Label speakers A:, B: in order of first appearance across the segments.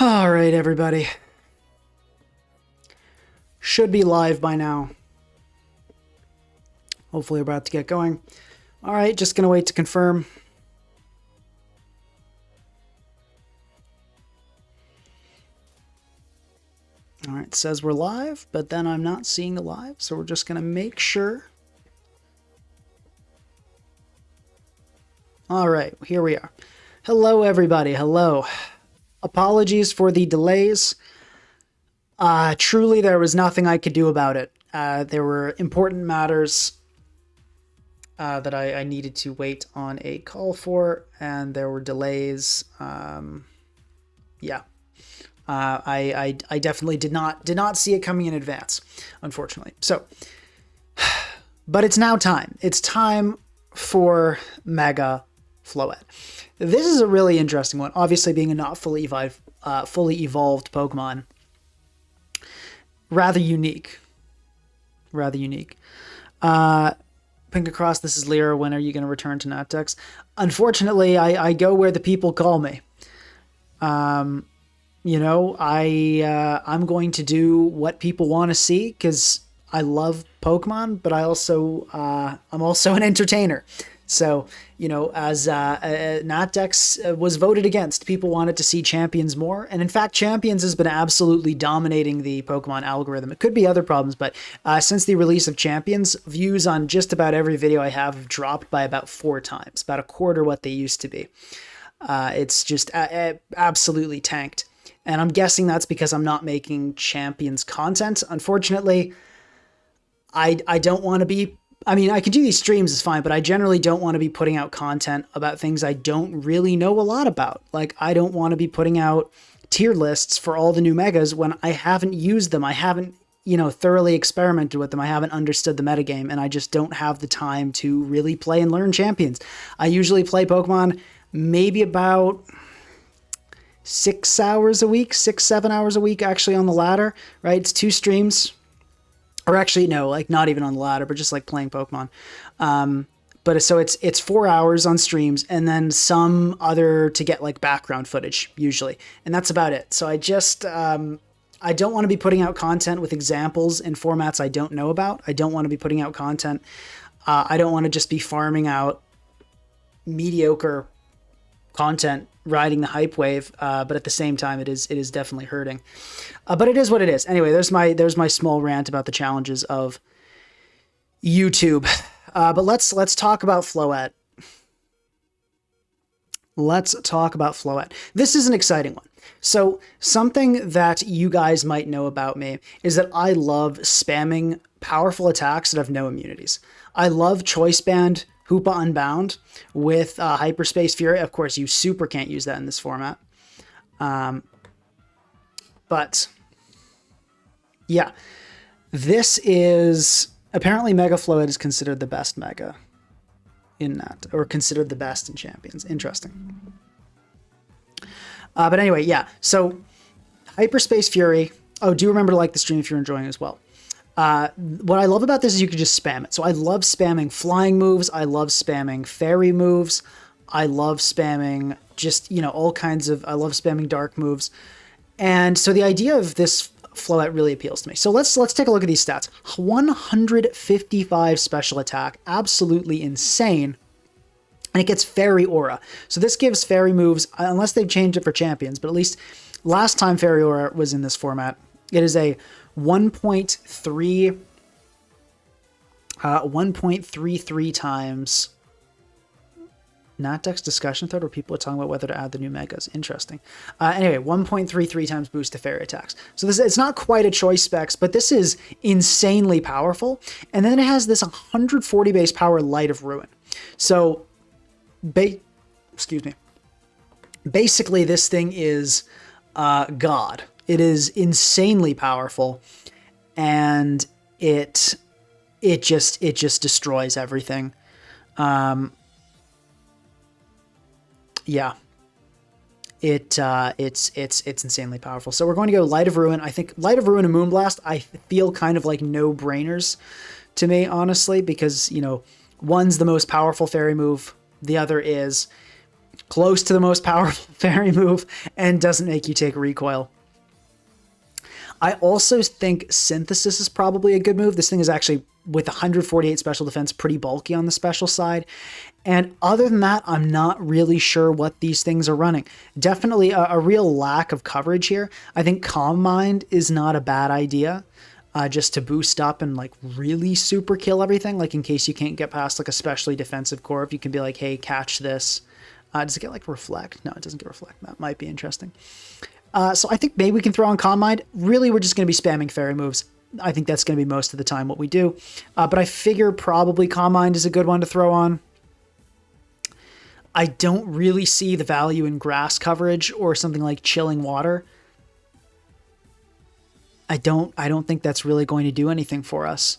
A: All right, everybody. Should be live by now. Hopefully we're about to get going. All right, just going to wait to confirm. All right, it says we're live, but then I'm not seeing the live, so we're just going to make sure. All right, here we are. Hello, everybody. Hello. Apologies for the delays. Truly, there was nothing I could do about it. There were important matters that I needed to wait on a call for, and there were delays. Yeah. I definitely did not see it coming in advance, unfortunately. So, but it's now time. It's time for Mega Floette. This is a really interesting one. Obviously, being a not fully evolved Pokemon, rather unique. Rather unique. Pink across. This is Lyra. When are you going to return to Natdex? Unfortunately, I go where the people call me. You know, I'm going to do what people want to see because I love Pokemon, but I'm also an entertainer. So, you know, as Natdex was voted against, people wanted to see Champions more. And in fact, Champions has been absolutely dominating the Pokemon algorithm. It could be other problems, but since the release of Champions, views on just about every video I have dropped by about 4 times, about a quarter what they used to be. It's just absolutely tanked. And I'm guessing that's because I'm not making Champions content. Unfortunately, I don't want to be... I mean, I can do these streams, it's fine, but I generally don't want to be putting out content about things I don't really know a lot about. Like, I don't want to be putting out tier lists for all the new megas when I haven't used them. I haven't, you know, thoroughly experimented with them. I haven't understood the metagame, and I just don't have the time to really play and learn Champions. I usually play Pokemon maybe about 6 hours a week, 7 hours a week, actually on the ladder, right? It's 2 streams. Or actually, no, like not even on the ladder, but just like playing Pokemon. But so it's 4 hours on streams and then some other to get like background footage usually. And that's about it. So I just, I don't want to be putting out content with examples in formats I don't know about. I don't want to be putting out content. I don't want to just be farming out mediocre content, riding the hype wave, but at the same time, it is definitely hurting. But it is what it is. Anyway, there's my small rant about the challenges of YouTube. But let's talk about Floette. Let's talk about Floette. This is an exciting one. So something that you guys might know about me is that I love spamming powerful attacks that have no immunities. I love Choice Band Hoopa Unbound with Hyperspace Fury. Of course, you super can't use that in this format. But yeah, this is apparently Mega Floette is considered the best Mega in that, or considered the best in Champions. Interesting. But anyway, yeah. So Hyperspace Fury. Oh, do remember to like the stream if you're enjoying it as well. What I love about this is you can just spam it. So I love spamming flying moves. I love spamming fairy moves. I love spamming just, you know, all kinds of, I love spamming dark moves. And so the idea of this Floette really appeals to me. So let's take a look at these stats. 155 special attack, absolutely insane. And it gets Fairy Aura. So this gives fairy moves, unless they've changed it for Champions, but at least last time Fairy Aura was in this format, it is a 1.33 times Natdex discussion thread where people are talking about whether to add the new megas. Interesting. Anyway, 1.33 times boost to fairy attacks. So this, it's not quite a choice specs, but this is insanely powerful. And then it has this 140 base power Light of Ruin. So, excuse me. Basically, this thing is God. It is insanely powerful, and it just destroys everything. Yeah, it's insanely powerful. So we're going to go Light of Ruin. I think Light of Ruin and Moonblast, I feel kind of like no-brainers to me, honestly, because, you know, one's the most powerful fairy move, the other is close to the most powerful fairy move, and doesn't make you take recoil. I also think Synthesis is probably a good move. This thing is actually, with 148 special defense, pretty bulky on the special side. And other than that, I'm not really sure what these things are running. Definitely a real lack of coverage here. I think Calm Mind is not a bad idea, just to boost up and like really super kill everything. Like in case you can't get past like a specially defensive corp, you can be like, hey, catch this. Does it get like Reflect? No, it doesn't get Reflect. That might be interesting. So I think maybe we can throw on Calm Mind. Really, we're just going to be spamming fairy moves. I think that's going to be most of the time what we do. But I figure probably Calm Mind is a good one to throw on. I don't really see the value in grass coverage or something like Chilling Water. I don't think that's really going to do anything for us.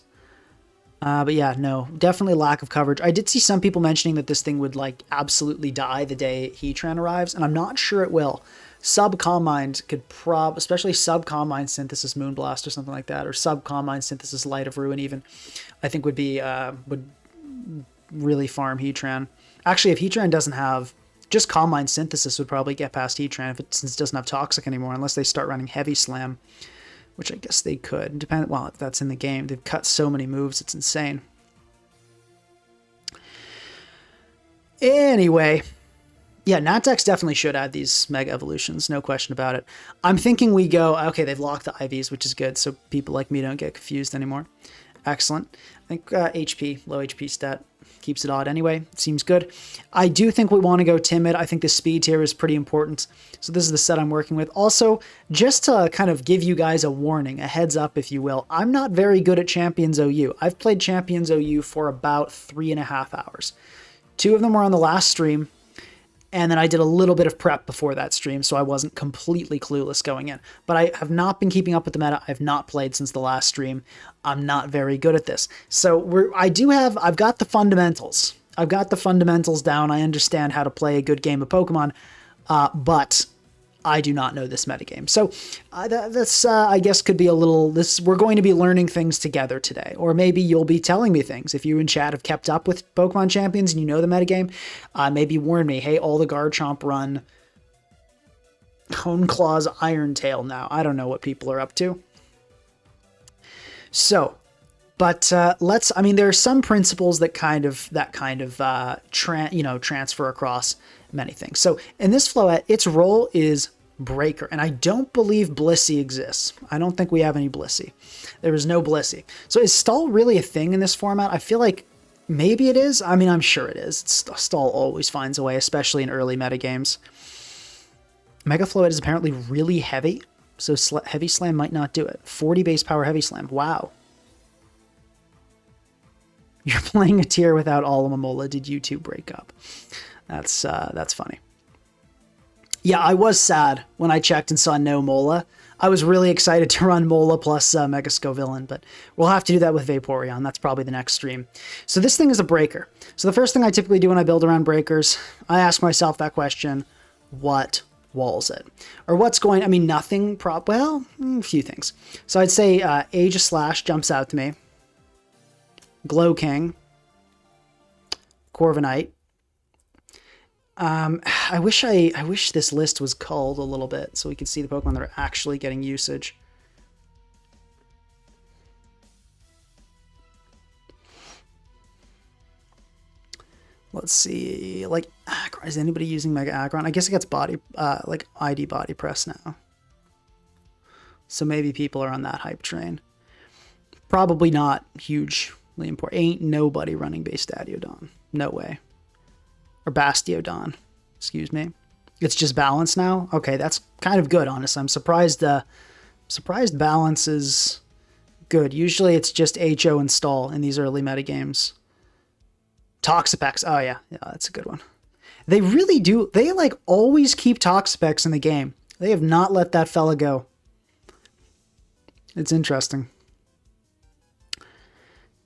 A: But yeah, no, definitely lack of coverage. I did see some people mentioning that this thing would like absolutely die the day Heatran arrives, and I'm not sure it will. Sub Calm Mind could especially Sub Calm Mind Synthesis Moonblast or something like that, or Sub Calm Mind Synthesis Light of Ruin even, I think would really farm Heatran. Actually, if Heatran doesn't have, just Calm Mind Synthesis would probably get past Heatran since it doesn't have Toxic anymore, unless they start running Heavy Slam, which I guess they could. Well, if that's in the game. They've cut so many moves, it's insane. Anyway, yeah, Natdex definitely should add these Mega Evolutions, no question about it. I'm thinking we go, okay, they've locked the IVs, which is good, so people like me don't get confused anymore. Excellent. I think HP, low HP stat, keeps it odd anyway. Seems good. I do think we want to go Timid. I think the speed tier is pretty important. So this is the set I'm working with. Also, just to kind of give you guys a warning, a heads up, if you will, I'm not very good at Champions OU. I've played Champions OU for about 3.5 hours. 2 of them were on the last stream, and then I did a little bit of prep before that stream, so I wasn't completely clueless going in. But I have not been keeping up with the meta. I've not played since the last stream. I'm not very good at this. So I've got the fundamentals. I've got the fundamentals down. I understand how to play a good game of Pokemon, but I do not know this metagame. So that's, I guess, could be a little... We're going to be learning things together today. Or maybe you'll be telling me things. If you in chat have kept up with Pokemon Champions and you know the metagame, maybe warn me, hey, all the Garchomp run Hone Claw's Iron Tail now. I don't know what people are up to. So, but I mean, there are some principles that transfer across many things. So in this Floette, its role is Breaker, and I don't believe Blissey exists. I don't think we have any Blissey. There is no Blissey. So is Stall really a thing in this format? I feel like maybe it is. I mean, I'm sure it is. Stall always finds a way, especially in early metagames. Mega Floette is apparently really heavy, so Heavy Slam might not do it. 40 base power Heavy Slam. Wow. You're playing a tier without all Alomomola. Did you two break up? That's funny. Yeah, I was sad when I checked and saw no Mola. I was really excited to run Mola plus Mega Scovillain, but we'll have to do that with Vaporeon. That's probably the next stream. So this thing is a breaker. So the first thing I typically do when I build around breakers, I ask myself that question, what walls it? Or what's going... I mean, nothing... Well, a few things. So I'd say Aegis Slash jumps out to me. Glow King. Corviknight. I wish this list was culled a little bit so we could see the Pokemon that are actually getting usage. Let's see, like, is anybody using Mega Aggron? I guess it gets body, like ID body press now. So maybe people are on that hype train. Probably not hugely important. Ain't nobody running base Stadiodon. No way. Or Bastiodon, excuse me. It's just balance now? Okay, that's kind of good, honestly. I'm surprised balance is good. Usually it's just HO and Stall in these early metagames. Toxapex, oh yeah, that's a good one. They really do, they like always keep Toxapex in the game. They have not let that fella go. It's interesting.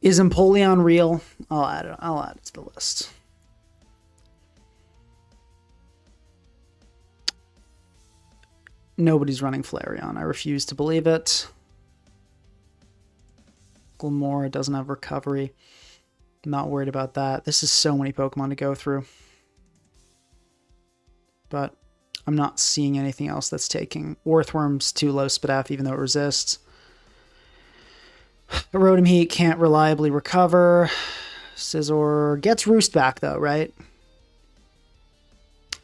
A: Is Empoleon real? I'll add it to the list. Nobody's running Flareon. I refuse to believe it. Glamora doesn't have recovery. I'm not worried about that. This is so many Pokemon to go through. but I'm not seeing anything else that's taking. Orthworm's too low SPDF, even though it resists. Rotom Heat can't reliably recover. Scizor gets Roost back, though, right?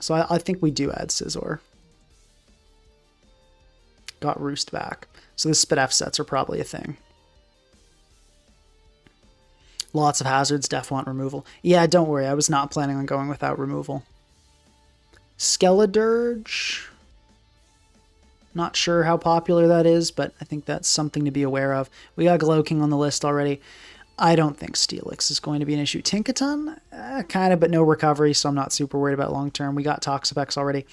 A: So I think we do add Scizor. Got Roost back. So the SPDF sets are probably a thing. Lots of hazards, def want removal. Yeah, don't worry. I was not planning on going without removal. Skeledirge. Not sure how popular that is, but I think that's something to be aware of. We got Gloking on the list already. I don't think Steelix is going to be an issue. Tinkaton, kind of, but no recovery, so I'm not super worried about long term. We got Toxapex already.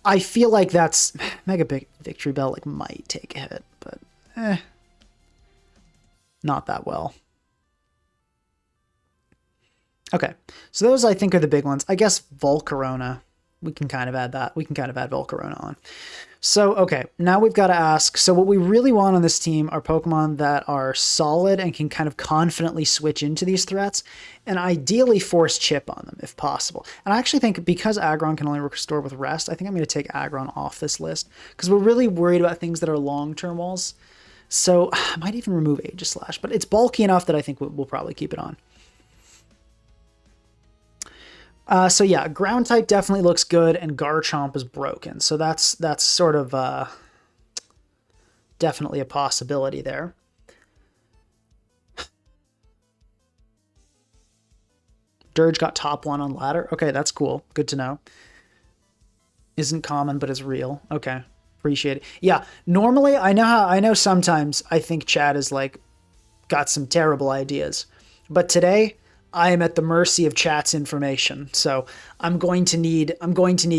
A: I feel like that's Mega Big Victory Bell like might take a hit, but not that well. Okay, so those I think are the big ones. I guess Volcarona, we can kind of add that. We can kind of add Volcarona on. So, okay, now we've got to ask, so what we really want on this team are Pokemon that are solid and can kind of confidently switch into these threats, and ideally force Chip on them, if possible. And I actually think because Aggron can only restore with Rest, I think I'm going to take Aggron off this list, because we're really worried about things that are long-term walls. So, I might even remove Aegislash, but it's bulky enough that I think we'll probably keep it on. So yeah, ground type definitely looks good, and Garchomp is broken. So that's sort of definitely a possibility there. Dirge got top 1 on ladder. Okay, that's cool. Good to know. Isn't common, but is real. Okay, appreciate it. Yeah, normally I know sometimes I think Chad is like got some terrible ideas, but today I am at the mercy of chat's information, so I'm going to need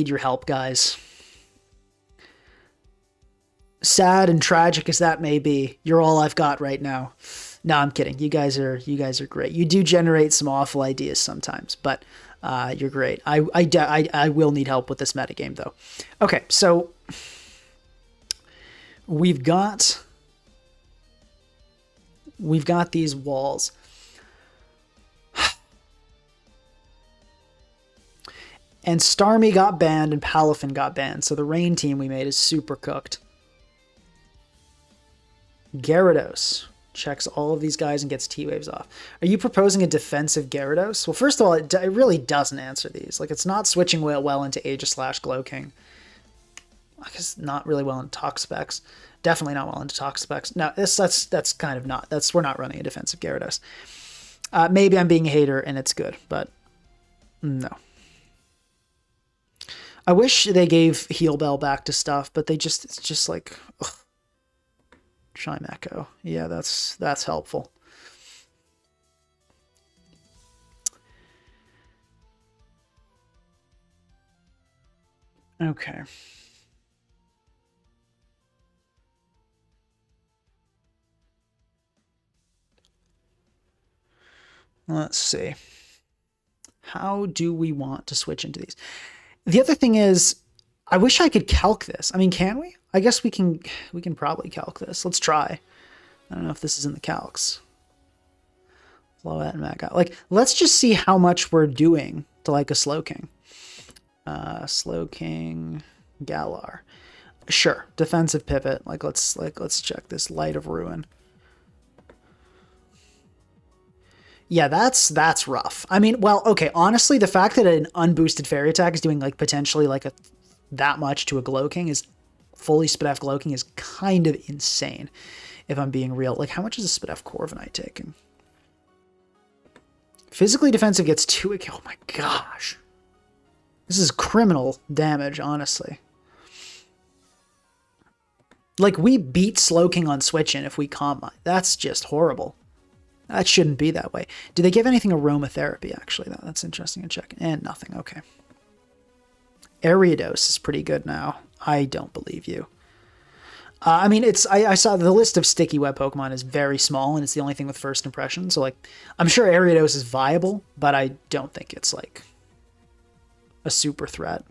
A: your help, guys. Sad and tragic as that may be, you're all I've got right now. No, I'm kidding. You guys are great. You do generate some awful ideas sometimes, but you're great. I will need help with this metagame though. Okay, so we've got these walls. And Starmie got banned and Palafin got banned, so the rain team we made is super cooked. Gyarados checks all of these guys and gets T-Waves off. Are you proposing a defensive Gyarados? Well, first of all, it really doesn't answer these. Like, it's not switching well into Aegislash Gloking. I guess not really well into Toxapex. Definitely not well into Toxapex. No, that's kind of not. We're not running a defensive Gyarados. Maybe I'm being a hater and it's good, but no. I wish they gave Heal Bell back to stuff, but it's just like, ugh. Chime Echo. Yeah, that's helpful. Okay. Let's see. How do we want to switch into these? The other thing is, I wish I could calc this. I mean, can we? I guess we can probably calc this. Let's try. I don't know if this is in the calcs. Floette and Mega. Like, let's just see how much we're doing to like a Slowking. Slowking Galar. Sure. Defensive pivot. Let's check this. Light of Ruin. Yeah, that's rough. I mean, well, okay, honestly, the fact that an unboosted fairy attack is doing like potentially like that much to a Gloking is fully SPDF Gloking is kind of insane, if I'm being real. Like, how much is a SPDF Corviknight taking? Physically defensive gets 2. Oh my gosh. This is criminal damage, honestly. Like, we beat Slowking on Switch-In if we comp mine. That's just horrible. That shouldn't be that way. Do they give anything aromatherapy, actually? That's interesting to check. And nothing. Okay. Ariados is pretty good now. I don't believe you. I mean, I saw the list of sticky web Pokemon is very small, and it's the only thing with first impression. So, like, I'm sure Ariados is viable, but I don't think it's, like, a super threat.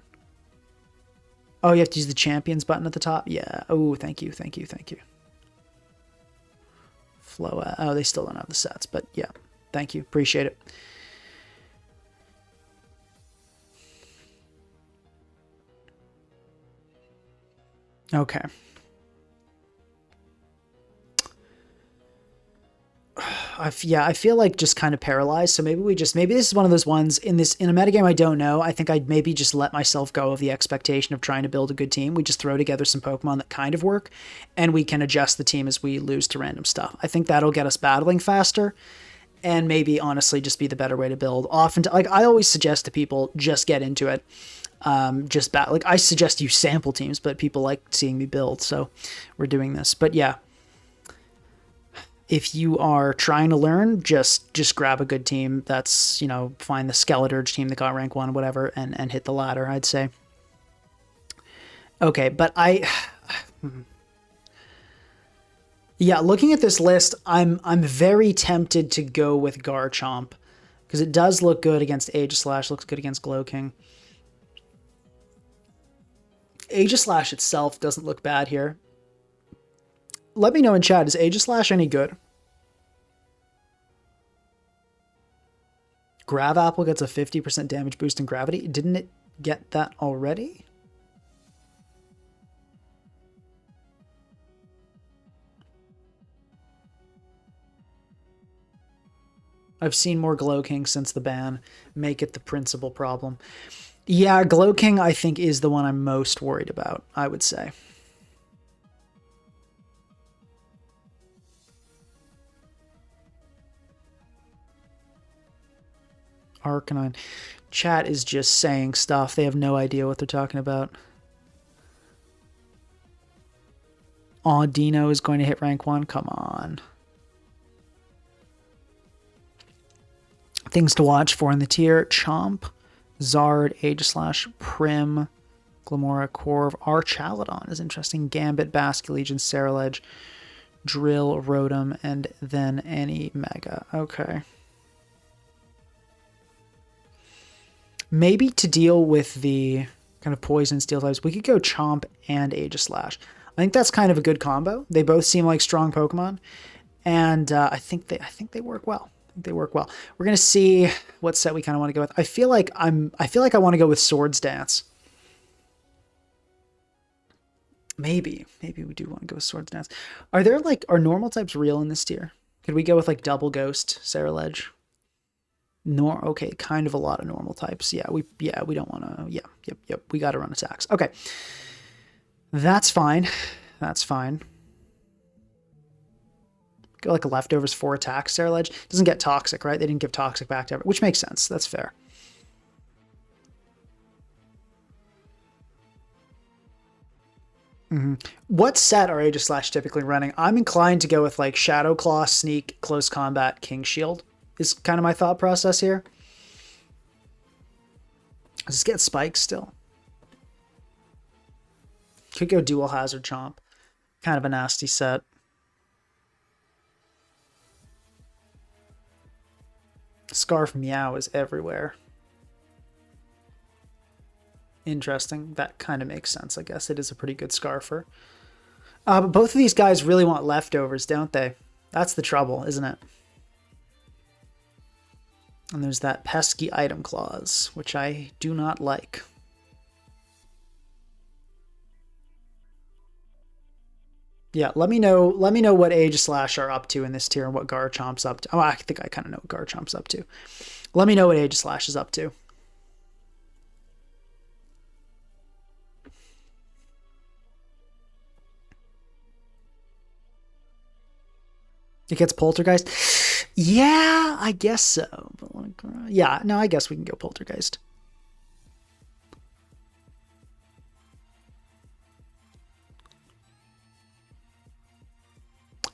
A: Oh, you have to use the champions button at the top? Yeah. Oh, thank you. Floette. Oh, they still don't have the sets, but yeah. Thank you. Appreciate it. Okay. I feel like just kind of paralyzed. So maybe this is one of those ones in a metagame I don't know. I think I'd maybe just let myself go of the expectation of trying to build a good team. We just throw together some Pokemon that kind of work, and we can adjust the team as we lose to random stuff. I think that'll get us battling faster, and maybe honestly just be the better way to build. Often, like I always suggest to people, just get into it. Like I suggest you sample teams, but people like seeing me build, so we're doing this. But yeah. If you are trying to learn, just grab a good team. That's, find the Skeleturge team that got rank 1, whatever, and hit the ladder, I'd say. Okay, but yeah, looking at this list, I'm very tempted to go with Garchomp, because it does look good against Aegislash, looks good against Glowking. Aegislash itself doesn't look bad here. Let me know in chat, is Aegislash any good? Grav Apple gets a 50% damage boost in gravity. Didn't it get that already? I've seen more Glowking since the ban. Make it the principal problem. Yeah, Glowking I think is the one I'm most worried about, I would say. Arcanine. Chat is just saying stuff. They have no idea what they're talking about. Dino is going to hit rank 1. Come on. Things to watch for in the tier. Chomp, Zard, Aegislash, Prim, Glamora, Corv, Archaludon is interesting. Gambit, Basculegion, Ceruledge, Drill, Rotom, and then any Mega. Okay. Maybe to deal with the kind of poison steel types, we could go Chomp and Aegislash. I think that's kind of a good combo. They both seem like strong Pokemon, and I think they work well. We're gonna see what set we kind of want to go with. I feel like I want to go with Swords Dance. Maybe we do want to go with Swords Dance. Are normal types real in this tier? Could we go with like Double Ghost, Ceruledge? Okay, kind of a lot of normal types. Yeah, we don't want to. Yep. We got to run attacks. Okay, that's fine. Go like a leftovers 4 attacks. Ceruledge doesn't get toxic, right? They didn't give toxic back to which makes sense. That's fair. What set are Aegislash typically running? I'm inclined to go with like Shadow Claw, Sneak, Close Combat, King Shield. Is kind of my thought process here. Does this get spikes still? Could go Dual Hazard Chomp. Kind of a nasty set. Scarf Meow is everywhere. Interesting. That kind of makes sense, I guess. It is a pretty good Scarfer. But both of these guys really want leftovers, don't they? That's the trouble, isn't it? And there's that pesky item clause, which I do not like. Yeah, let me know what Aegislash are up to in this tier and what Garchomp's up to. Oh, I think I kind of know what Garchomp's up to. Let me know what Aegislash is up to. It gets Poltergeist. Yeah, I guess so. But like, yeah, no, I guess we can go Poltergeist.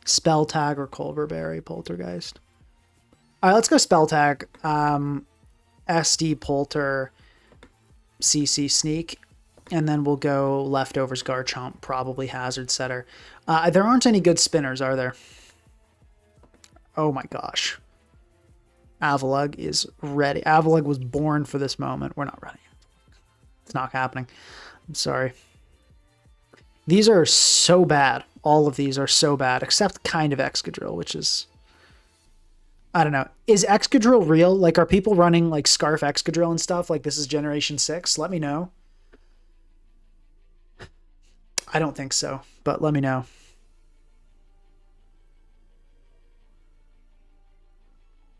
A: Spell Tag or Culverberry Poltergeist. All right, let's go Spell Tag. SD Polter, CC Sneak, and then we'll go leftovers Garchomp, probably Hazard Setter. There aren't any good spinners, are there? Oh my gosh. Avalugg is ready. Avalugg was born for this moment. We're not ready. It's not happening. I'm sorry. These are so bad. All of these are so bad, except kind of Excadrill, which is... I don't know. Is Excadrill real? Like, are people running, like, Scarf Excadrill and stuff? Like, this is Generation 6? Let me know. I don't think so, but let me know.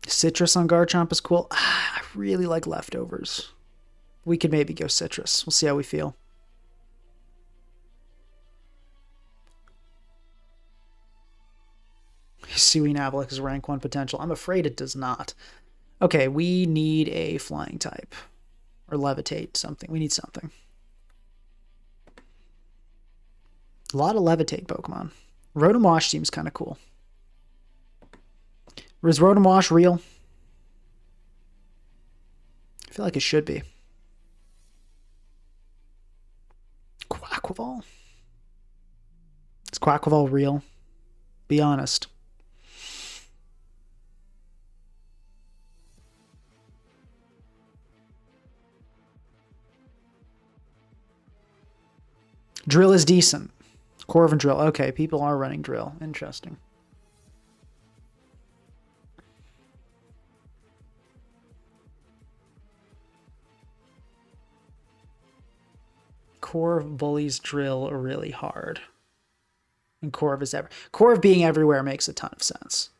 A: Citrus on Garchomp is cool. I really like leftovers. We could maybe go citrus. We'll see how we feel. Suing Avalik is rank 1 potential. I'm afraid it does not. Okay, we need a flying type. Or levitate something. We need something. A lot of levitate Pokemon. Rotom-wash seems kind of cool. Is rotom-wash real? I feel like it should be. Quaquaval? Is Quaquaval real? Be honest. Drill is decent. Corvin Drill. Okay, people are running Drill. Interesting. Corv bullies Drill really hard. And Corv being everywhere makes a ton of sense.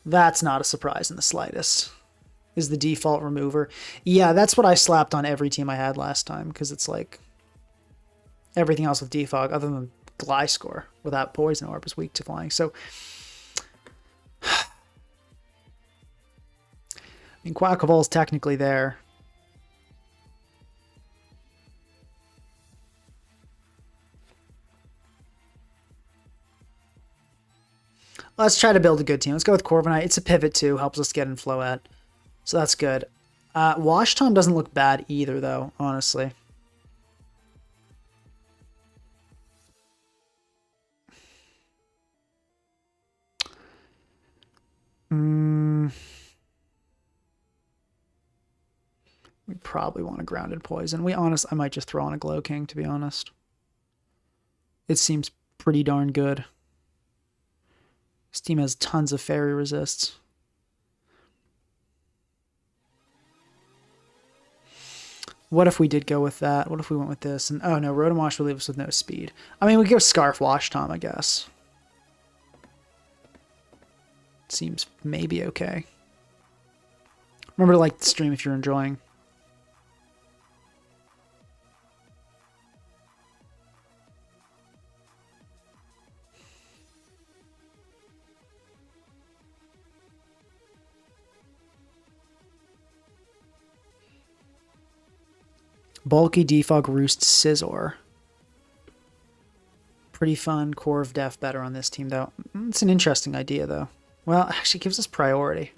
A: That's not a surprise in the slightest. Is the default remover. Yeah, that's what I slapped on every team I had last time, because it's like everything else with defog, other than Gliscor, without Poison Orb, is weak to flying. So, I mean, Quaquaval's technically there. Let's try to build a good team. Let's go with Corviknight. It's a pivot too. Helps us get in Floette. So that's good. Wash Tom doesn't look bad either, though, honestly. We probably want a grounded poison. I might just throw on a Glow King, to be honest. It seems pretty darn good. This team has tons of fairy resists. What if we did go with that? What if we went with this? And oh no, Rotom-wash will leave us with no speed. I mean, we go Scarf Wash Tom, I guess. Seems maybe okay. Remember to like the stream if you're enjoying. Bulky Defog Roost Scizor. Pretty fun. Corv Def better on this team, though. It's an interesting idea, though. Well, actually, it gives us priority.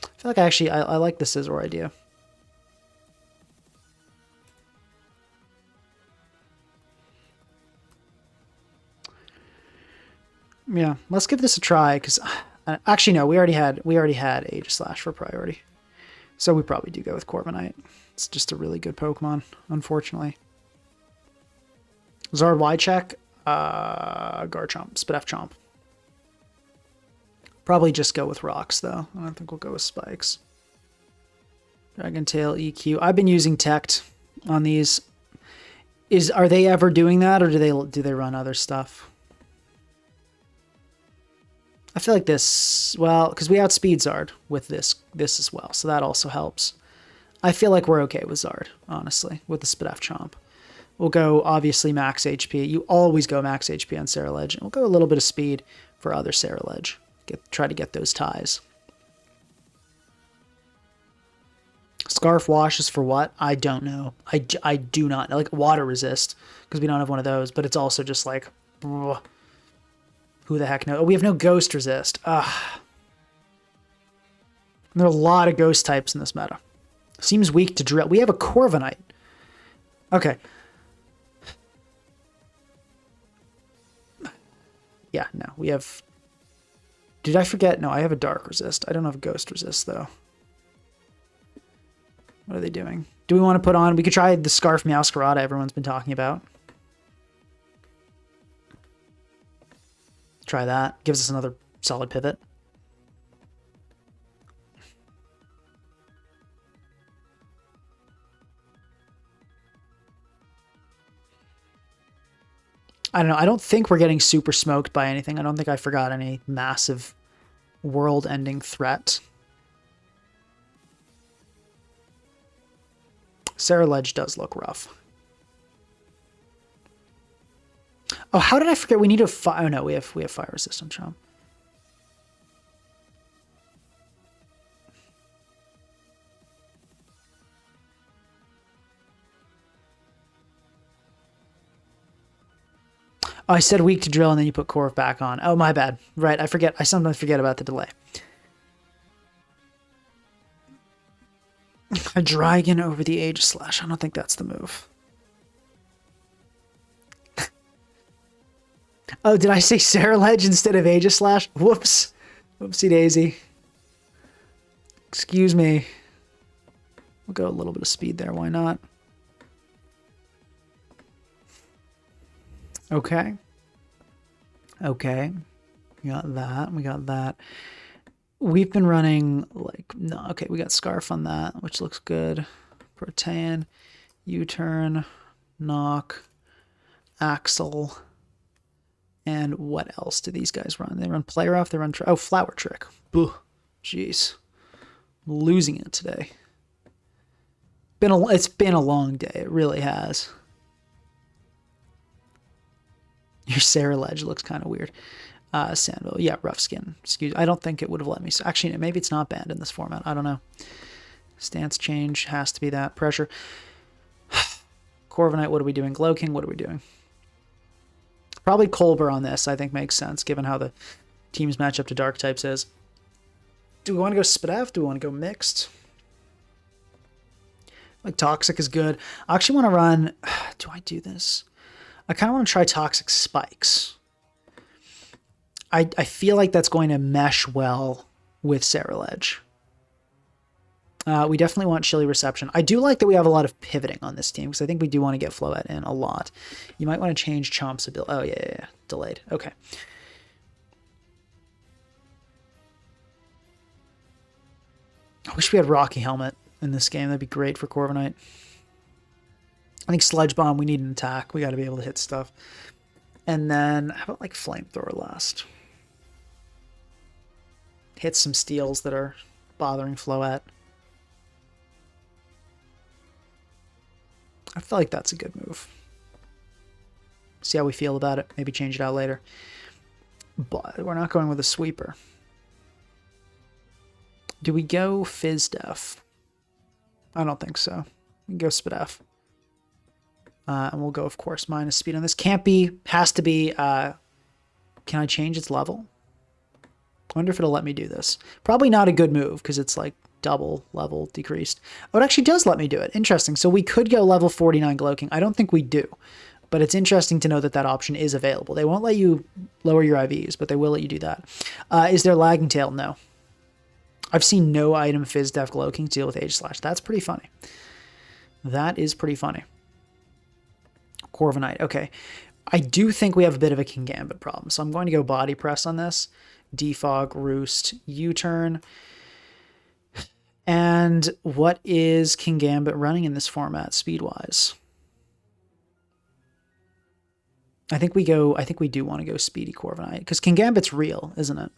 A: I feel like I like the Scizor idea. Yeah, let's give this a try, because actually no, we already had Aegislash for priority. So we probably do go with Corviknight. It's just a really good Pokemon, unfortunately. Zard Y-check, Garchomp, Spidef Chomp. Probably just go with rocks, though. I don't think we'll go with spikes. Dragon Tail, EQ. I've been using Tect on these. Are they ever doing that, or do they run other stuff? I feel like this, well, because we outspeed Zard with this as well, so that also helps. I feel like we're okay with Zard, honestly, with the Spidef Chomp. We'll go, obviously, max HP. You always go max HP on Ceruledge, and we'll go a little bit of speed for other Ceruledge. Try to get those ties. Scarf Wash is for what? I don't know. I do not know. Like, water resist, because we don't have one of those, but it's also just like, ugh. Who the heck knows? Oh, we have no Ghost Resist. Ugh. There are a lot of Ghost types in this meta. Seems weak to Drill. We have a Corviknight. Okay. Yeah, no. We have... Did I forget? No, I have a Dark Resist. I don't have a Ghost Resist, though. What are they doing? Do we want to put on... We could try the Scarf Meowscarada everyone's been talking about. Try that. Gives us another solid pivot. I don't know. I don't think we're getting super smoked by anything. I don't think I forgot any massive world-ending threat. Sarah Ledge does look rough. Oh, how did I forget? We need a fire. Oh no, we have fire resistant charm. Oh, I said weak to drill and then you put Corv back on. Oh, my bad. Right, I forget. I sometimes forget about the delay. A dragon over the Age Slash. I don't think that's the move. Oh, did I say Sarah Ledge instead of Age Slash? Whoops. Whoopsie daisy. Excuse me. We'll go a little bit of speed there. Why not? Okay. Okay. We got that. We got that. We've been running like, no, okay, we got Scarf on that, which looks good. Protean, U-turn, knock, Axle, and what else do these guys run? They run Player Off, they run, oh, Flower Trick. Boo. Jeez. I'm losing it today. It's been a long day, it really has. Your Sarah Ledge looks kind of weird. Sandville, yeah, rough skin. Excuse, I don't think it would have let me. Actually, maybe it's not banned in this format. I don't know. Stance change has to be that. Pressure. Corviknight, what are we doing? Glow King, what are we doing? Probably Colbur on this, I think makes sense, given how the teams match up to Dark types is. Do we want to go Spadaf? Do we want to go mixed? Like Toxic is good. I actually want to run... Do I do this? I kind of want to try Toxic Spikes. I feel like that's going to mesh well with Sarah Ledge. We definitely want Chilly Reception. I do like that we have a lot of pivoting on this team, because I think we do want to get Floette in a lot. You might want to change Chomp's ability. Oh, yeah. Delayed. Okay. I wish we had Rocky Helmet in this game. That'd be great for Corviknight. I think Sledge Bomb, we need an attack. We got to be able to hit stuff. And then, how about like Flamethrower last? Hit some steals that are bothering Floette. I feel like that's a good move. See how we feel about it. Maybe change it out later. But we're not going with a sweeper. Do we go Fizz Def? I don't think so. We can go Spadef. And we'll go, of course, minus speed on this. Can't be, has to be, can I change its level? I wonder if it'll let me do this. Probably not a good move, because it's like double level decreased. Oh, it actually does let me do it. Interesting. So we could go level 49 Glow King. I don't think we do, but it's interesting to know that that option is available. They won't let you lower your IVs, but they will let you do that. Is there Lagging Tail? No. I've seen no item Fizz Def Glow King deal with Age Slash. That's pretty funny. That is pretty funny. Corviknight. Okay. I do think we have a bit of a King Gambit problem, so I'm going to go Body Press on this. Defog, Roost, U-turn. And what is King Gambit running in this format speed-wise? I think we do want to go Speedy Corviknight, because King Gambit's real, isn't it?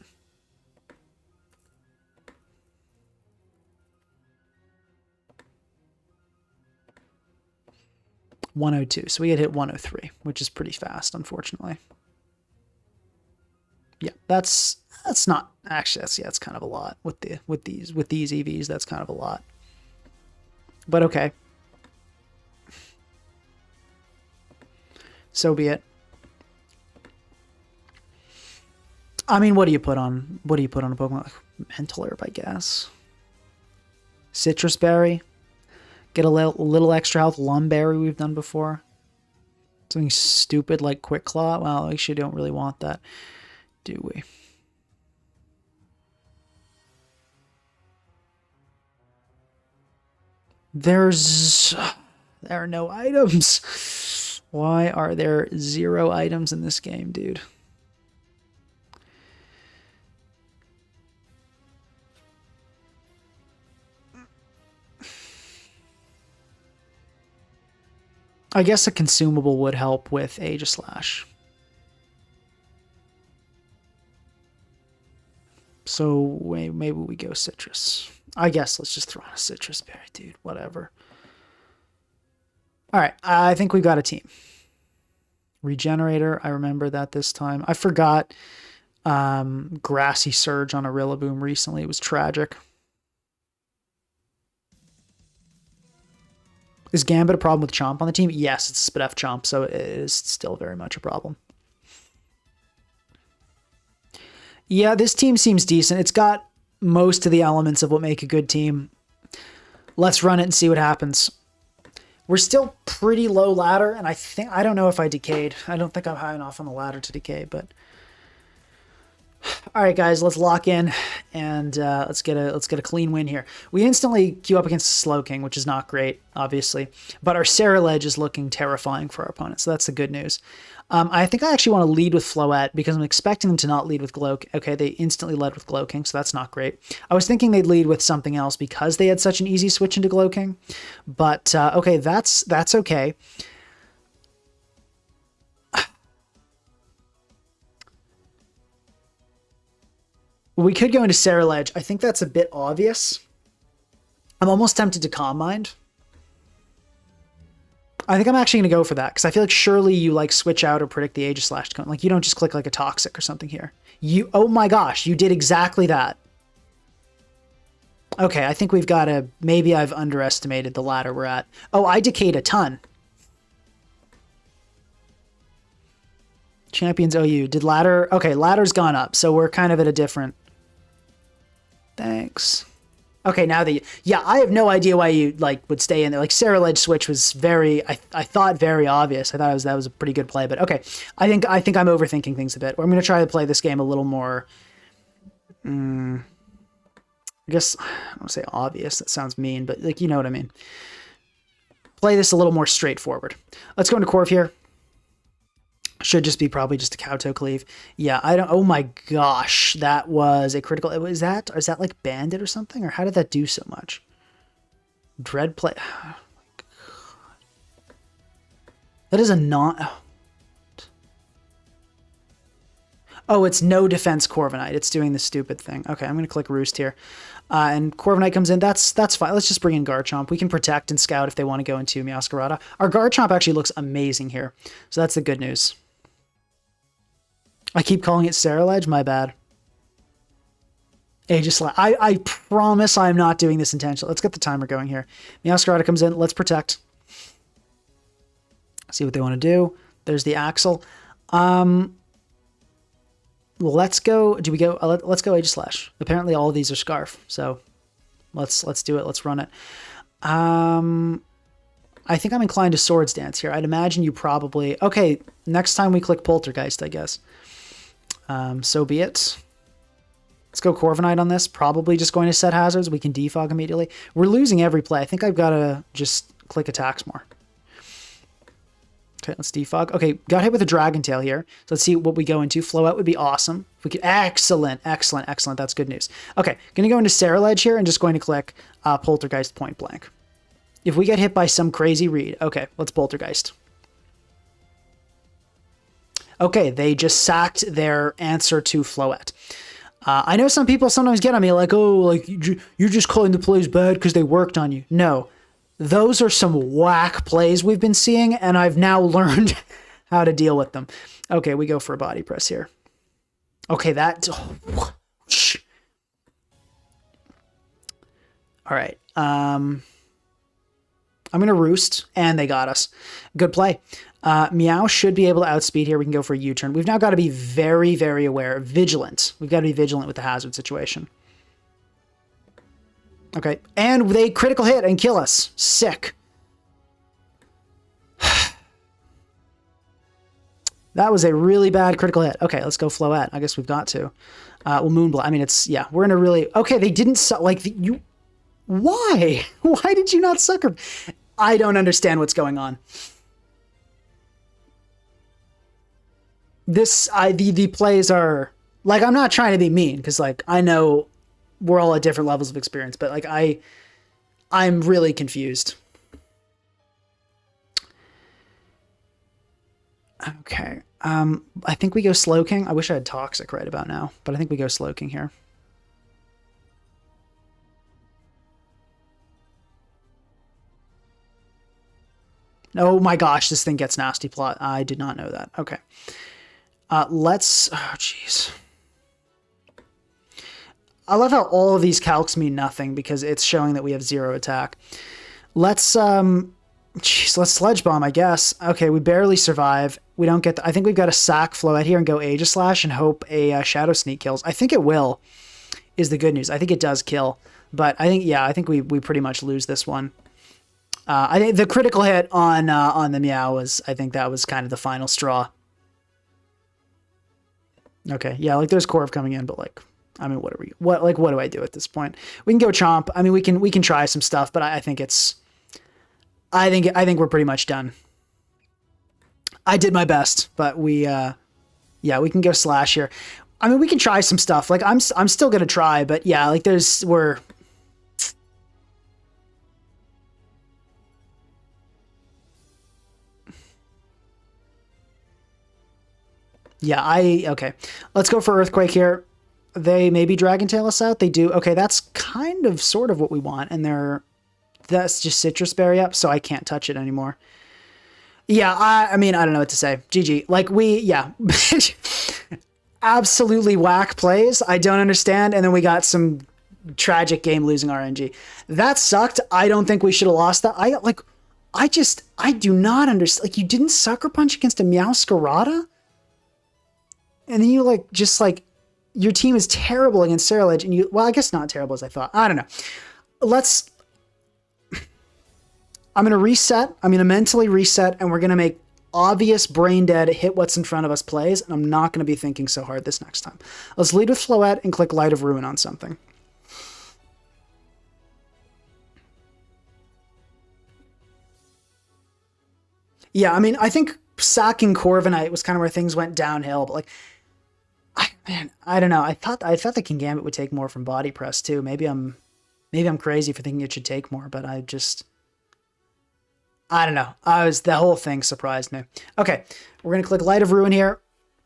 A: .102, so we had hit 103, which is pretty fast, unfortunately. Yeah, that's not actually that's kind of a lot with these EVs. That's kind of a lot, but okay. So be it. I mean, what do you put on a Pokemon? Mental Herb, I guess. Citrus Berry. Get a little extra health. Lumberry we've done before. Something stupid like Quick Claw. Well, we actually don't really want that, do we? There are no items. Why are there 0 items in this game, dude? I guess a consumable would help with Age Slash. So maybe we go citrus. I guess let's just throw on a citrus berry, dude. Whatever. All right, I think we've got a team. Regenerator, I remember that this time. I forgot Grassy Surge on a Rillaboom recently. It was tragic. Is Gambit a problem with Chomp on the team? Yes, it's a Spidef Chomp, so it is still very much a problem. Yeah, this team seems decent. It's got most of the elements of what make a good team. Let's run it and see what happens. We're still pretty low ladder, and I don't know if I decayed. I don't think I'm high enough on the ladder to decay, but all right, guys, let's lock in and let's get a clean win here. We instantly queue up against Slowking, which is not great, obviously, but our Ceruledge is looking terrifying for our opponent, so that's the good news. I think I actually want to lead with Floette because I'm expecting them to not lead with Glow. Okay, they instantly led with Glowking, so that's not great. I was thinking they'd lead with something else because they had such an easy switch into Glowking, but okay, that's okay. We could go into Ceruledge. I think that's a bit obvious. I'm almost tempted to Calm Mind. I think I'm actually going to go for that because I feel like surely you like switch out or predict the Aegislash to come. Like you don't just click like a Toxic or something here. Oh my gosh, you did exactly that. Okay, I think we've got to, maybe I've underestimated the ladder we're at. Oh, I decayed a ton. Champions OU. Did ladder, okay, ladder's gone up, so we're kind of at a different, thanks. Okay, now that yeah, I have no idea why you like would stay in there. Like Ceruledge switch was very, I thought very obvious. I thought that was a pretty good play, but okay. I think I'm overthinking things a bit. I'm going to try to play this game a little more. I guess I don't want to say obvious. That sounds mean, but like you know what I mean. Play this a little more straightforward. Let's go into Corv here. Should just be probably just a Kowtow Cleave. Yeah, I don't. Oh my gosh, that was a critical. Is that like Bandit or something, or how did that do so much? Dread play. Oh that is a non. Oh, it's no defense Corviknight. It's doing the stupid thing. Okay, I'm gonna click Roost here, and Corviknight comes in. That's fine. Let's just bring in Garchomp. We can protect and scout if they want to go into Meowscarada. Our Garchomp actually looks amazing here, so that's the good news. I keep calling it Ceruledge, my bad. Aegislash. I promise I'm not doing this intentionally. Let's get the timer going here. Meowscarada comes in. Let's protect. See what they want to do. There's the Axel. Let's go. Do we go? Let's go Aegislash. Apparently all of these are Scarf. So let's do it. Let's run it. I think I'm inclined to Swords Dance here. I'd imagine you probably... Okay, next time we click Poltergeist, I guess. So be it. Let's go Corviknight on this. Probably just going to set hazards. We can defog immediately. We're losing every play. I think I've got to just click attacks more. Okay, let's defog. Okay, got hit with a Dragon Tail here. So let's see what we go into. Floette would be awesome. If we could... Excellent, excellent, excellent. That's good news. Okay, going to go into Ceruledge here and just going to click Poltergeist point blank. If we get hit by some crazy read, okay, let's Poltergeist. Okay, they just sacked their answer to Floette. I know some people sometimes get on me like, oh, like you're just calling the plays bad because they worked on you. No, those are some whack plays we've been seeing, and I've now learned how to deal with them. Okay, we go for a body press here. Okay, that... Oh, all right. I'm going to Roost, and they got us. Good play. Meow should be able to outspeed here. We can go for a U-turn. We've now got to be very, very aware. Vigilant. We've got to be vigilant with the hazard situation. Okay. And they critical hit and kill us. Sick. That was a really bad critical hit. Okay, let's go Floette. I guess we've got to. Well, Moonblast. I mean, it's... Yeah, we're in a really... Okay, they didn't... Like, you... Why? Why did you not sucker? I don't understand what's going on. The plays are like, I'm not trying to be mean because like I know we're all at different levels of experience, but like I'm really confused. Okay. I think we go Slowking. I wish I had Toxic right about now, but I think we go Slowking here. Oh my gosh, this thing gets nasty plot. I did not know that. Okay. Let's... Oh, jeez. I love how all of these calcs mean nothing because it's showing that we have 0 attack. Let's... Jeez, let's Sledge Bomb, I guess. Okay, we barely survive. We don't get... I think we've got to sack Floette here and go Aegislash and hope a Shadow Sneak kills. I think it will, is the good news. I think it does kill. But I think, yeah, I think we pretty much lose this one. I think the critical hit on the Meow was... I think that was kind of the final straw. Okay, yeah, like there's Corv coming in, but like... I mean, what do I do at this point? We can go Chomp. I mean, we can try some stuff, but I think it's... I think we're pretty much done. I did my best, but we we can go Slash here. I mean, we can try some stuff. Like I'm still gonna try, but yeah, like okay. Let's go for Earthquake here. They maybe Dragon Tail us out. They do. Okay, that's kind of sort of what we want, and that's just Citrus Berry up, so I can't touch it anymore. Yeah, I mean, I don't know what to say. GG. Like, absolutely whack plays. I don't understand, and then we got some tragic game losing RNG. That sucked. I don't think we should have lost that. I do not understand. Like, you didn't Sucker Punch against a Meowscarada? And then you, your team is terrible against Ceruledge, and well, I guess not terrible as I thought. I don't know. I'm going to reset. I'm going to mentally reset, and we're going to make obvious brain dead hit what's in front of us plays, and I'm not going to be thinking so hard this next time. Let's lead with Floette and click Light of Ruin on something. Yeah, I mean, I think sacking Corviknight was kind of where things went downhill, but I don't know. I thought the King Gambit would take more from body press too. Maybe I'm crazy for thinking it should take more, but I don't know. The whole thing surprised me. Okay, we're going to click Light of Ruin here.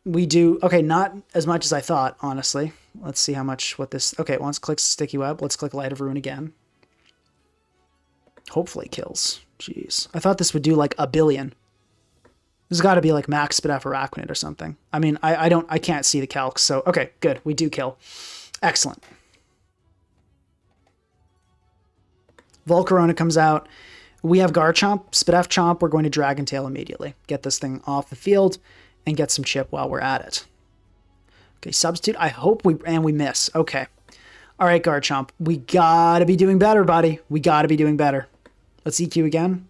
A: We do, okay, not as much as I thought, honestly. Let's see okay, once clicks Sticky Web, let's click Light of Ruin again. Hopefully kills. Jeez. I thought this would do like a billion. There's got to be like max Spit F or Araquanid or something. I mean, I can't see the calcs, so okay, good. We do kill. Excellent. Volcarona comes out. We have Garchomp, Spit F Chomp. We're going to Dragon Tail immediately. Get this thing off the field and get some chip while we're at it. Okay, Substitute. I hope we miss. Okay. All right, Garchomp. We got to be doing better, buddy. We got to be doing better. Let's EQ again.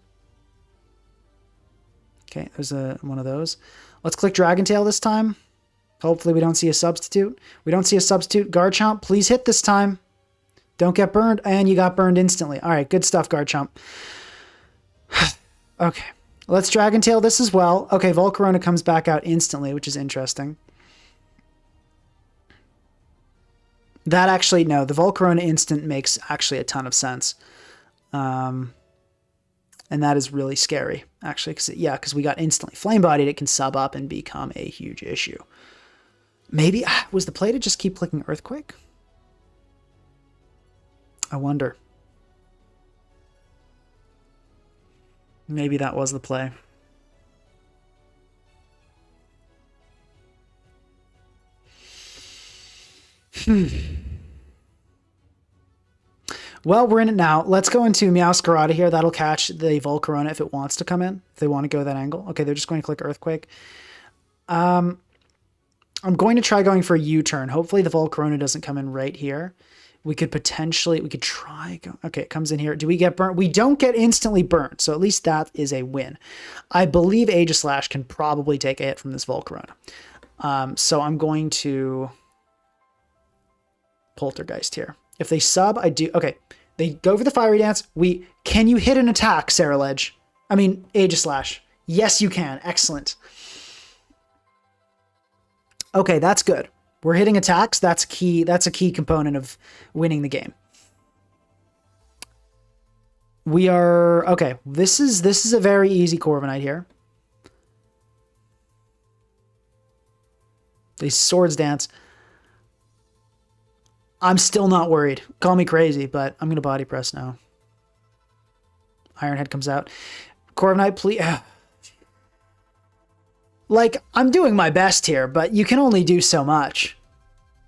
A: Okay, there's one of those. Let's click Dragon Tail this time. Hopefully we don't see a Substitute. We don't see a Substitute. Garchomp, please hit this time. Don't get burned. And you got burned instantly. All right, good stuff, Garchomp. Okay, let's Dragon Tail this as well. Okay, Volcarona comes back out instantly, which is interesting. That actually, no, the Volcarona instant makes actually a ton of sense. And that is really scary, actually, because we got instantly flame-bodied. It can sub up and become a huge issue. Maybe, was the play to just keep clicking Earthquake? I wonder. Maybe that was the play. Well, we're in it now. Let's go into Meowscarada here. That'll catch the Volcarona if it wants to come in, if they want to go that angle. Okay, they're just going to click Earthquake. I'm going to try going for a U-turn. Hopefully the Volcarona doesn't come in right here. We could try. Okay, it comes in here. Do we get burnt? We don't get instantly burnt, so at least that is a win. I believe Aegislash can probably take a hit from this Volcarona. So I'm going to Poltergeist here. If they sub, I do. Okay, they go for the Fiery Dance. Can you hit an attack, Ceruledge? I mean, Aegislash. Yes, you can. Excellent. Okay, that's good. We're hitting attacks. That's key. That's a key component of winning the game. We are okay. This is a very easy Corviknight here. They Swords Dance. I'm still not worried. Call me crazy, but I'm gonna body press now. Iron Head comes out. Corviknight, please. Like, I'm doing my best here, but you can only do so much.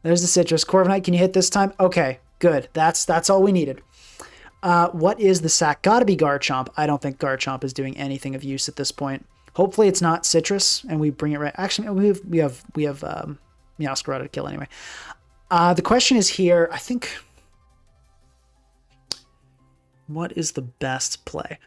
A: There's the citrus. Corviknight, can you hit this time? Okay, good. That's all we needed. What is the sack? Gotta be Garchomp. I don't think Garchomp is doing anything of use at this point. Hopefully it's not citrus, and we bring it right. Actually, we have Meowscarada to kill anyway. The question is here, I think... What is the best play?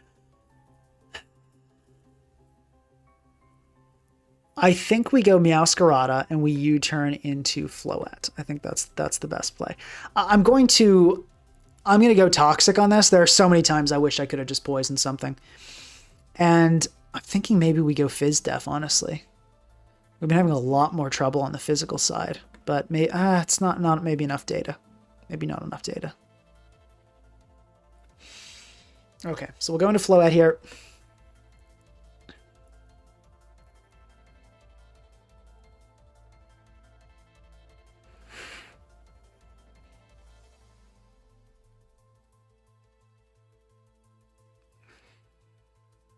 A: I think we go Meowscarada and we U-turn into Floette. I think that's the best play. I'm going to go Toxic on this. There are so many times I wish I could have just poisoned something. And I'm thinking maybe we go Fizz Def, honestly. We've been having a lot more trouble on the physical side, but it's not maybe enough data. Maybe not enough data. Okay, so we'll go into Floette here.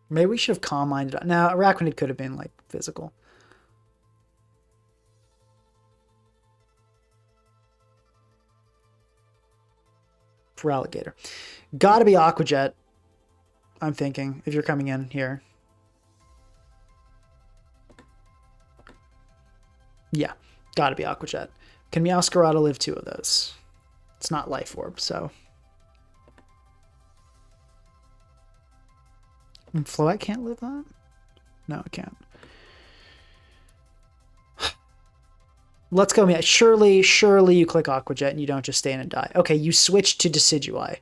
A: Maybe we should have Calm Minded. Now, Arachnid could have been, like, physical. For Alligator. Gotta be Aqua Jet, I'm thinking, if you're coming in here. Yeah, gotta be Aqua Jet. Can Meowscarada live 2 of those? It's not Life Orb, so... And Floette can't live that? No, it can't. Let's go, Meow. Surely you click Aqua Jet and you don't just stay in and die. Okay, you switch to Decidueye.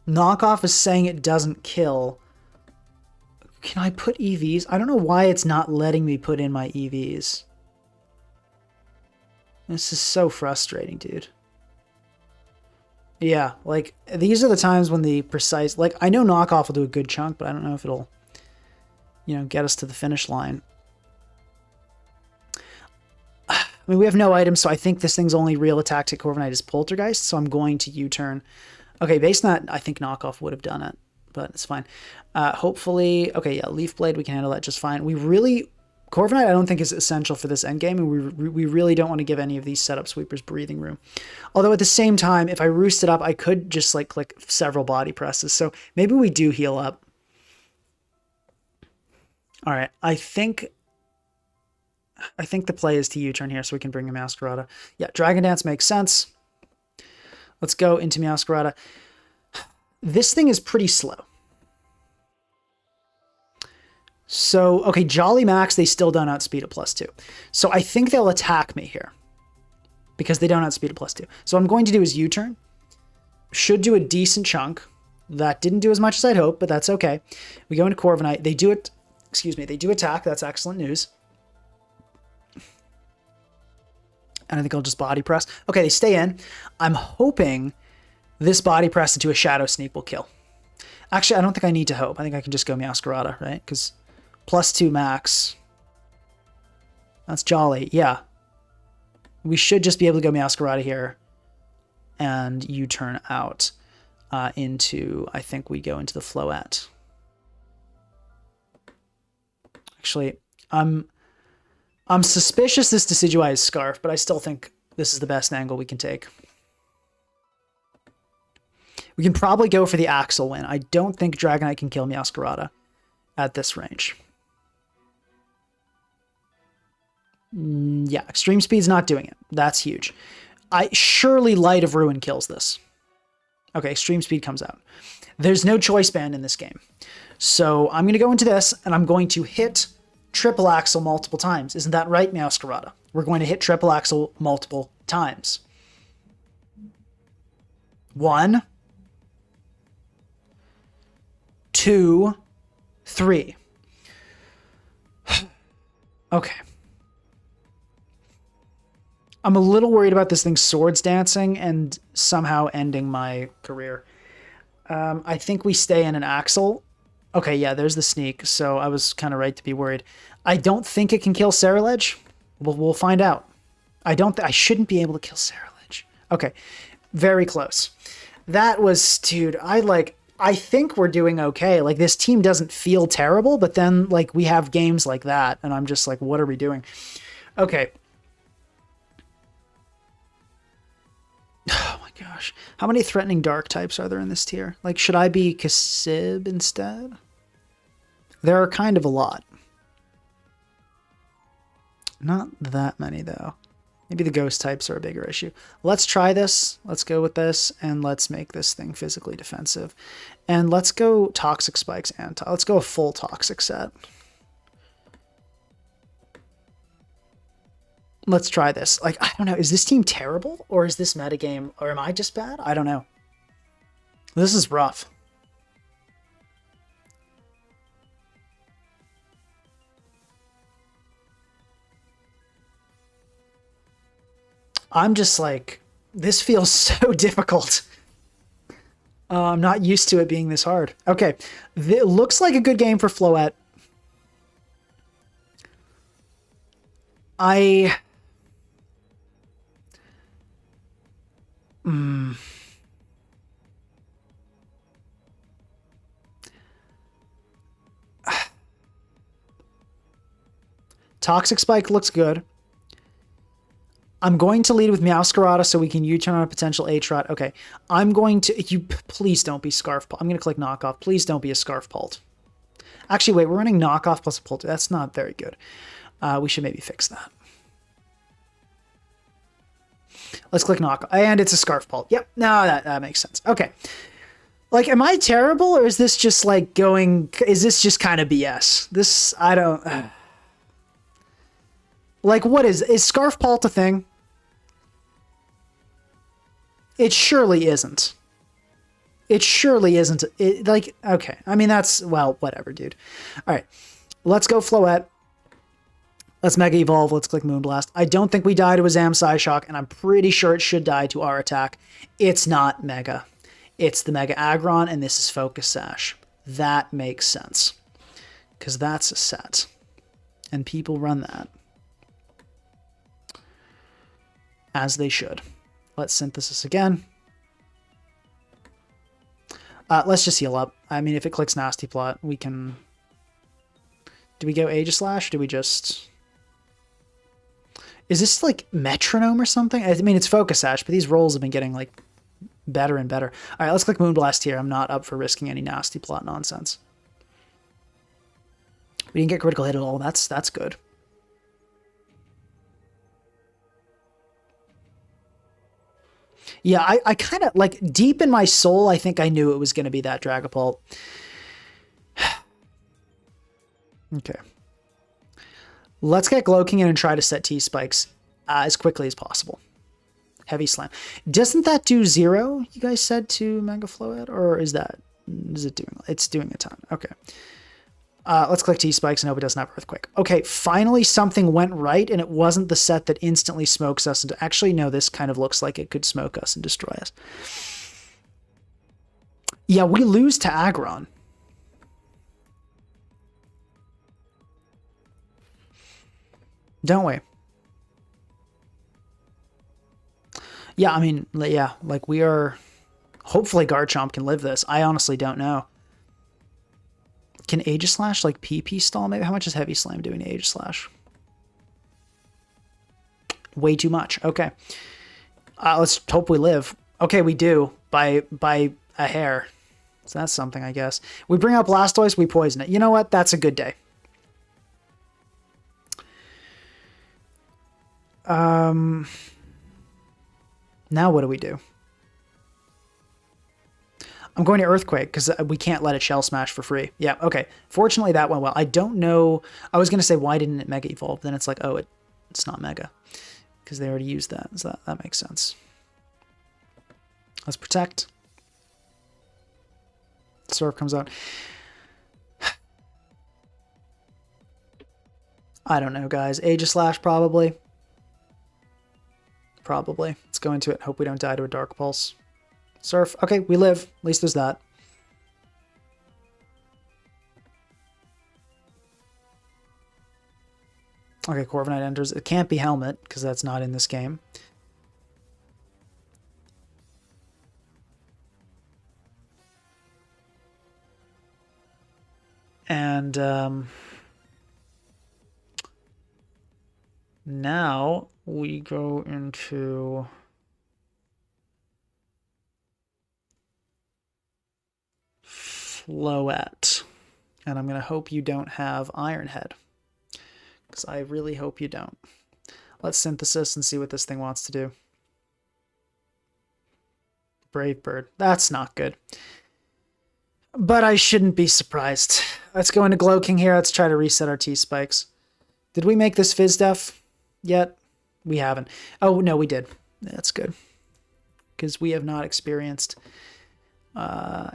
A: Knockoff is saying it doesn't kill. Can I put EVs? I don't know why it's not letting me put in my EVs. This is so frustrating, dude. Yeah, like, these are the times when the precise... Like, I know Knockoff will do a good chunk, but I don't know if it'll, you know, get us to the finish line. I mean, we have no items, so I think this thing's only real attack to Corviknight is Poltergeist, so I'm going to U-turn. Okay, based on that, I think Knockoff would have done it, but it's fine. Hopefully... Okay, yeah, Leaf Blade, we can handle that just fine. We really... Corviknight, I don't think is essential for this endgame, and we really don't want to give any of these setup sweepers breathing room. Although at the same time, if I roost it up, I could just like click several body presses. So maybe we do heal up. All right, I think the play is to U-turn here, so we can bring a Meowscarada. Yeah, Dragon Dance makes sense. Let's go into Meowscarada. This thing is pretty slow. So, okay, Jolly Max, they still don't outspeed at +2. So I think they'll attack me here because they don't outspeed at +2. So what I'm going to do is U-turn. Should do a decent chunk. That didn't do as much as I'd hoped, but that's okay. We go into Corviknight. They do it, excuse me, they do attack. That's excellent news. And I think I'll just body press. Okay, they stay in. I'm hoping this body press into a Shadow Sneak will kill. Actually, I don't think I need to hope. I think I can just go Meowscarada, right? Because +2 max. That's jolly. Yeah. We should just be able to go Meowscarada here and U-turn out into, I think we go into the Floette. Actually, I'm suspicious this Decidueye is Scarf, but I still think this is the best angle we can take. We can probably go for the Axel win. I don't think Dragonite can kill Meowscarada at this range. Yeah, Extreme Speed's not doing it. That's huge. Surely Light of Ruin kills this. Okay, Extreme Speed comes out. There's no choice band in this game. So I'm going to go into this, and I'm going to hit Triple Axel multiple times. Isn't that right, Meowscarada? We're going to hit Triple Axel multiple times. 1, 2, 3. Okay. I'm a little worried about this thing Swords Dancing and somehow ending my career. I think we stay in an Axel Okay, yeah, there's the sneak, so I was kind of right to be worried. I don't think it can kill Ceruledge. We'll find out. I shouldn't be able to kill Ceruledge. Okay, very close. That was, dude, I think we're doing okay. Like, this team doesn't feel terrible, but then, like, we have games like that, and I'm just like, what are we doing? Okay. Oh my gosh. How many threatening dark types are there in this tier? Like, should I be Kasib instead? There are kind of a lot. Not that many, though. Maybe the ghost types are a bigger issue. Let's try this. Let's go with this, and let's make this thing physically defensive. And let's go toxic spikes and let's go a full toxic set. Let's try this. Like, I don't know. Is this team terrible, or is this metagame, or am I just bad? I don't know. This is rough. I'm just like, this feels so difficult. I'm not used to it being this hard. Okay, it looks like a good game for Floette. Toxic Spike looks good. I'm going to lead with Meowscarada so we can U-turn on a potential H-Rot. Okay, I'm going to... Please don't be Scarf Pult. I'm going to click Knockoff. Please don't be a Scarf Pult. Actually, wait, we're running Knockoff plus a Pult. That's not very good. We should maybe fix that. Let's click Knockoff. And it's a Scarf Pult. Yep, no, that makes sense. Okay. Like, am I terrible, or is this just, like, going... Is this just kind of BS? This, I don't... Like, what is Scarf Pult a thing? It surely isn't. It surely isn't. Like, okay. I mean, that's, well, whatever, dude. All right. Let's go Floette. Let's Mega Evolve. Let's click Moonblast. I don't think we die to a Zam Psyshock, and I'm pretty sure it should die to our attack. It's not Mega. It's the Mega Aggron, and this is Focus Sash. That makes sense. Because that's a set. And people run that. As they should. Let's synthesis again. Let's just heal up. I mean, if it clicks Nasty Plot, we can... Do we go Aegislash? Do we just... Is this like Metronome or something? I mean, it's Focus Sash, but these rolls have been getting like better and better. All right, let's click Moonblast here. I'm not up for risking any Nasty Plot nonsense. We didn't get critical hit at all. That's good. Yeah, I kind of, like, deep in my soul, I think I knew it was going to be that Dragapult. Okay. Let's get Glowking in and try to set T-Spikes as quickly as possible. Heavy Slam. Doesn't that do 0, you guys said, to Mega Floette? Or is it doing... It's doing a ton. Okay. Let's click T-Spikes and hope it doesn't have Earthquake. Okay, finally something went right, and it wasn't the set that instantly smokes us. And actually, no, this kind of looks like it could smoke us and destroy us. Yeah, we lose to Aggron. Don't we? Yeah, I mean, yeah, like we are... Hopefully Garchomp can live this. I honestly don't know. Can Aegislash, like, PP stall maybe? How much is Heavy Slam doing to Aegislash? Way too much. Okay. Let's hope we live. Okay, we do. By a hair. So that's something, I guess. We bring out Blastoise, we poison it. You know what? That's a good day. Now what do we do? I'm going to Earthquake because we can't let it Shell Smash for free. Yeah, okay. Fortunately, that went well. I don't know. I was going to say, why didn't it Mega Evolve? Then it's like, oh, it's not Mega because they already used that. So that makes sense. Let's Protect. Surf comes out. I don't know, guys. Aegislash, probably. Probably. Let's go into it. Hope we don't die to a Dark Pulse. Surf. Okay, we live. At least there's that. Okay, Corviknight enters. It can't be Helmet, because that's not in this game. And now we go into Floette. And I'm going to hope you don't have Ironhead, because I really hope you don't. Let's synthesis and see what this thing wants to do. Brave Bird. That's not good. But I shouldn't be surprised. Let's go into Glow King here. Let's try to reset our T-Spikes. Did we make this Fizz-Def yet? We haven't. Oh, no, we did. That's good. Because we have not experienced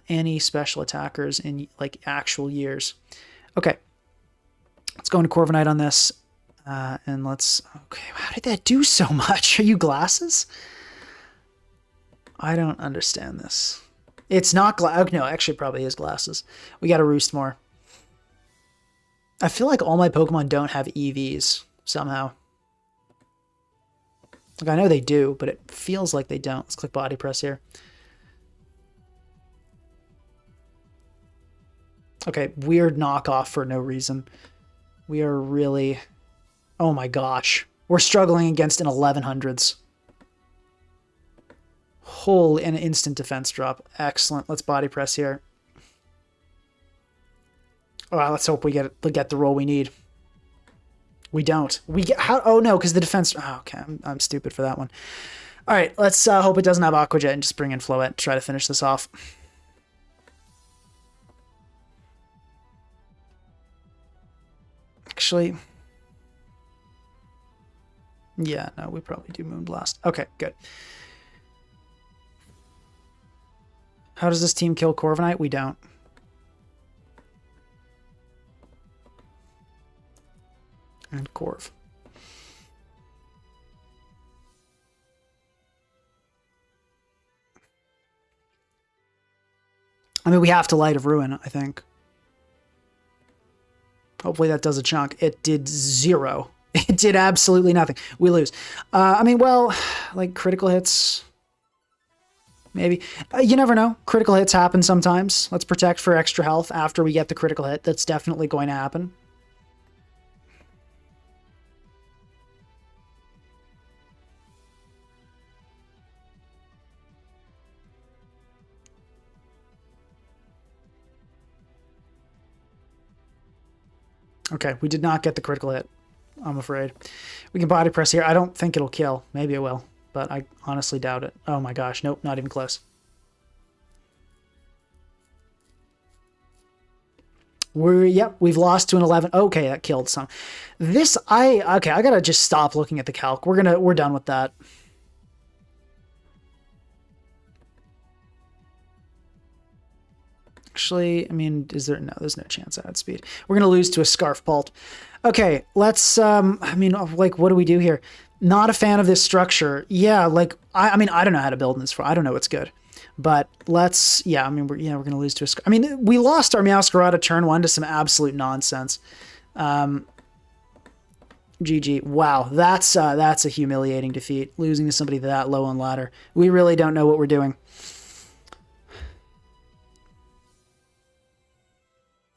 A: any special attackers in, like, actual years. Okay. Let's go into Corviknight on this. And let's... Okay, how did that do so much? Are you glasses? I don't understand this. It's not no, actually, it probably is glasses. We got to roost more. I feel like all my Pokemon don't have EVs somehow. Like, I know they do, but it feels like they don't. Let's click Body Press here. Okay, weird knockoff for no reason. We are really... Oh my gosh. We're struggling against an 1100s. Holy, an instant defense drop. Excellent. Let's Body Press here. All right, let's hope we get the roll we need. We don't. We get how? Oh no, because the defense. Oh, okay, I'm stupid for that one. All right, let's hope it doesn't have Aqua Jet and just bring in Floette. Try to finish this off. Actually, yeah, no, we probably do Moonblast. Okay, good. How does this team kill Corviknight? We don't. And Corv. I mean, we have to Light of Ruin, I think. Hopefully that does a chunk. It did 0. It did absolutely nothing. We lose. I mean, well, like critical hits... Maybe. You never know. Critical hits happen sometimes. Let's protect for extra health after we get the critical hit. That's definitely going to happen. Okay, we did not get the critical hit, I'm afraid. We can Body Press here. I don't think it'll kill. Maybe it will, but I honestly doubt it. Oh my gosh, nope, not even close. We've lost to an 11. Okay, that killed some. Okay, I gotta just stop looking at the calc. We're done with that. Actually, I mean, there's no chance I outspeed. We're gonna lose to a Scarf Pult. Okay, let's, I mean, like, what do we do here? Not a fan of this structure. Yeah, like, I mean, I don't know how to build in this. I don't know what's good. But let's, yeah, I mean, we're going to lose to a, I mean, we lost our Meowscarada turn 1 to some absolute nonsense. GG. Wow, that's a humiliating defeat, losing to somebody that low on ladder. We really don't know what we're doing.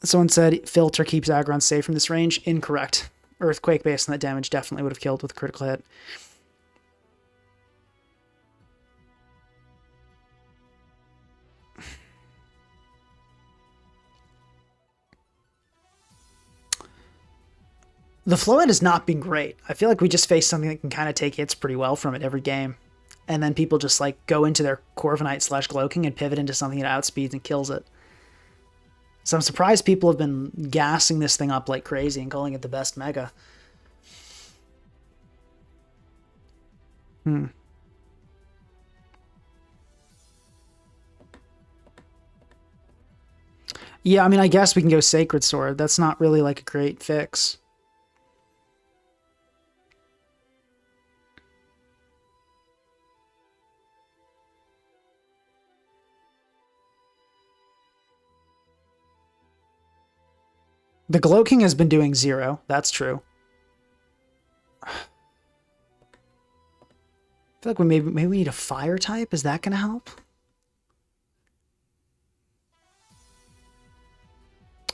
A: Someone said Filter keeps Aggron safe from this range. Incorrect. Earthquake based on that damage definitely would have killed with a critical hit. The Floette has not been great. I feel like we just face something that can kind of take hits pretty well from it every game. And then people just like go into their Corviknight / Glowking and pivot into something that outspeeds and kills it. So I'm surprised people have been gassing this thing up like crazy and calling it the best Mega. Yeah, I mean, I guess we can go Sacred Sword. That's not really like a great fix. The Glow King has been doing 0. That's true. feel like maybe we need a fire type. Is that going to help?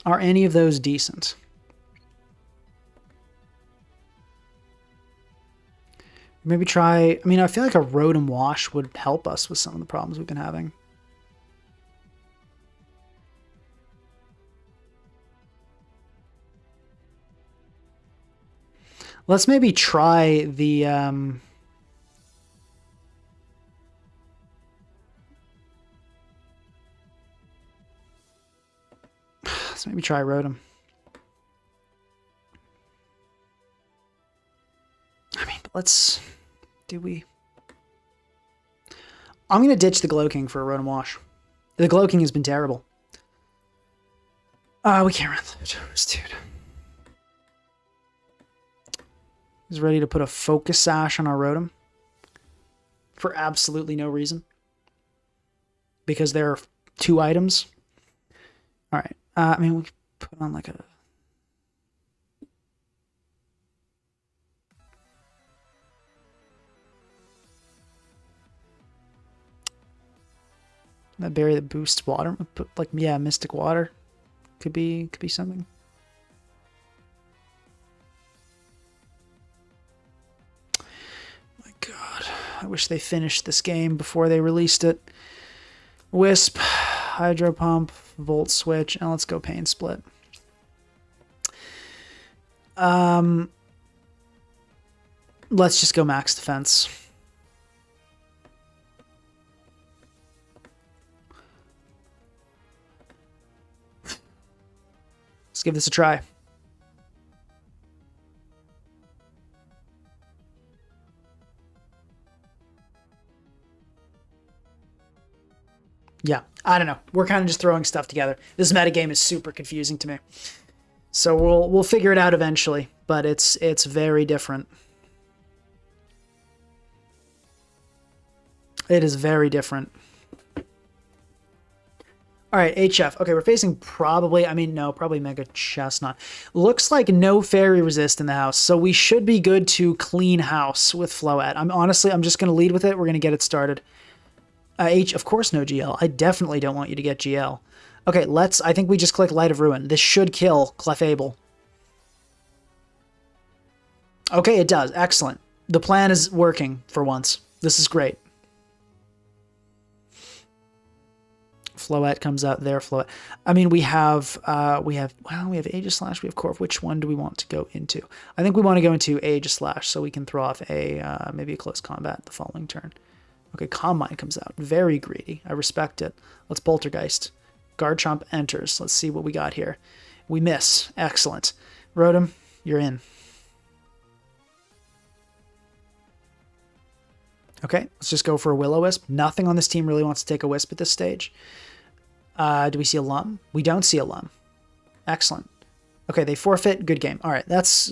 A: Are any of those decent? Maybe try... I mean, I feel like a rotom-wash would help us with some of the problems we've been having. Let's maybe try the... Let's maybe try rotom. I mean, let's... Do we... I'm going to ditch the Glow King for a rotom-wash. The Glow King has been terrible. We can't run those, dude. He's ready to put a Focus Sash on our rotom. For absolutely no reason. Because there are 2 items. Alright. I mean, we could put on like a... That berry that boosts water. Put like, yeah, Mystic Water. Could be something. My God. I wish they finished this game before they released it. Wisp, Hydro Pump, Volt Switch, and let's go Pain Split. Let's just go max defense. Let's give this a try. Yeah, I don't know. We're kind of just throwing stuff together. This metagame is super confusing to me. So we'll figure it out eventually, but it's very different. It is very different. All right, HF. Okay, we're facing probably, probably Mega Chestnut. Looks like no Fairy Resist in the house, so we should be good to clean house with Floette. I'm just going to lead with it. We're going to get it started. Of course no GL. I definitely don't want you to get GL. Okay, I think we just click Light of Ruin. This should kill Clefable. Okay, it does. Excellent. The plan is working for once. This is great. Floette comes out there. Floette. I mean, we have Aegislash, we have Corv. Which one do we want to go into? I think we want to go into Aegislash so we can throw off maybe a close combat the following turn. Okay, Calm Mind comes out. Very greedy. I respect it. Let's Poltergeist. Garchomp enters. Let's see what we got here. We miss. Excellent. Rotom, you're in. Okay, let's just go for a Will-O-Wisp. Nothing on this team really wants to take a Wisp at this stage. Do we see a Lum? We don't see a Lum. Excellent. Okay, they forfeit. Good game. All right, that's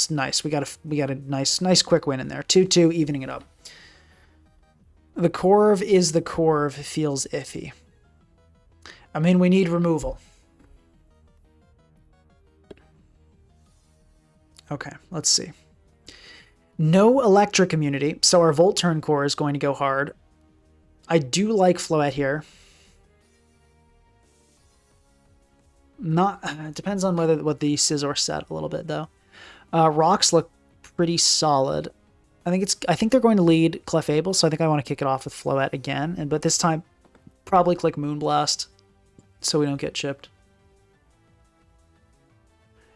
A: nice. We got a nice quick win in there. 2-2, evening it up. The Corv is the Corv. Feels iffy. I mean, we need removal. Okay, let's see. No electric immunity, so our Volturn core is going to go hard. I do like Floette here. It depends on what the Scizor set a little bit though. Rocks look pretty solid. I think they're going to lead Clefable, so I think I want to kick it off with Floette again, but this time probably click Moonblast so we don't get chipped.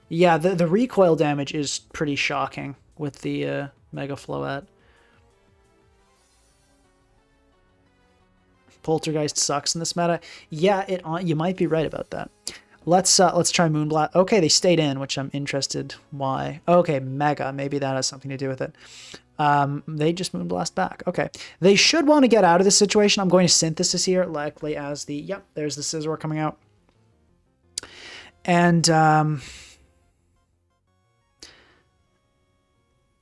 A: Yeah, the recoil damage is pretty shocking with the Mega Floette. Poltergeist sucks in this meta. Yeah, you might be right about that. Let's try Moonblast. Okay, they stayed in, which I'm interested why. Okay, Mega. Maybe that has something to do with it. They just Moonblast back. Okay. They should want to get out of this situation. I'm going to Synthesis here, likely as the... Yep, there's the Scizor coming out. And...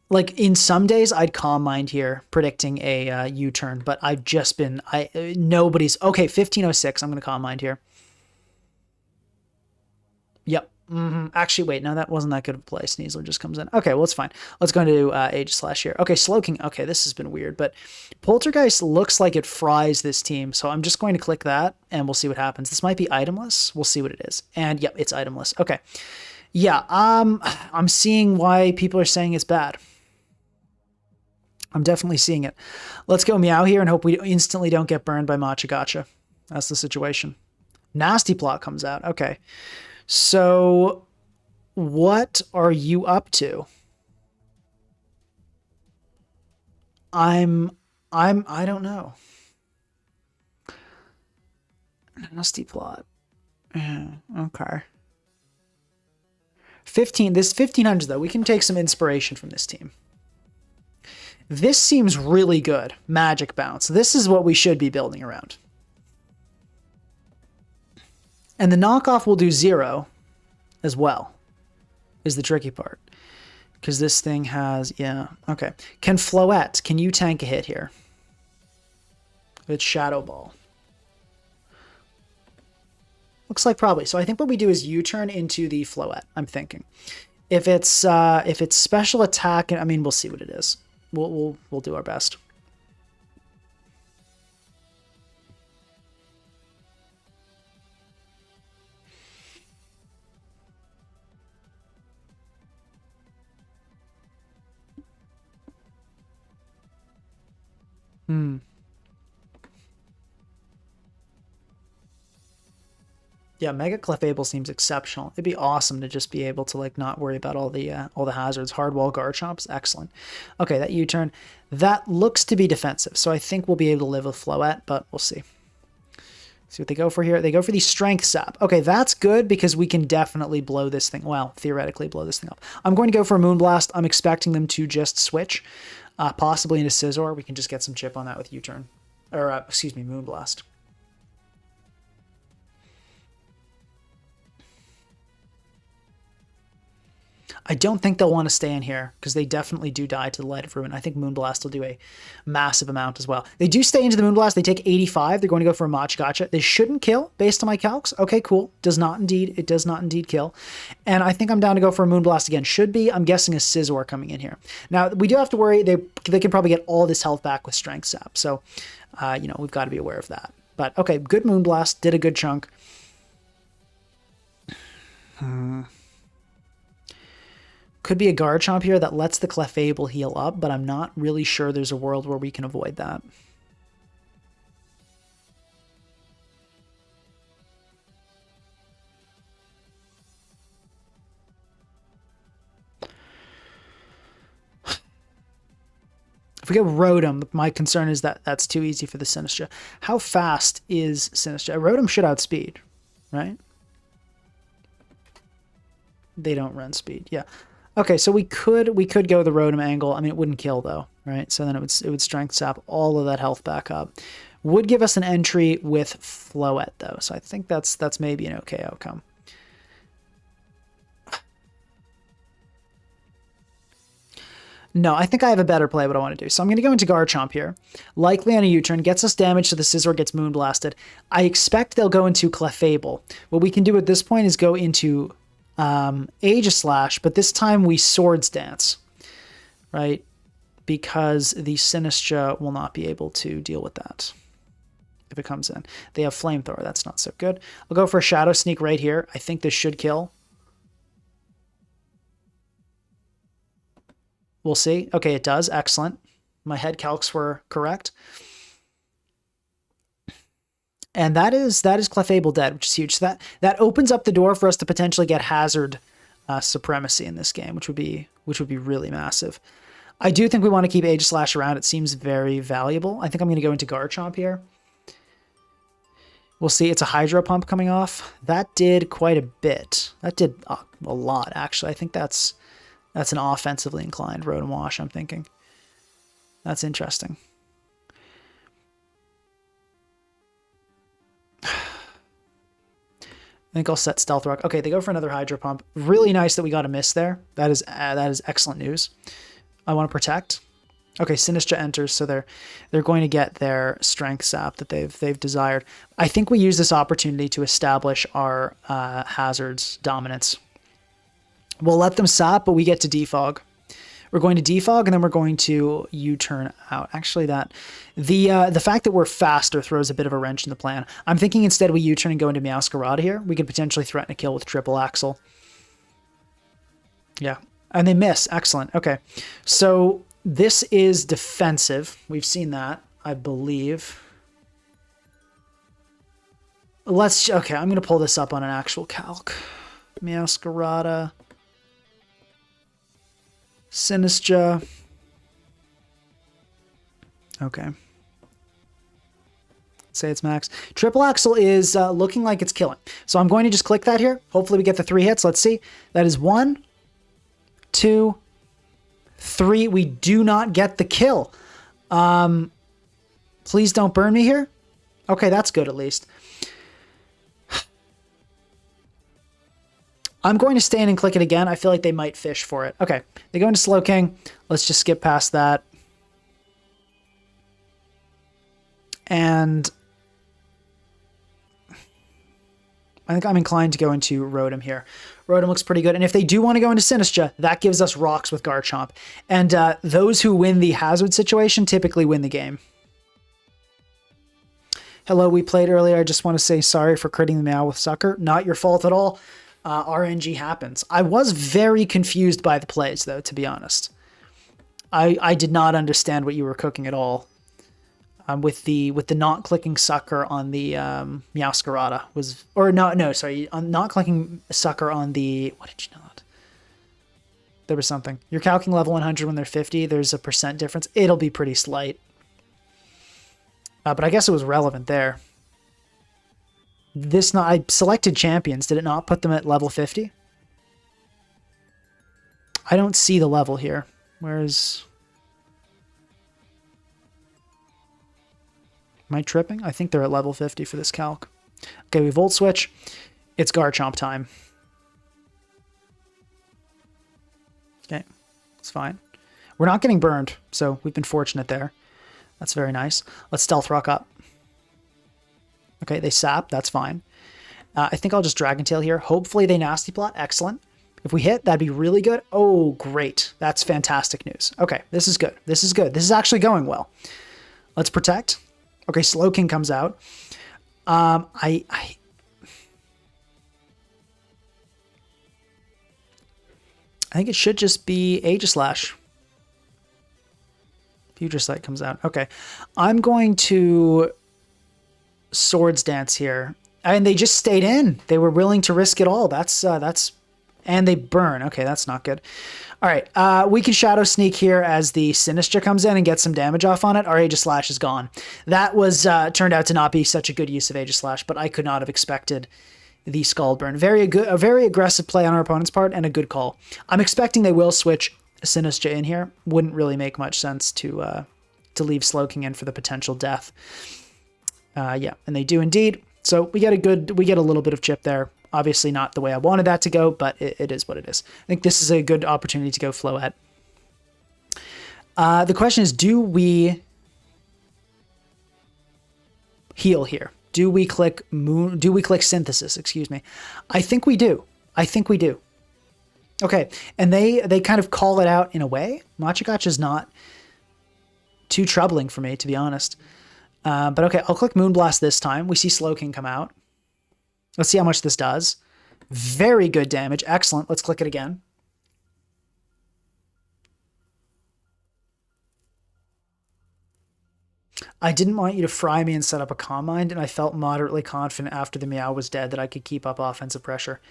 A: like, in some days, I'd Calm Mind here, predicting a U-turn, but I've just been... nobody's... Okay, 1506. I'm going to Calm Mind here. Yep. Actually, wait, no, that wasn't that good of a play. Sneasler just comes in. Okay, well, it's fine. Let's go into Age Slash here. Okay, Slowking. Okay, this has been weird, but Poltergeist looks like it fries this team, so I'm just going to click that, and we'll see what happens. This might be itemless. We'll see what it is. And, yep, it's itemless. Okay. Yeah, I'm seeing why people are saying it's bad. I'm definitely seeing it. Let's go Meow here and hope we instantly don't get burned by Matcha Gotcha. That's the situation. Nasty Plot comes out. Okay. So, what are you up to? I don't know. Nasty Plot. Yeah, okay. 1500 though. We can take some inspiration from this team. This seems really good. Magic Bounce. This is what we should be building around. And the knockoff will do 0 as well, is the tricky part. Because this thing has, yeah, okay. Can Floette, can you tank a hit here? It's Shadow Ball. Looks like probably. So I think what we do is U-turn into the Floette, I'm thinking. If it's special attack, I mean, we'll see what it is. We'll do our best. Yeah, Mega Clefable seems exceptional. It'd be awesome to just be able to like not worry about all the hazards. Hardwall Garchomp's excellent. Okay, that U-turn. That looks to be defensive, so I think we'll be able to live with Floette, but we'll see. See what they go for here. They go for the Strength Sap. Okay, that's good because we can definitely blow this thing. Well, theoretically blow this thing up. I'm going to go for a Moonblast. I'm expecting them to just switch, possibly into Scizor. We can just get some chip on that with U-turn. Or, excuse me, Moonblast. I don't think they'll want to stay in here because they definitely do die to the Light of Ruin. I think Moonblast will do a massive amount as well. They do stay into the Moonblast. They take 85. They're going to go for a Mach Gotcha. They shouldn't kill based on my calcs. Okay, cool. It does not indeed kill. And I think I'm down to go for a Moonblast again. Should be, I'm guessing, a Scizor coming in here. Now, we do have to worry. They can probably get all this health back with Strength Sap. So, we've got to be aware of that. But, okay, good Moonblast. Did a good chunk. Could be a Garchomp here that lets the Clefable heal up, but I'm not really sure there's a world where we can avoid that. If we go Rotom, my concern is that that's too easy for the Sinistcha. How fast is Sinistcha? Rotom should outspeed, right? They don't run speed, yeah. Okay, so we could go the Rotom angle. I mean, it wouldn't kill though, right? So then it would Strength Sap all of that health back up. Would give us an entry with Floette though, so I think that's maybe an okay outcome. No, I think I have a better play what I want to do. So I'm going to go into Garchomp here. Likely on a U-turn, gets us damage so the Scizor gets Moonblasted. I expect they'll go into Clefable. What we can do at this point is go into Aegislash, but this time we Swords Dance, right? Because the Sinistcha will not be able to deal with that if it comes in. They have Flamethrower. That's not so good. I'll go for a Shadow Sneak right here. I think this should kill. We'll see. Okay, it does. Excellent. My head calcs were correct. And that is Clefable dead, which is huge. So that opens up the door for us to potentially get Hazard supremacy in this game, which would be really massive. I do think we want to keep Aegislash around. It seems very valuable. I think I'm going to go into Garchomp here. We'll see. It's a Hydro Pump coming off. That did quite a bit. That did a lot, actually. I think that's an offensively inclined rotom-wash, I'm thinking. That's interesting. I think I'll set Stealth Rock. Okay, they go for another Hydro Pump. Really nice that we got a miss there. That is excellent news. I want to protect. Okay, Sinistcha enters, so they're going to get their Strength Sap that they've desired. I think we use this opportunity to establish our Hazard's dominance. We'll let them sap, but we get to defog. We're going to defog, and then we're going to U-turn out. Actually, the fact that we're faster throws a bit of a wrench in the plan. I'm thinking instead we U-turn and go into Meowscarada here. We could potentially threaten a kill with triple axle. Yeah, and they miss. Excellent. Okay, so this is defensive. We've seen that, I believe. Okay, I'm going to pull this up on an actual calc. Meowscarada. Sinistra. Okay. Say it's max. Triple axle is looking like it's killing. So I'm going to just click that here. Hopefully we get the 3 hits. Let's see. That is 1, 2, 3. We do not get the kill. Please don't burn me here. Okay, that's good at least. I'm going to stay in and click it again. I feel like they might fish for it. Okay, they go into Slowking. Let's just skip past that. And I think I'm inclined to go into Rotom here. Rotom looks pretty good. And if they do want to go into Sinistra, that gives us rocks with Garchomp. And those who win the hazard situation typically win the game. Hello, we played earlier. I just want to say sorry for critting the Meow with Sucker. Not your fault at all. RNG happens. I was very confused by the plays, though, to be honest. I did not understand what you were cooking at all. With the not clicking Sucker on the Meowscarada was, or no, sorry, on not clicking Sucker on the, what did you not? There was something. You're calculating level 100 when they're 50. There's a % difference. It'll be pretty slight. But I guess it was relevant there. I selected champions. Did it not put them at level 50? I don't see the level here. Where's... Am I tripping? I think they're at level 50 for this calc. Okay, we Volt Switch. It's Garchomp time. Okay, it's fine. We're not getting burned, so we've been fortunate there. That's very nice. Let's Stealth Rock up. Okay, they sap. That's fine. I think I'll just Dragon Tail here. Hopefully they Nasty Plot. Excellent. If we hit, that'd be really good. Oh, great. That's fantastic news. Okay, this is good. This is good. This is actually going well. Let's Protect. Okay, Slowking comes out. I think it should just be Aegislash. Future Sight comes out. Okay, I'm going to Swords Dance here, and they just stayed in. They were willing to risk it all. That's and they burn. Okay, that's not good. All right, we can Shadow Sneak here as the Sinistra comes in and get some damage off on it. Our Aegislash is gone. That was turned out to not be such a good use of Aegislash, but I could not have expected the Scald Burn. A very aggressive play on our opponent's part and a good call. I'm expecting they will switch Sinistra in here. Wouldn't really make much sense to leave Slowking in for the potential death. Yeah, and they do indeed. So we get a little bit of chip there. Obviously not the way I wanted that to go, but it is what it is. I think this is a good opportunity to go Floette. The question is, do we heal here? Do we click Synthesis? Excuse me. I think we do. Okay, and they kind of call it out in a way. Machigotch is not too troubling for me, to be honest. But okay, I'll click Moonblast this time. We see Slowking come out. Let's see how much this does. Very good damage. Excellent. Let's click it again. I didn't want you to fry me and set up a Calm Mind, and I felt moderately confident after the Meow was dead that I could keep up offensive pressure.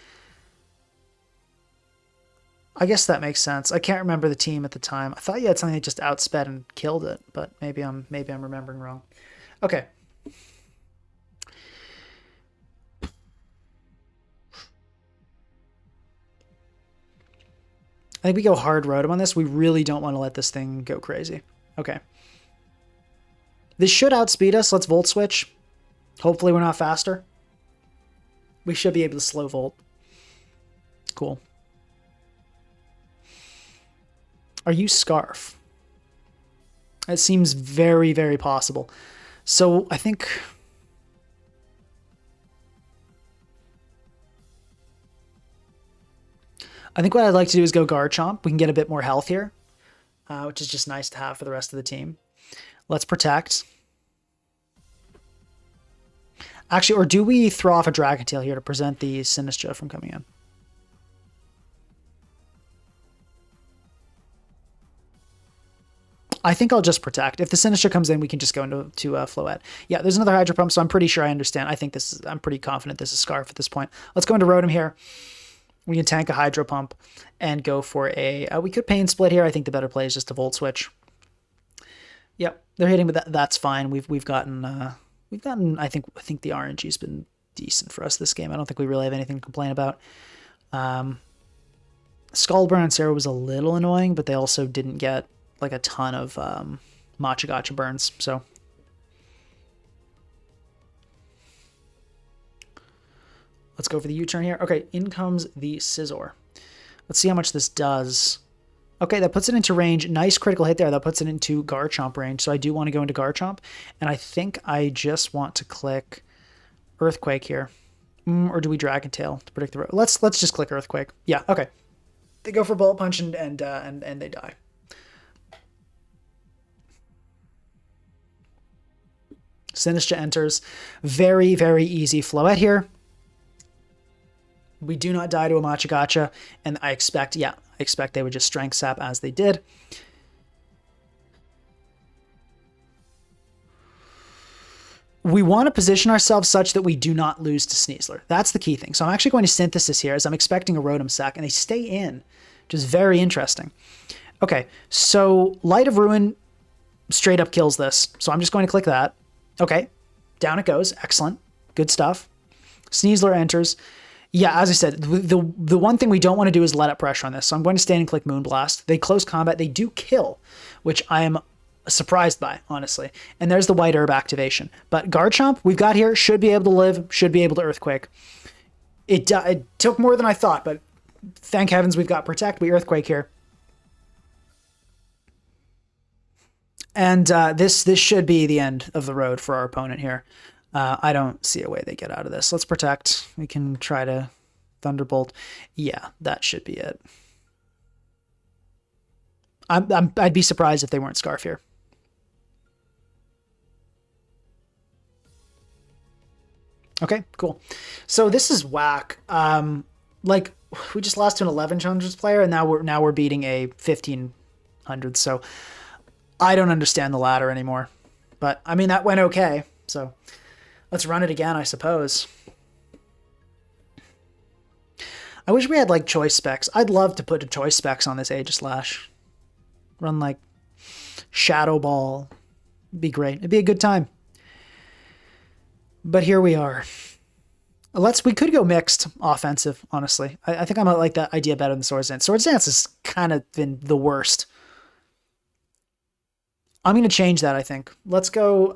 A: I guess that makes sense. I can't remember the team at the time. I thought you had something that just outsped and killed it, but maybe I'm remembering wrong. Okay. I think we go hard Rotom on this. We really don't want to let this thing go crazy. Okay. This should outspeed us. Let's Volt Switch. Hopefully we're not faster. We should be able to slow Volt. Cool. Are you Scarf? It seems very, very possible. So I think... I think what I'd like to do is go Garchomp. We can get a bit more health here, which is just nice to have for the rest of the team. Let's protect. Actually, or do we throw off a Dragon Tail here to prevent the Sinistcha from coming in? I think I'll just protect. If the Sinistcha comes in, we can just go into Floette. Yeah, there's another Hydro Pump, so I'm pretty sure I understand. I think this is, I'm pretty confident this is Scarf at this point. Let's go into Rotom here. We can tank a Hydro Pump and go for a... we could Pain Split here. I think the better play is just a Volt Switch. Yep, they're hitting, but that's fine. We've gotten I think the RNG's been decent for us this game. I don't think we really have anything to complain about. Skullburn and Sarah was a little annoying, but they also didn't get like a ton of Matcha Gotcha burns, so let's go for the U-turn here. Okay, in comes the Scizor. Let's see how much this does. Okay, that puts it into range. Nice critical hit there. That puts it into Garchomp range, so I do want to go into Garchomp, and I think I just want to click Earthquake here. Or do we Dragon Tail to predict the road? Let's just click Earthquake. Yeah, okay. They go for Bullet Punch and they die. Sinistcha enters. Very, very easy Floette here. We do not die to a Matcha Gotcha, and I expect they would just Strength Sap as they did. We want to position ourselves such that we do not lose to Sneasler. That's the key thing. So I'm actually going to Synthesis here as I'm expecting a Rotom Sack, and they stay in, which is very interesting. Okay, so Light of Ruin straight up kills this, so I'm just going to click that. Okay, down it goes. Excellent. Good stuff. Sneasler enters. Yeah, as I said, the one thing we don't want to do is let up pressure on this, so I'm going to stand and click Moonblast. They close combat. They do kill, which I am surprised by, honestly. And there's the White Herb activation. But Garchomp, we've got here, should be able to live, should be able to Earthquake. It took more than I thought, but thank heavens we've got Protect. We Earthquake here. And this should be the end of the road for our opponent here. I don't see a way they get out of this. Let's Protect. We can try to Thunderbolt. Yeah, that should be it. I'd be surprised if they weren't Scarf here. Okay, cool. So this is whack. Like we just lost to an 1100s player, and now we're beating a 1500. So I don't understand the ladder anymore. But I mean that went okay. So let's run it again, I suppose. I wish we had like choice specs. I'd love to put a choice specs on this Aegislash. Run like Shadow Ball. It'd be great. It'd be a good time. But here we are. We could go mixed offensive, honestly. I think I might like that idea better than Swords Dance. Swords Dance has kind of been the worst. I'm going to change that, I think. Let's go...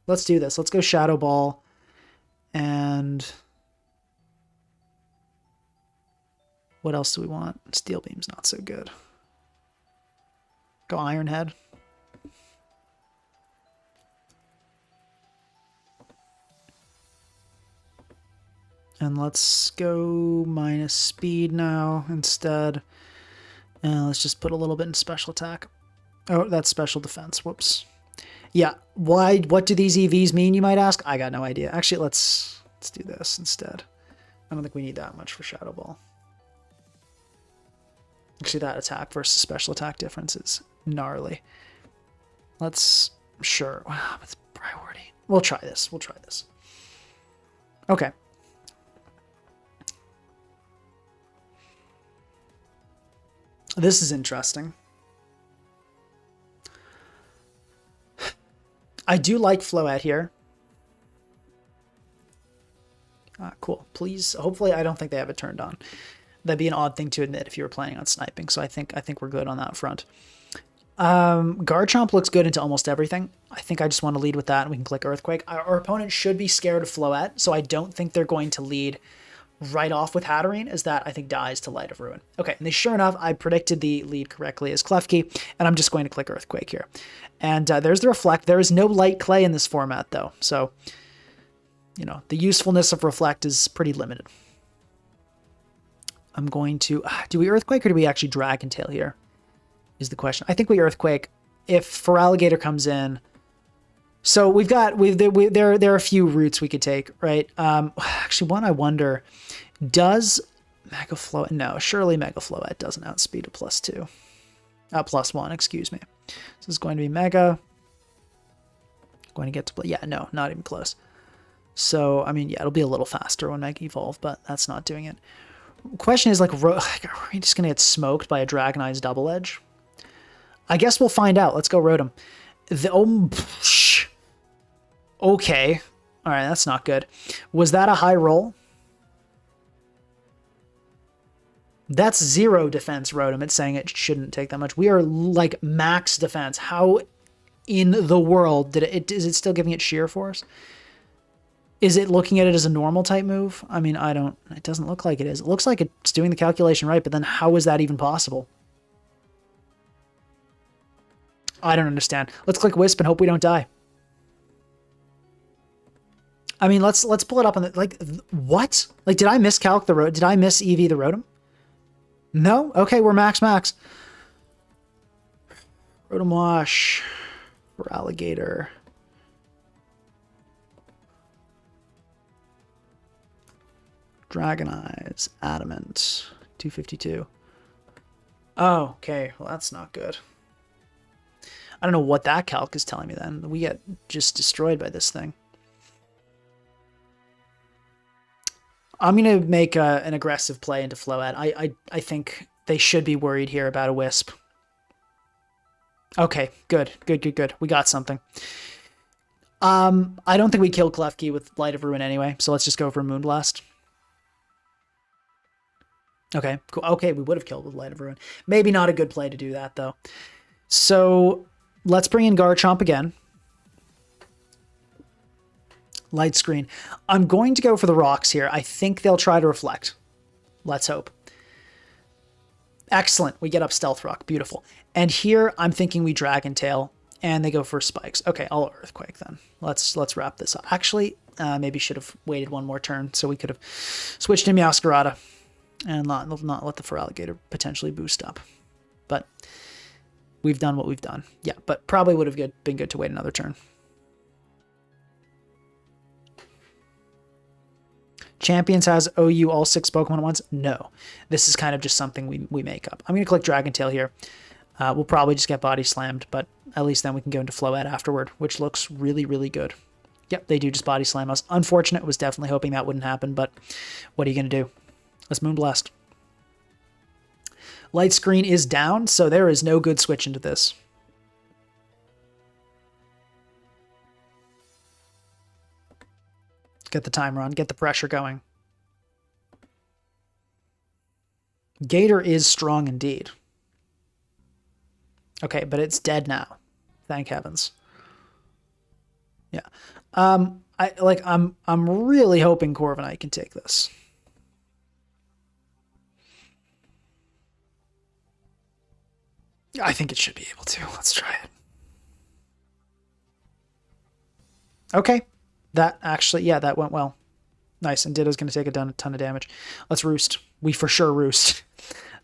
A: let's do this. Let's go Shadow Ball. And... what else do we want? Steel Beam's not so good. Go Iron Head. And let's go minus speed now instead. And let's just put a little bit in special attack. Oh, that's special defense. Whoops. Yeah, what do these EVs mean, you might ask? I got no idea. Actually, let's do this instead. I don't think we need that much for Shadow Ball. Actually, that attack versus special attack difference is gnarly. Sure. Wow, it's priority. We'll try this. Okay. This is interesting. I do like Floette here. Cool. Please, hopefully I don't think they have it turned on. That'd be an odd thing to admit if you were planning on sniping, so I think we're good on that front. Garchomp looks good into almost everything. I think I just want to lead with that, and we can click Earthquake. Our opponent should be scared of Floette, so I don't think they're going to lead right off with Hatterene, as that, I think, dies to Light of Ruin. Okay, and sure enough, I predicted the lead correctly as Klefki, and I'm just going to click Earthquake here. And there's the Reflect. There is no Light Clay in this format, though, so, you know, the usefulness of Reflect is pretty limited. I'm going to... do we Earthquake or do we actually Dragon Tail here? Is the question. I think we Earthquake. If Feraligatr comes in... So we've got... there are a few routes we could take, right? Actually, one I wonder... Does Mega Floette... No, surely Mega Floette doesn't outspeed a +2. +1, excuse me. This is going to be Mega. Going to get to play. Yeah, no, not even close. So, I mean, yeah, it'll be a little faster when Mega Evolve, but that's not doing it. Question is, like, are we just going to get smoked by a Dragonite's Double Edge? I guess we'll find out. Let's go Rotom. Okay. All right, that's not good. Was that a high roll? That's 0 defense, Rotom. It's saying it shouldn't take that much. We are, like, max defense. How in the world did it... Is it still giving it Sheer Force? Is it looking at it as a normal type move? I mean, I don't... It doesn't look like it is. It looks like it's doing the calculation right, but then how is that even possible? I don't understand. Let's click Wisp and hope we don't die. I mean, let's pull it up on the... Like, what? Like, did I miscalc the road? Did I miss EV the Rotom? No? Okay, we're max. Rotom-wash. Feraligatr. Dragon Eyes. Adamant. 252. Oh, okay. Well, that's not good. I don't know what that calc is telling me then. We get just destroyed by this thing. I'm going to make an aggressive play into Floette. I think they should be worried here about a Wisp. Okay, good. We got something. I don't think we kill Klefki with Light of Ruin anyway, so let's just go for Moonblast. Okay, cool. Okay, we would have killed with Light of Ruin. Maybe not a good play to do that, though. So let's bring in Garchomp again. Light Screen. I'm going to go for the rocks here. I think they'll try to reflect. Let's hope. Excellent. We get up Stealth Rock. Beautiful. And here I'm thinking we Dragon Tail and they go for spikes. Okay, I'll Earthquake then. Let's wrap this up. Actually, maybe should have waited one more turn so we could have switched to Meowscarada and not let the Feraligatr potentially boost up. But we've done what we've done. Yeah, but probably would have been good to wait another turn. Champions has OU all 6 Pokemon at once? No. This is kind of just something we make up. I'm going to click Dragon Tail here. We'll probably just get body slammed, but at least then we can go into Floette afterward, which looks really, really good. Yep, they do just body slam us. Unfortunate, was definitely hoping that wouldn't happen, but what are you going to do? Let's Moonblast. Light Screen is down, so there is no good switch into this. Get the timer on, get the pressure going. Gator is strong indeed. Okay, but it's dead now. Thank heavens. Yeah. I'm really hoping Corviknight can take this. I think it should be able to. Let's try it. Okay. That actually, yeah, that went well. Nice, and Ditto's going to take a ton of damage. Let's Roost. We for sure Roost.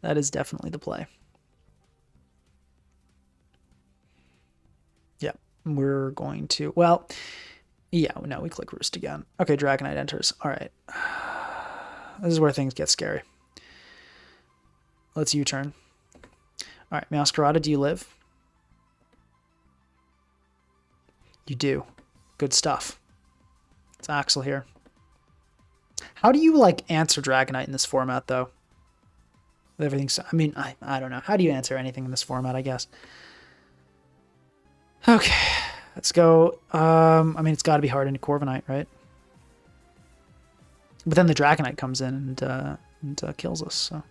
A: That is definitely the play. Yeah, we're going to, well, yeah, no, we click Roost again. Okay, Dragonite enters. All right. This is where things get scary. Let's U-turn. All right, Meowscarada, do you live? You do. Good stuff. It's Axel here. How do you, like, answer Dragonite in this format, though? Everything's... I mean, I don't know. How do you answer anything in this format, I guess? Okay. Let's go. I mean, it's got to be hard into Corviknight, right? But then the Dragonite comes in and kills us, so...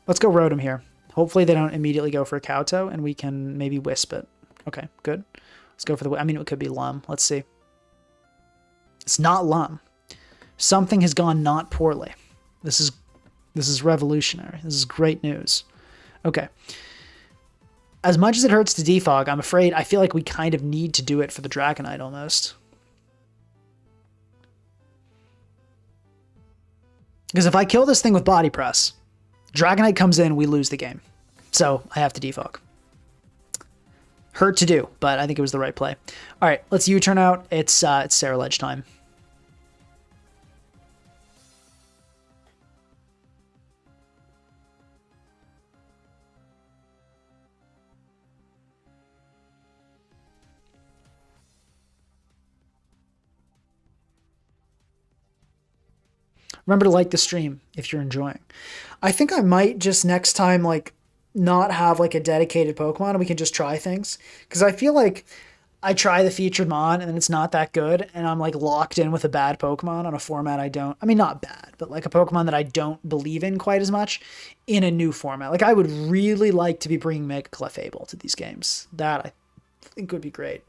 A: Let's go Rotom here. Hopefully they don't immediately go for a Kowtow, and we can maybe Wisp it. Okay, good. Let's go for the... I mean, it could be Lum. Let's see. It's not Lum. Something has gone not poorly. This is revolutionary. This is great news. Okay. As much as it hurts to defog, I'm afraid I feel like we kind of need to do it for the Dragonite almost. Because if I kill this thing with body press, Dragonite comes in, we lose the game. So I have to defog. Hurt to do, but I think it was the right play. All right, let's U-turn out. It's Cerulege time. Remember to like the stream if you're enjoying. I think I might just next time, like, not have like a dedicated Pokemon and we can just try things. Because I feel like I try the featured mon and then it's not that good. And I'm like locked in with a bad Pokemon on a format I mean, not bad, but like a Pokemon that I don't believe in quite as much in a new format. Like I would really like to be bringing Mega Clefable to these games. That I think would be great.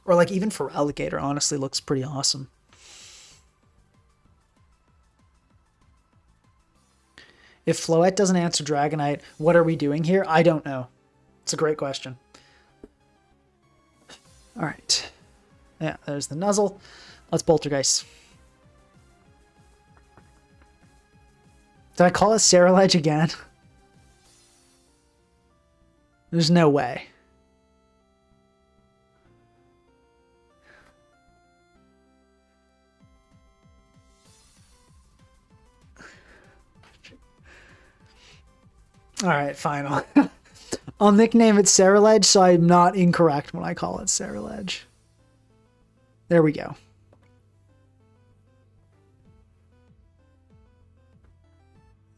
A: Or like even for Alligator, honestly, looks pretty awesome. If Floette doesn't answer Dragonite, what are we doing here? I don't know. It's a great question. All right. Yeah, there's the Nuzzle. Let's Poltergeist. Did I call it Cerulege again? There's no way. All right, fine. I'll nickname it Cerulege, so I'm not incorrect when I call it Cerulege. There we go.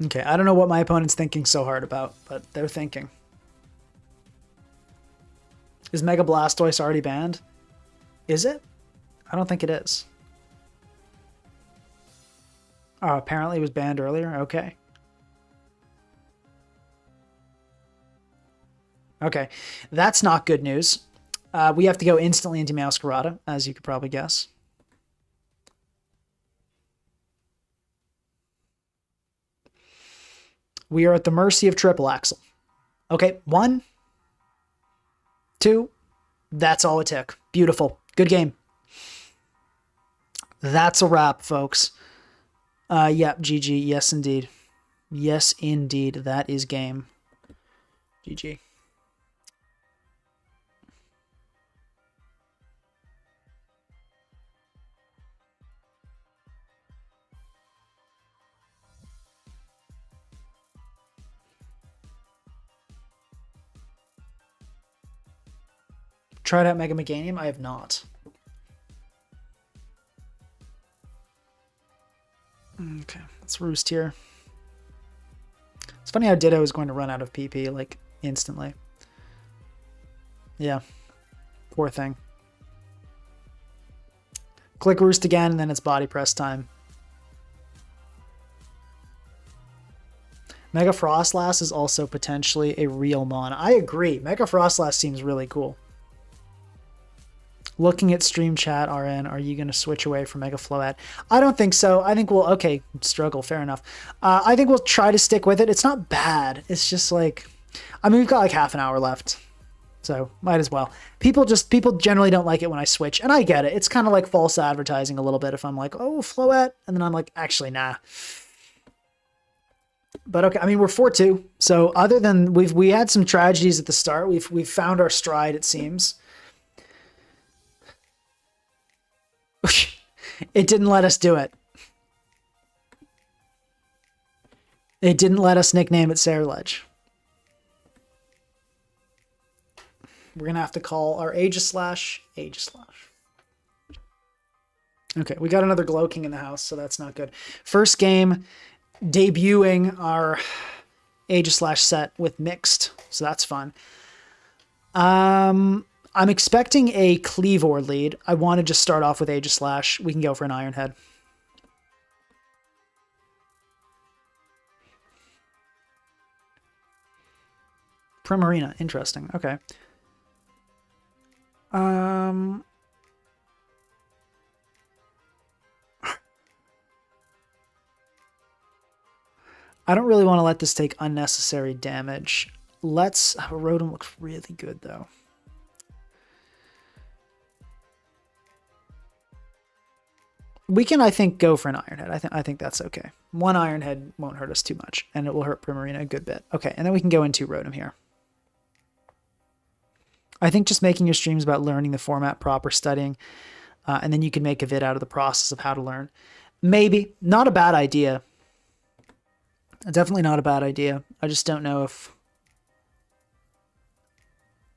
A: Okay, I don't know what my opponent's thinking so hard about, but they're thinking. Is Mega Blastoise already banned? Is it? I don't think it is. Oh, apparently it was banned earlier? Okay. Okay, that's not good news. We have to go instantly into Masquerada, as you could probably guess. We are at the mercy of Triple Axel. Okay, 1, 2, that's all it took. Beautiful. Good game. That's a wrap, folks. Yep, GG. Yes, indeed. Yes, indeed. That is game. GG. Tried out Mega Meganium? I have not. Okay, let's roost here. It's funny how Ditto is going to run out of PP, like, instantly. Yeah. Poor thing. Click roost again, and then it's body press time. Mega Frostlass is also potentially a real mon. I agree. Mega Frostlass seems really cool. Looking at stream chat, RN, are you going to switch away from Mega Floette? I don't think so. I think we'll... Okay, struggle, fair enough. I think we'll try to stick with it. It's not bad. It's just like... I mean, we've got like half an hour left. So, might as well. People generally don't like it when I switch, and I get it. It's kind of like false advertising a little bit if I'm like, oh, Floette, and then I'm like, actually, nah. But okay, I mean, we're 4-2. So, other than... We had some tragedies at the start. We've found our stride, it seems. It didn't let us do it. It didn't let us nickname it Cerulege. We're going to have to call our Aegislash. Okay, we got another Glow King in the house, so that's not good. First game, debuting our Aegislash set with Mixed, so that's fun. I'm expecting a Cleavor lead. I want to just start off with Aegislash. We can go for an Iron Head. Primarina, interesting. Okay. I don't really want to let this take unnecessary damage. Let's... Rotom looks really good, though. We can, I think, go for an Ironhead. I think that's okay. One Ironhead won't hurt us too much, and it will hurt Primarina a good bit. Okay, and then we can go into Rotom here. I think just making your streams about learning the format proper, studying, and then you can make a vid out of the process of how to learn. Maybe. Not a bad idea. Definitely not a bad idea. I just don't know if...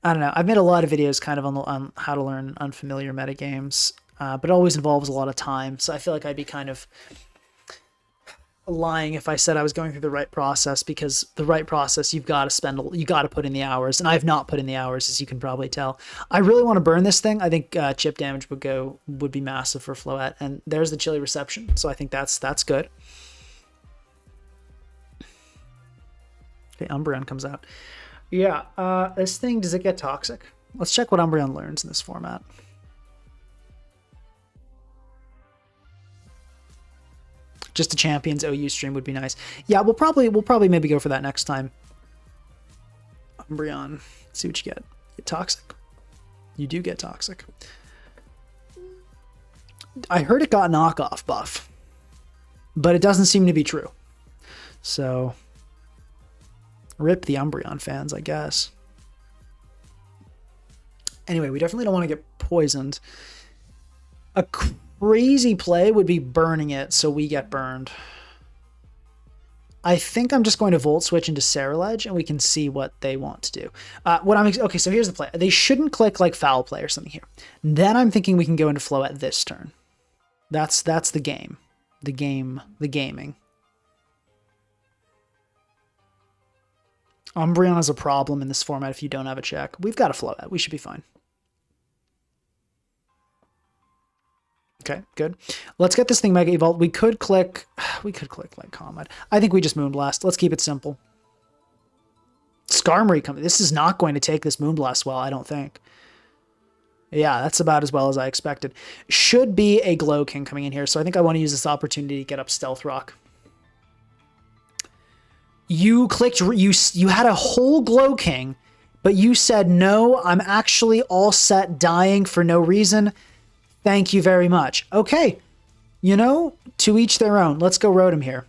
A: I don't know. I've made a lot of videos kind of on how to learn unfamiliar metagames, but it always involves a lot of time, so I feel like I'd be kind of lying if I said I was going through the right process, because the right process, you got to put in the hours, and I've not put in the hours, as you can probably tell. I really want to burn this thing. I think chip damage would be massive for Floette, and there's the chilly reception, so I think that's good. Okay, Umbreon comes out. Yeah, this thing, does it get toxic? Let's check what Umbreon learns in this format. Just a Champions OU stream would be nice. Yeah, we'll probably maybe go for that next time. Umbreon, see what you get. Get toxic. You do get toxic. I heard it got knockoff buff, but it doesn't seem to be true. So, rip the Umbreon fans, I guess. Anyway, we definitely don't want to get poisoned. A crazy play would be burning it so we get burned. I think I'm just going to Volt Switch into Ceruledge, and we can see what they want to do. Okay, so here's the play. They shouldn't click like Foul Play or something here. Then I'm thinking we can go into Floette this turn. That's the game. The gaming. Umbreon is a problem in this format if you don't have a check. We've got a Floette. We should be fine. Okay, good. Let's get this thing Mega Evolved. We could click like Comet. I think we just Moonblast. Let's keep it simple. Skarmory coming. This is not going to take this Moonblast well, I don't think. Yeah, that's about as well as I expected. Should be a Glow King coming in here, so I think I want to use this opportunity to get up Stealth Rock. You clicked, you had a whole Glow King, but you said, no, I'm actually all set dying for no reason. Thank you very much. Okay, you know, to each their own. Let's go Rotom here.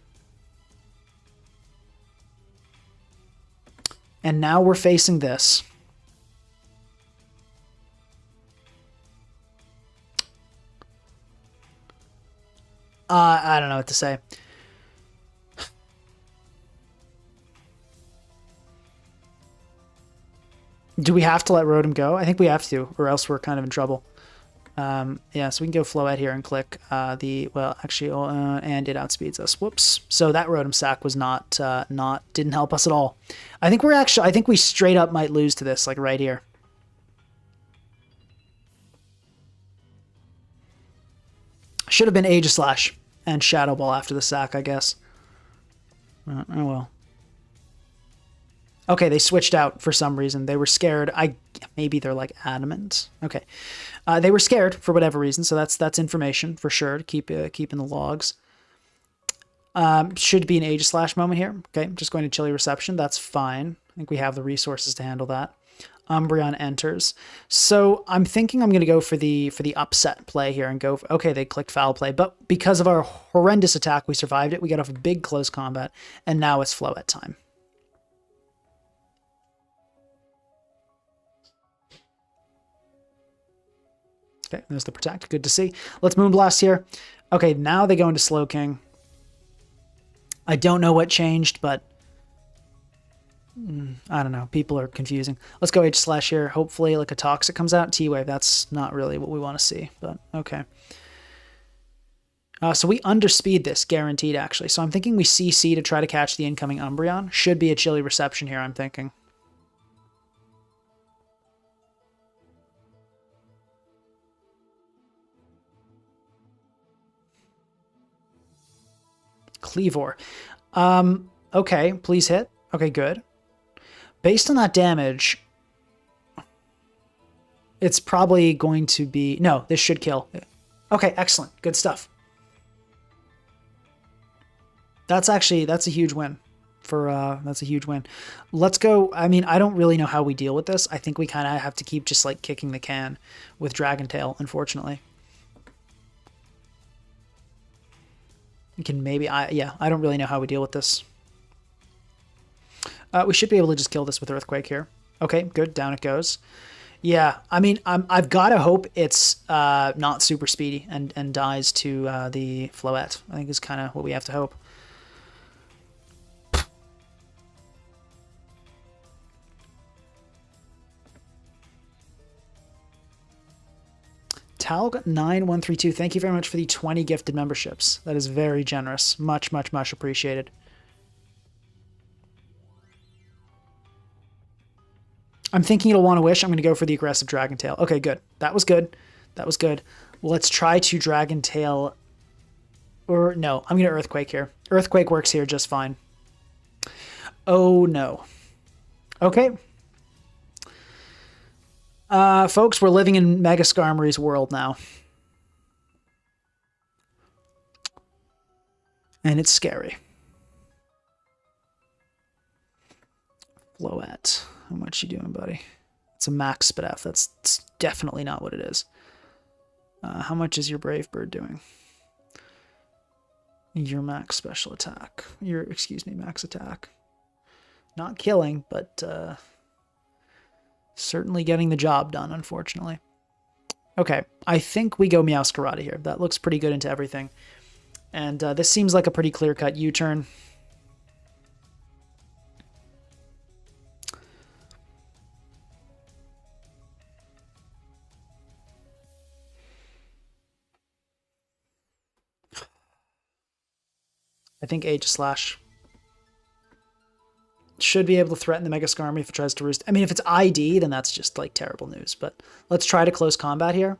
A: And now we're facing this. I don't know what to say. Do we have to let Rotom go? I think we have to, or else we're kind of in trouble. Yeah, so we can go Floette here and click and it outspeeds us. Whoops. So that Rotom Sack was didn't help us at all. I think we straight up might lose to this, like right here. Should have been Aegislash and Shadow Ball after the sack, I guess. Oh well. Okay, they switched out for some reason. They were scared. Maybe they're like adamant. Okay, they were scared for whatever reason. So that's information for sure to keep in the logs. Should be an Aegislash moment here. Okay, just going to Chilly Reception. That's fine. I think we have the resources to handle that. Umbreon enters. So I'm thinking I'm going to go for the upset play here and go. Okay, they clicked Foul Play, but because of our horrendous attack, we survived it. We got off a big close combat, and now it's Floette time. Okay, there's the Protect. Good to see. Let's Moonblast here. Okay, now they go into Slowking. I don't know what changed, but I don't know. People are confusing. Let's go H-Slash here. Hopefully, like a Toxic comes out. T-Wave, that's not really what we want to see, but okay. So we underspeed this, guaranteed, actually. So I'm thinking we CC to try to catch the incoming Umbreon. Should be a Chilly Reception here, I'm thinking. Cleavor. Okay, please hit. Okay, good. Based on that damage, it's probably going to be... No, this should kill. Okay, excellent. Good stuff. That's a huge win. That's a huge win. Let's go. I mean, I don't really know how we deal with this. I think we kind of have to keep just like kicking the can with Dragon Tail, unfortunately. We can maybe, yeah, I don't really know how we deal with this. We should be able to just kill this with Earthquake here. Okay, good. Down it goes. Yeah, I mean, I've got to hope it's not super speedy and dies to the floette. I think is kind of what we have to hope. Talg9132, thank you very much for the 20 gifted memberships. That is very generous. Much, much, much appreciated. I'm thinking it'll want to wish. I'm going to go for the aggressive Dragon Tail. Okay, good. That was good. That was good. Let's try to Dragon Tail. Or no, I'm going to Earthquake here. Earthquake works here just fine. Oh, no. Okay. Folks, we're living in Mega Skarmory's world now. And it's scary. Floette. How much you doing, buddy? It's a max SPDF. That's definitely not what it is. How much is your Brave Bird doing? Your max special attack. Your, excuse me, max attack. Not killing, but certainly getting the job done, unfortunately. Okay, I think we go Meowscarada here. That looks pretty good into everything. And this seems like a pretty clear-cut U-turn. I think Aegislash should be able to threaten the Mega Skarmory if it tries to roost. I mean, if it's ID, then that's just like terrible news. But let's try to close combat here.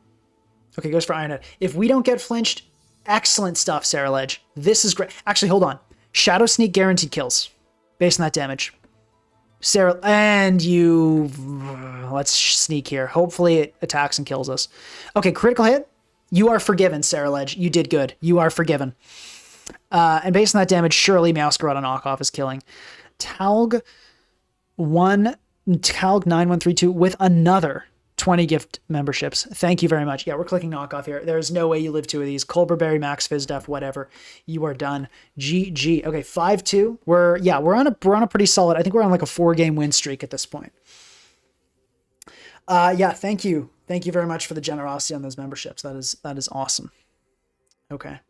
A: Okay, goes for Ironhead. If we don't get flinched, excellent stuff, Saraledge. This is great. Actually, hold on. Shadow Sneak guaranteed kills based on that damage. Sarah, and you... Let's sneak here. Hopefully it attacks and kills us. Okay, critical hit. You are forgiven, Saraledge. You did good. You are forgiven. And based on that damage, surely Meowscarada knockoff is killing. Talg 9132 with another 20 gift memberships. Thank you very much. Yeah, we're clicking knockoff here. There's no way you live two of these. Colberberry, Max Fizdef, whatever. You are done. GG. Okay, 5-2. We're on a pretty solid. I think we're on like a 4-game win streak at this point. Yeah, thank you. Thank you very much for the generosity on those memberships. That is awesome. Okay.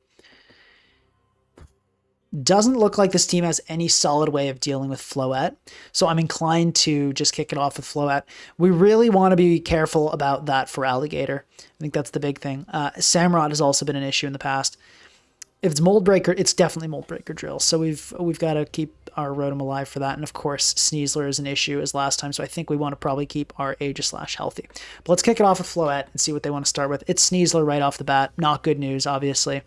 A: Doesn't look like this team has any solid way of dealing with Floette, so I'm inclined to just kick it off with Floette. We really want to be careful about that for Alligator. I think that's the big thing. Samurott has also been an issue in the past. If it's Mold Breaker, it's definitely Mold Breaker Drill, so we've got to keep our Rotom alive for that, and of course Sneasler is an issue as last time, so I think we want to probably keep our Aegislash healthy. But let's kick it off with Floette and see what they want to start with. It's Sneasler right off the bat. Not good news, obviously.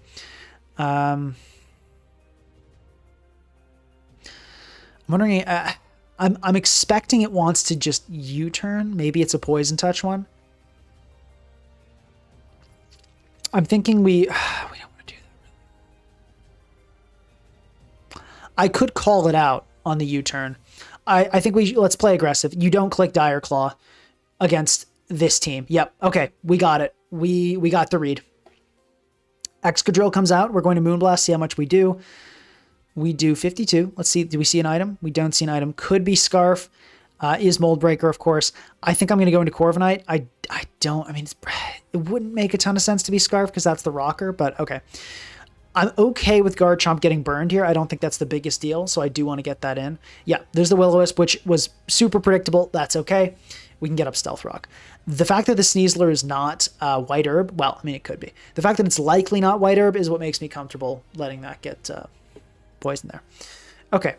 A: I'm wondering, I'm expecting it wants to just U-turn. Maybe it's a Poison Touch one. I'm thinking we don't want to do that. I could call it out on the U-turn. I think let's play aggressive. You don't click Dire Claw against this team. Yep. Okay, we got it. We got the read. Excadrill comes out. We're going to Moonblast, see how much we do. We do 52. Let's see. Do we see an item? We don't see an item. Could be Scarf. Is Mold Breaker, of course. I think I'm going to go into Corviknight. I don't. I mean, it wouldn't make a ton of sense to be Scarf because that's the rocker, but okay. I'm okay with Garchomp getting burned here. I don't think that's the biggest deal, so I do want to get that in. Yeah, there's the Will-O-Wisp, which was super predictable. That's okay. We can get up Stealth Rock. The fact that the Sneasler is not White Herb, well, I mean, it could be. The fact that it's likely not White Herb is what makes me comfortable letting that get poison there. Okay.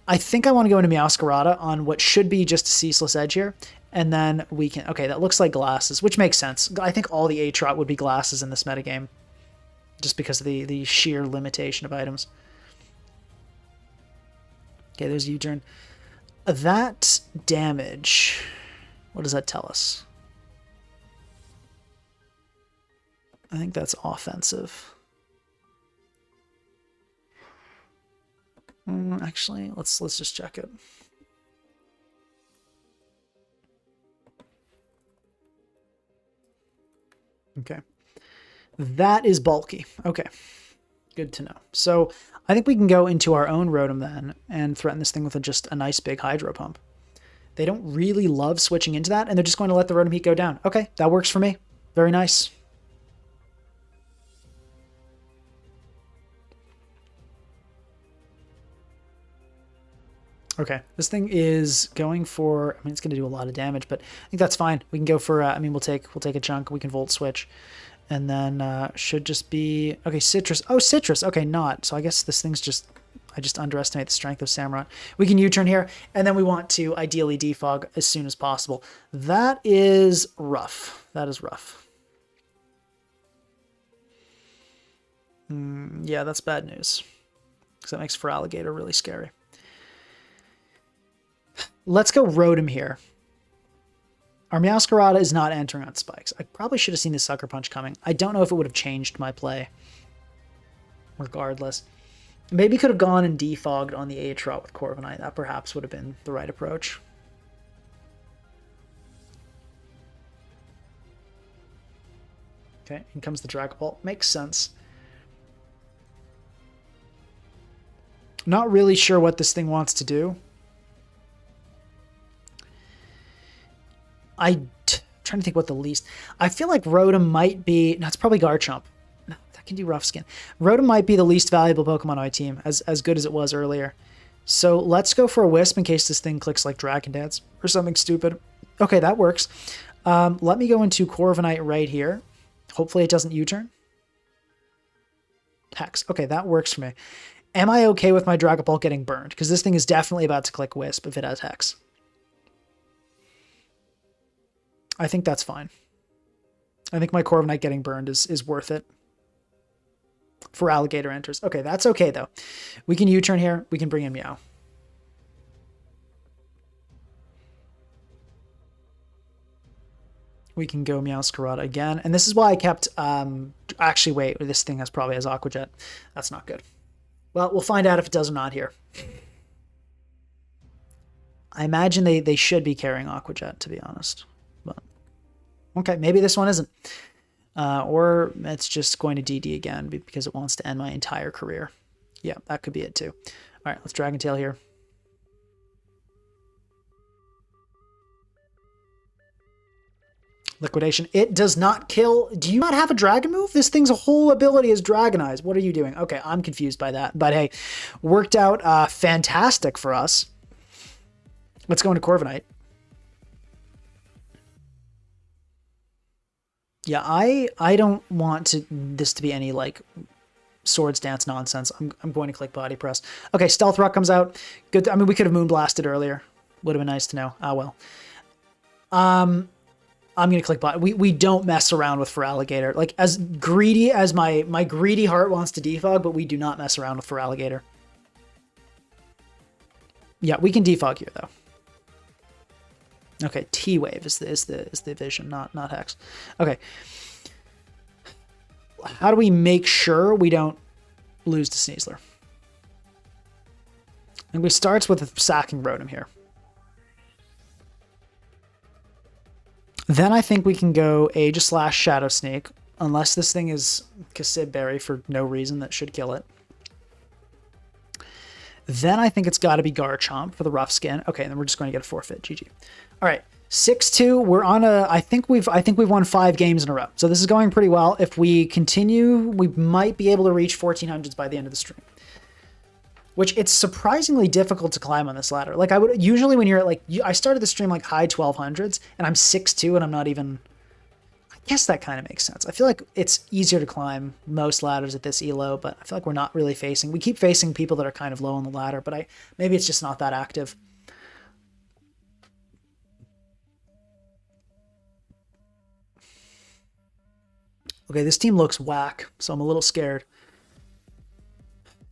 A: I think I want to go into Meowscarada on what should be just a Ceaseless Edge here. And then we can... Okay, that looks like Glasses, which makes sense. I think all the Aatrot would be Glasses in this metagame. Just because of the sheer limitation of items. Okay, there's U-turn. That damage... What does that tell us? I think that's offensive. Actually, let's just check it. Okay. That is bulky. Okay. Good to know. So I think we can go into our own rotom then and threaten this thing with just a nice big hydro pump. They don't really love switching into that, and they're just going to let the rotom heat go down. Okay, that works for me. Very nice. Okay, this thing is going for, I mean, it's going to do a lot of damage, but I think that's fine. We can go for, I mean, we'll take a chunk. We can volt switch. And then should just be, okay, citrus. Oh, citrus. Okay, not. So I guess this thing's just, I just underestimate the strength of Samurott. We can U-turn here, and then we want to ideally defog as soon as possible. That is rough. That is rough. Yeah, that's bad news. Because that makes Feraligatr really scary. Let's go Rotom here. Our Meowscarada is not entering on spikes. I probably should have seen the Sucker Punch coming. I don't know if it would have changed my play. Regardless. Maybe could have gone and defogged on the Aatrot with Corviknight. That perhaps would have been the right approach. Okay, in comes the Dragapult. Makes sense. Not really sure what this thing wants to do. I'm trying to think what the least... I feel like Rotom might be... No, it's probably Garchomp. No, that can do Rough Skin. Rotom might be the least valuable Pokemon on my team, as good as it was earlier. So let's go for a Wisp in case this thing clicks like Dragon Dance or something stupid. Okay, that works. Let me go into Corviknight right here. Hopefully it doesn't U-turn. Hex. Okay, that works for me. Am I okay with my Dragapult getting burned? Because this thing is definitely about to click Wisp if it has Hex. I think that's fine. I think my Corviknight getting burned is worth it. Feraligatr enters. Okay, that's okay, though. We can U-turn here. We can bring in Meow. We can go Meowscarada again. And this is why I kept... actually, wait. This thing probably has Aqua Jet. That's not good. Well, we'll find out if it does or not here. I imagine they should be carrying Aqua Jet, to be honest. But okay, maybe this one isn't. Or it's just going to DD again because it wants to end my entire career. Yeah, that could be it too. All right, let's Dragon Tail here. Liquidation. It does not kill. Do you not have a dragon move? This thing's whole ability is Dragonize. What are you doing? Okay, I'm confused by that. But hey, worked out fantastic for us. Let's go into Corviknight. Yeah, I don't want this to be any like Swords Dance nonsense. I'm going to click Body Press. Okay, Stealth Rock comes out. Good. I mean, we could have Moonblasted earlier. Would have been nice to know. Ah, well. I'm going to click Body. We don't mess around with Feraligatr. Like, as greedy as my greedy heart wants to defog, but we do not mess around with Feraligatr. Yeah, we can defog here, though. Okay, T-Wave is the vision, not Hex. Okay. How do we make sure we don't lose to Sneasler? And we starts with a sacking Rotom here. Then I think we can go Aegislash/Shadow Sneak, unless this thing is Kasib Berry for no reason that should kill it. Then I think it's got to be Garchomp for the Rough Skin. Okay, and then we're just going to get a forfeit. GG. All right, 6-2. We're on a. I think we've won 5 games in a row. So this is going pretty well. If we continue, we might be able to reach 1400s by the end of the stream. Which it's surprisingly difficult to climb on this ladder. Like I would usually when you're at like I started the stream like high 1200s and I'm 6'2" and I'm not even. I guess that kind of makes sense. I feel like it's easier to climb most ladders at this elo, but I feel like we're not really facing. We keep facing people that are kind of low on the ladder, but maybe it's just not that active. Okay, this team looks whack, so I'm a little scared.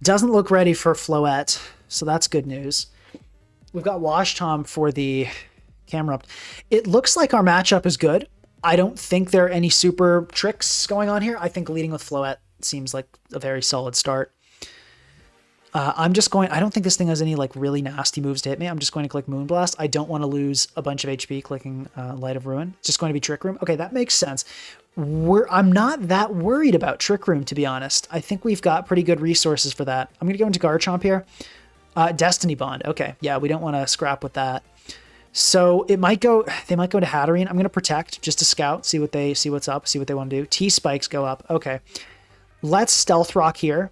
A: Doesn't look ready for Floette, so that's good news. We've got Wash Tom for the camera up. It looks like our matchup is good. I don't think there are any super tricks going on here. I think leading with Floette seems like a very solid start. I'm just going, I don't think this thing has any like really nasty moves to hit me. I'm just going to click Moonblast. I don't want to lose a bunch of HP clicking Light of Ruin. It's just going to be Trick Room. Okay, that makes sense. I'm not that worried about Trick Room, to be honest. I think we've got pretty good resources for that. I'm going to go into Garchomp here. Destiny Bond. Okay, yeah, we don't want to scrap with that. So it might go, they might go to Hatterene. I'm going to Protect just to scout, see what's up, see what they want to do. T-Spikes go up. Okay. Let's Stealth Rock here.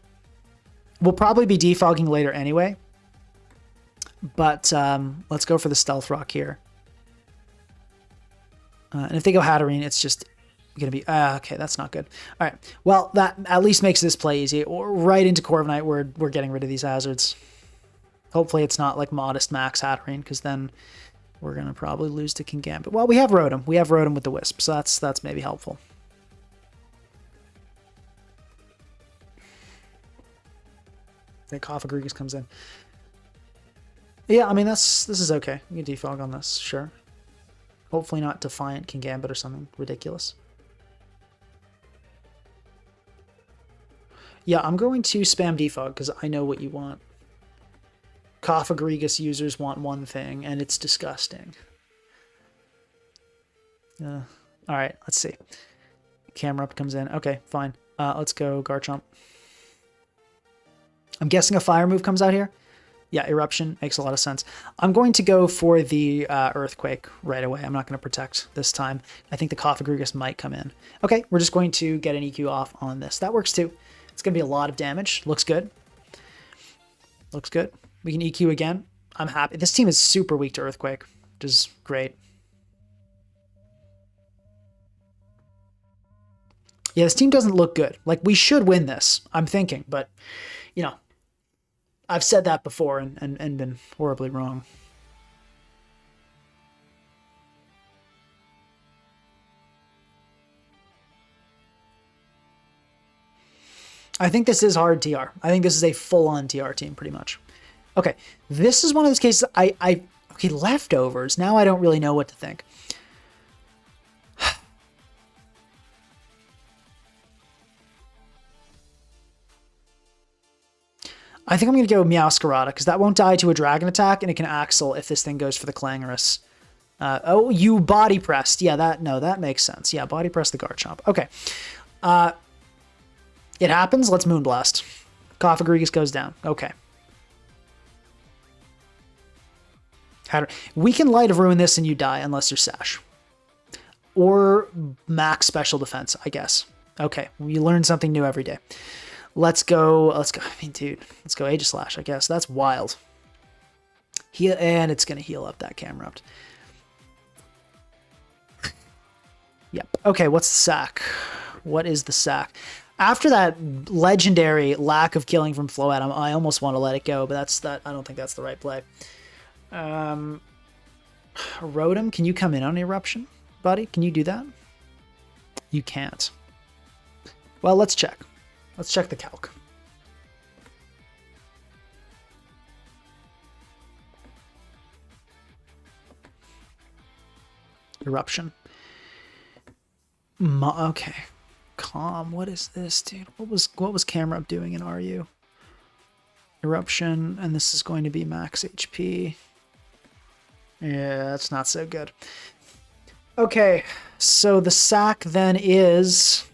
A: We'll probably be defogging later anyway. But let's go for the Stealth Rock here. And if they go Hatterene, it's just going to be... okay, that's not good. All right. Well, that at least makes this play easy. Or right into Corviknight, we're getting rid of these hazards. Hopefully it's not like Modest Max Hatterene, because then we're going to probably lose to Kingambit. Well, we have Rotom. We have Rotom with the Wisp, so that's maybe helpful. I think Cofagrigus comes in. Yeah, I mean, this is okay. We can defog on this, sure. Hopefully not Defiant Kingambit or something ridiculous. Yeah, I'm going to spam defog because I know what you want. Cofagrigus users want one thing, and it's disgusting. All right, let's see. Camera up comes in. Okay, fine. Let's go Garchomp. I'm guessing a fire move comes out here. Yeah, Eruption makes a lot of sense. I'm going to go for the Earthquake right away. I'm not going to Protect this time. I think the Cofagrigus might come in. Okay, we're just going to get an EQ off on this. That works too. It's going to be a lot of damage. Looks good. Looks good. We can EQ again. I'm happy. This team is super weak to Earthquake, which is great. Yeah, this team doesn't look good. Like, we should win this, I'm thinking, but, you know, I've said that before and been horribly wrong. I think this is hard TR. I think this is a full-on TR team, pretty much. Okay, this is one of those cases okay, leftovers. Now I don't really know what to think. I think I'm going to go Meowscarada, because that won't die to a Dragon Attack, and it can Axle if this thing goes for the Clangorous. Oh, you Body Pressed. Yeah, that makes sense. Yeah, Body Press the Garchomp. Okay. It happens. Let's Moonblast. Cofagrigus goes down. Okay. We can Light of Ruin this and you die, unless you're Sash. Or max Special Defense, I guess. Okay, you learn something new every day. Let's go, I mean, dude, let's go Aegislash, I guess. That's wild. And it's going to heal up that Camerupt. Yep. Okay, what's the sack? What is the sack? After that legendary lack of killing from Floette, I almost want to let it go, but I don't think that's the right play. Rotom, can you come in on Eruption, buddy? Can you do that? You can't. Well, let's check. Let's check the calc. Eruption. Okay. Calm. What is this, dude? What was Camerupt doing in RU? Eruption, and this is going to be max HP. Yeah, that's not so good. Okay, so the sack then is...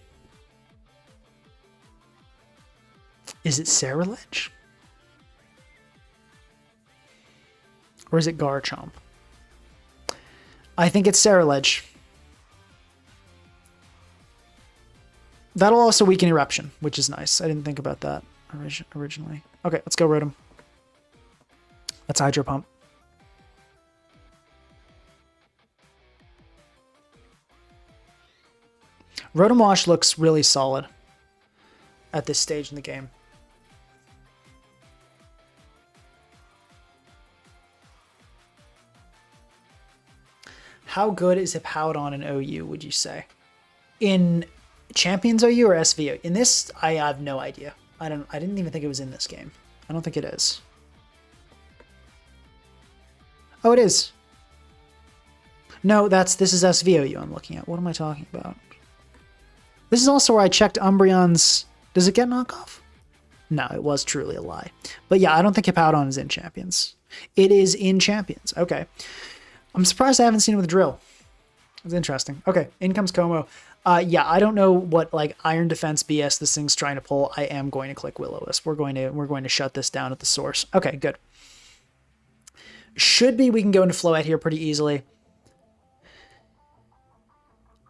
A: Is it Ceruledge? Or is it Garchomp? I think it's Ceruledge. That'll also weaken Eruption, which is nice. I didn't think about that originally. Okay, let's go Rotom. Let's Hydro Pump. Rotom-wash looks really solid at this stage in the game. How good is Hippowdon in OU, would you say? In Champions OU or SVO? In this, I have no idea. I didn't even think it was in this game. I don't think it is. Oh, it is. No, this is SVOU I'm looking at. What am I talking about? This is also where I checked Umbreon's... Does it get knockoff? No, it was truly a lie. But yeah, I don't think Hippowdon is in Champions. It is in Champions. Okay. I'm surprised I haven't seen it with Drill. It's interesting. Okay, in comes Como. Yeah, I don't know what like Iron Defense BS this thing's trying to pull. I am going to click Will-O-Wisp. We're going to shut this down at the source. Okay, good. Should be we can go into Floette here pretty easily.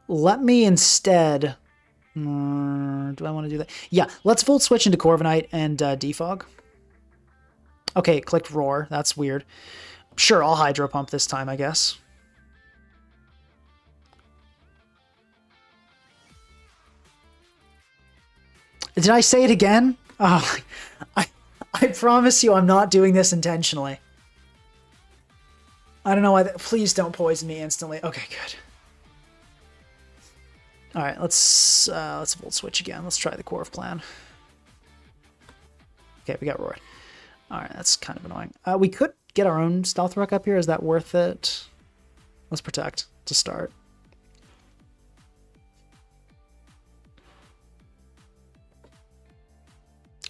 A: Let me instead. Do I want to do that? Yeah, let's Volt Switch into Corviknight and Defog. Okay, it clicked Roar. That's weird. Sure, I'll Hydro Pump this time, I guess. Did I say it again? Oh, I promise you I'm not doing this intentionally. I don't know why. Please don't poison me instantly. Okay, good. All right, let's Volt Switch again. Let's try the Corv plan. Okay, we got Roared. All right, that's kind of annoying. We could get our own Stealth Rock up here. Is that worth it? Let's Protect to start.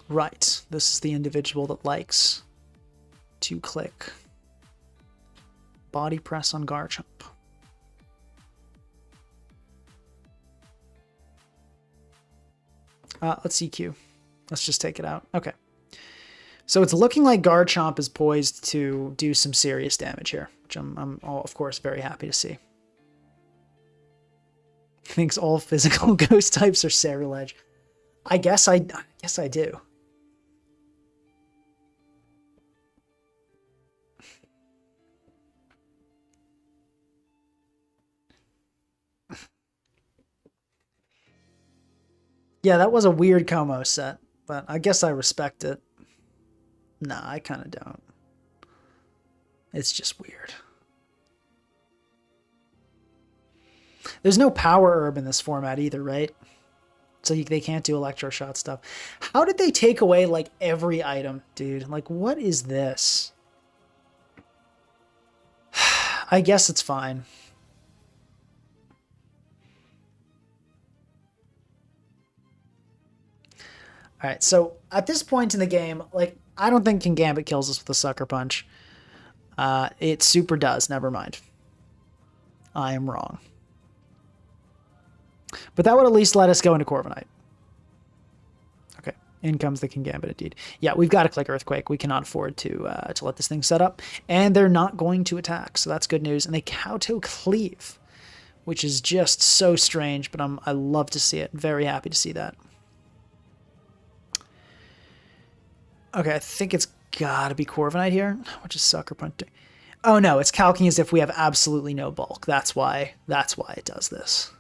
A: Right, this is the individual that likes to click Body Press on Garchomp. Let's EQ. Let's just take it out. Okay. So it's looking like Garchomp is poised to do some serious damage here, which I'm of course, very happy to see. Thinks all physical ghost types are Cerulege. I guess I do. Yeah, that was a weird Como set, but I guess I respect it. Nah, I kind of don't. It's just weird. There's no Power Herb in this format either, right? So they can't do Electro Shot stuff. How did they take away, like, every item, dude? Like, what is this? I guess it's fine. All right, so at this point in the game, like, I don't think Kingambit kills us with a Sucker Punch. It super does, never mind. I am wrong. But that would at least let us go into Corviknight. Okay, in comes the Kingambit indeed. Yeah, we've got to click Earthquake. We cannot afford to let this thing set up. And they're not going to attack, so that's good news. And they Kowtow Cleave, which is just so strange, but I love to see it. Very happy to see that. Okay, I think it's got to be Corviknight here, which is Sucker Punch. Oh no, it's calcing as if we have absolutely no bulk. That's why it does this.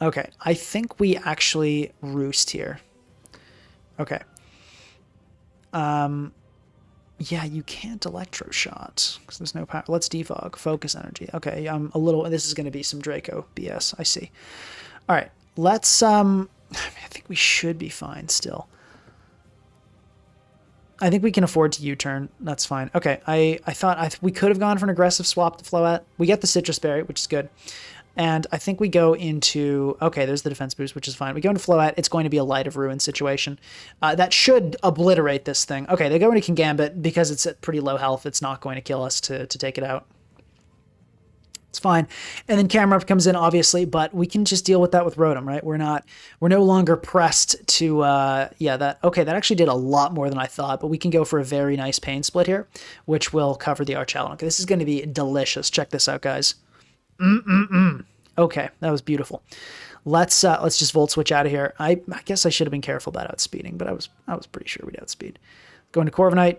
A: Okay, I think we actually Roost here. Okay. Yeah, you can't Electro Shot because there's no power. Let's Defog, Focus Energy. Okay, this is going to be some Draco BS, I see. All right, let's, I think we should be fine still. I think we can afford to U-turn. That's fine. Okay, I thought we could have gone for an aggressive swap to Floette. We get the Citrus Berry, which is good. And I think we go into... Okay, there's the defense boost, which is fine. We go into Floette. It's going to be a Light of Ruin situation. That should obliterate this thing. Okay, they go into Kingambit. Because it's at pretty low health, it's not going to kill us to take it out. It's fine. And then Camerupt comes in, obviously, but we can just deal with that with Rotom, right? We're no longer pressed to, that actually did a lot more than I thought, but we can go for a very nice Pain Split here, which will cover the Archalon. Okay, this is going to be delicious. Check this out, guys. Okay, that was beautiful. Let's just Volt Switch out of here. I guess I should have been careful about outspeeding, but I was pretty sure we'd outspeed. Going to Corviknight.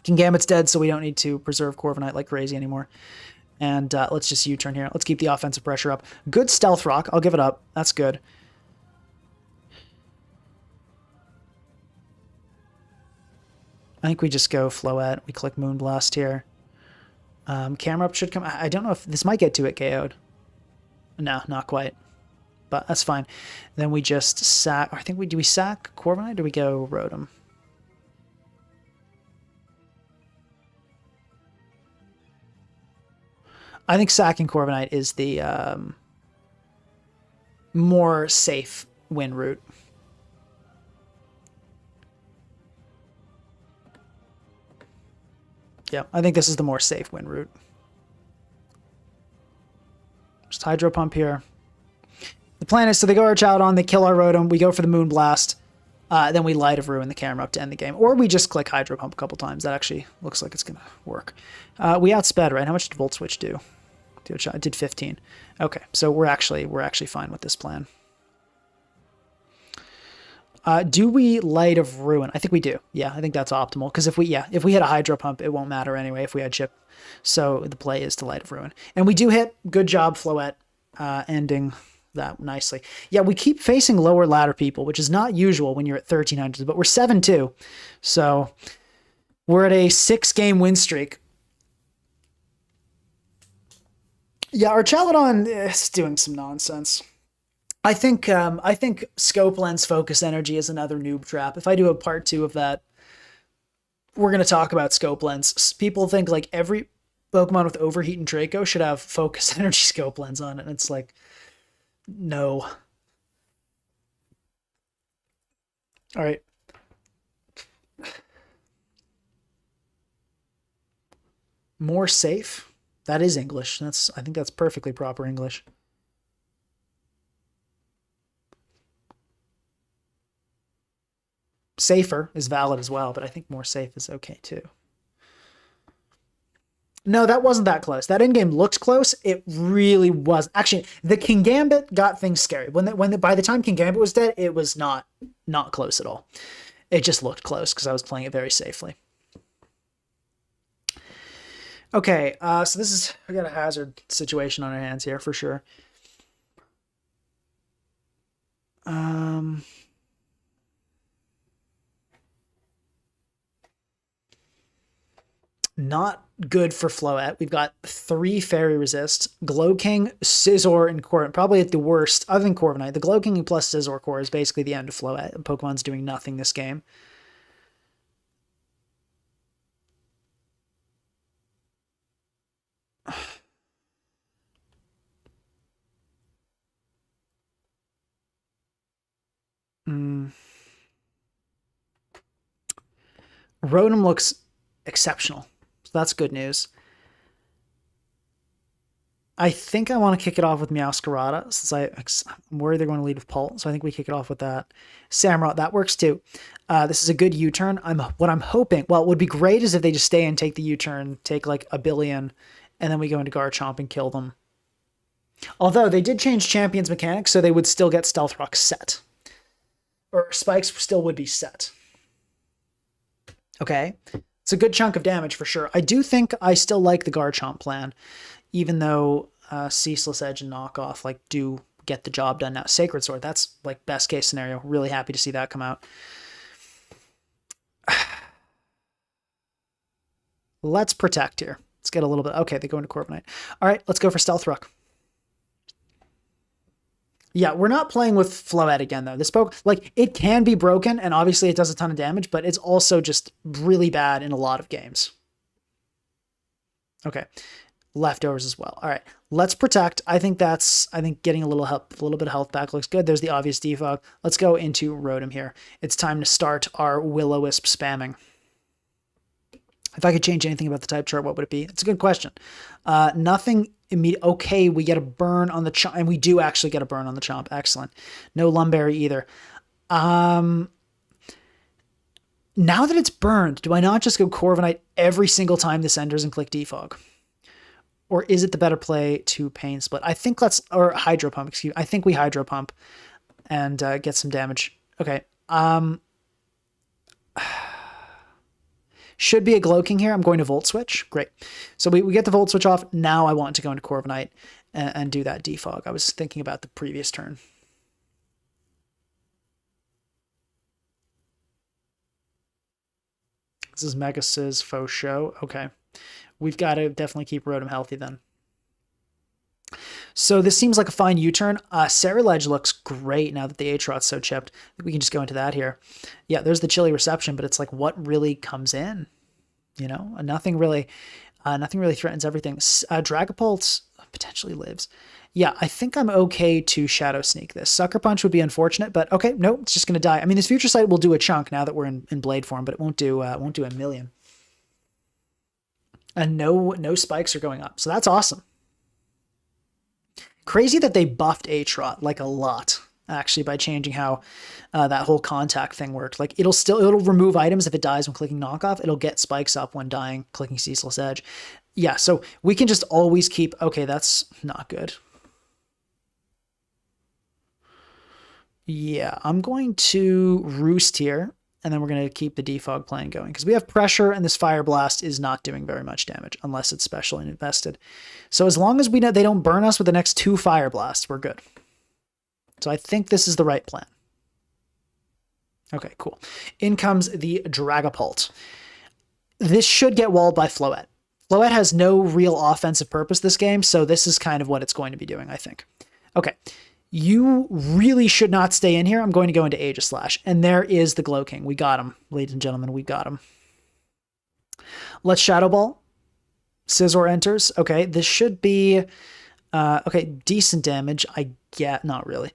A: Kingambit's dead, so we don't need to preserve Corviknight like crazy anymore. And let's just U-turn here. Let's keep the offensive pressure up. Good Stealth Rock. I'll give it up. That's good. I think we just go Floette. We click Moonblast here. Camerupt should come. I don't know if this might get to it KO'd. No, not quite. But that's fine. Then we just sack. I think do we sack Corviknight or do we go Rotom? I think sacking Corviknight is the more safe win route. Yeah, I think this is the more safe win route. Just Hydro Pump here. The plan is, so they go Arch out on, they kill our Rotom, we go for the Moon Blast, then we Light of Ruin the camera up to end the game. Or we just click Hydro Pump a couple times. That actually looks like it's going to work. We outsped, right? How much did Volt Switch do? It did 15. Okay, so we're actually fine with this plan. Do we Light of Ruin? I think we do. Yeah, I think that's optimal. Because if we hit a Hydro Pump, it won't matter anyway if we had Chip. So the play is to Light of Ruin. And we do hit. Good job, Floette, ending that nicely. Yeah, we keep facing lower ladder people, which is not usual when you're at 1300s, but we're 7-2. So we're at a 6-game win streak. Yeah, our Chaladon is doing some nonsense. I think Scope Lens Focus Energy is another noob trap. If I do a part 2 of that, we're going to talk about Scope Lens. People think like every Pokemon with Overheat and Draco should have Focus Energy Scope Lens on it, and it's like, no. All right. More safe. That is English. I think that's perfectly proper English. Safer is valid as well, but I think more safe is okay too. No, that wasn't that close. That endgame looked close. It really was. Actually, the King Gambit got things scary. By the time King Gambit was dead, it was not close at all. It just looked close because I was playing it very safely. Okay, so we got a hazard situation on our hands here for sure. Not good for Floette. We've got 3 Fairy Resist, Glow King, Scizor, and Corviknight. Probably at the worst, other than Corviknight. The Glow King plus Scizor Core is basically the end of Floette. Pokemon's doing nothing this game. Rotom looks exceptional. So that's good news. I think I want to kick it off with Meowscarada, since I'm worried they're going to lead with Pult, so I think we kick it off with that. Samurott, that works too. This is a good U-turn. What I'm hoping, well, it would be great is if they just stay and take the U-turn, take like a billion, and then we go into Garchomp and kill them. Although they did change Champion's mechanics, so they would still get Stealth Rock set. Or Spikes still would be set. Okay. It's a good chunk of damage for sure. I do think I still like the Garchomp plan, even though Ceaseless Edge and Knockoff like do get the job done now. Sacred Sword, that's like best case scenario. Really happy to see that come out. Let's protect here. Let's get a little bit. Okay, they go into Corviknight. All right, let's go for Stealth Rock. Yeah, we're not playing with Floette again, though. This like, it can be broken, and obviously it does a ton of damage, but it's also just really bad in a lot of games. Okay, leftovers as well. All right, let's protect. I think getting a little bit of health back looks good. There's the obvious defog. Let's go into Rotom here. It's time to start our Will-O-Wisp spamming. If I could change anything about the type chart, what would it be? It's a good question. Nothing immediate. Okay, we get a burn on the Chomp, and we do actually get a burn on the Chomp. Excellent. No Lumberry either. Now that it's burned, do I not just go Corviknight every single time this enters and click Defog? Or is it the better play to Pain Split? I think or Hydro Pump, excuse me. I think we Hydro Pump and get some damage. Okay. Should be a Glow King here. I'm going to Volt Switch. Great. So we get the Volt Switch off. Now I want to go into Corviknight and do that Defog. I was thinking about the previous turn. This is Mega Sizz Faux Show. Okay. We've got to definitely keep Rotom healthy then. So this seems like a fine U-turn. Ceruledge looks great now that the Atrot's so chipped. We can just go into that here. Yeah, there's the chilly reception, but it's like what really comes in? You know, nothing really threatens everything. Dragapult potentially lives. Yeah, I think I'm okay to Shadow Sneak this. Sucker Punch would be unfortunate, but okay, no, it's just gonna die. I mean, this Future Sight will do a chunk now that we're in blade form, but it won't do a million. And no spikes are going up. So that's awesome. Crazy that they buffed Atrot like a lot, actually, by changing how that whole contact thing worked. Like it'll remove items if it dies when clicking knockoff. It'll get spikes up when dying, clicking Ceaseless Edge. Yeah, so we can just always keep, okay, that's not good. Yeah, I'm going to roost here, and then we're going to keep the defog plan going because we have pressure, and this fire blast is not doing very much damage unless it's special and invested. So as long as we know they don't burn us with the next 2 fire blasts, we're good. So I think this is the right plan. Okay, cool. In comes the Dragapult. This should get walled by Floette. Floette has no real offensive purpose this game, so this is kind of what it's going to be doing, I think. Okay, you really should not stay in here. I'm going to go into Aegislash, and there is the Glow King. We got him, ladies and gentlemen, we got him. Let's Shadow Ball. Scizor enters. Okay, this should be... okay, decent damage, I get. Not really.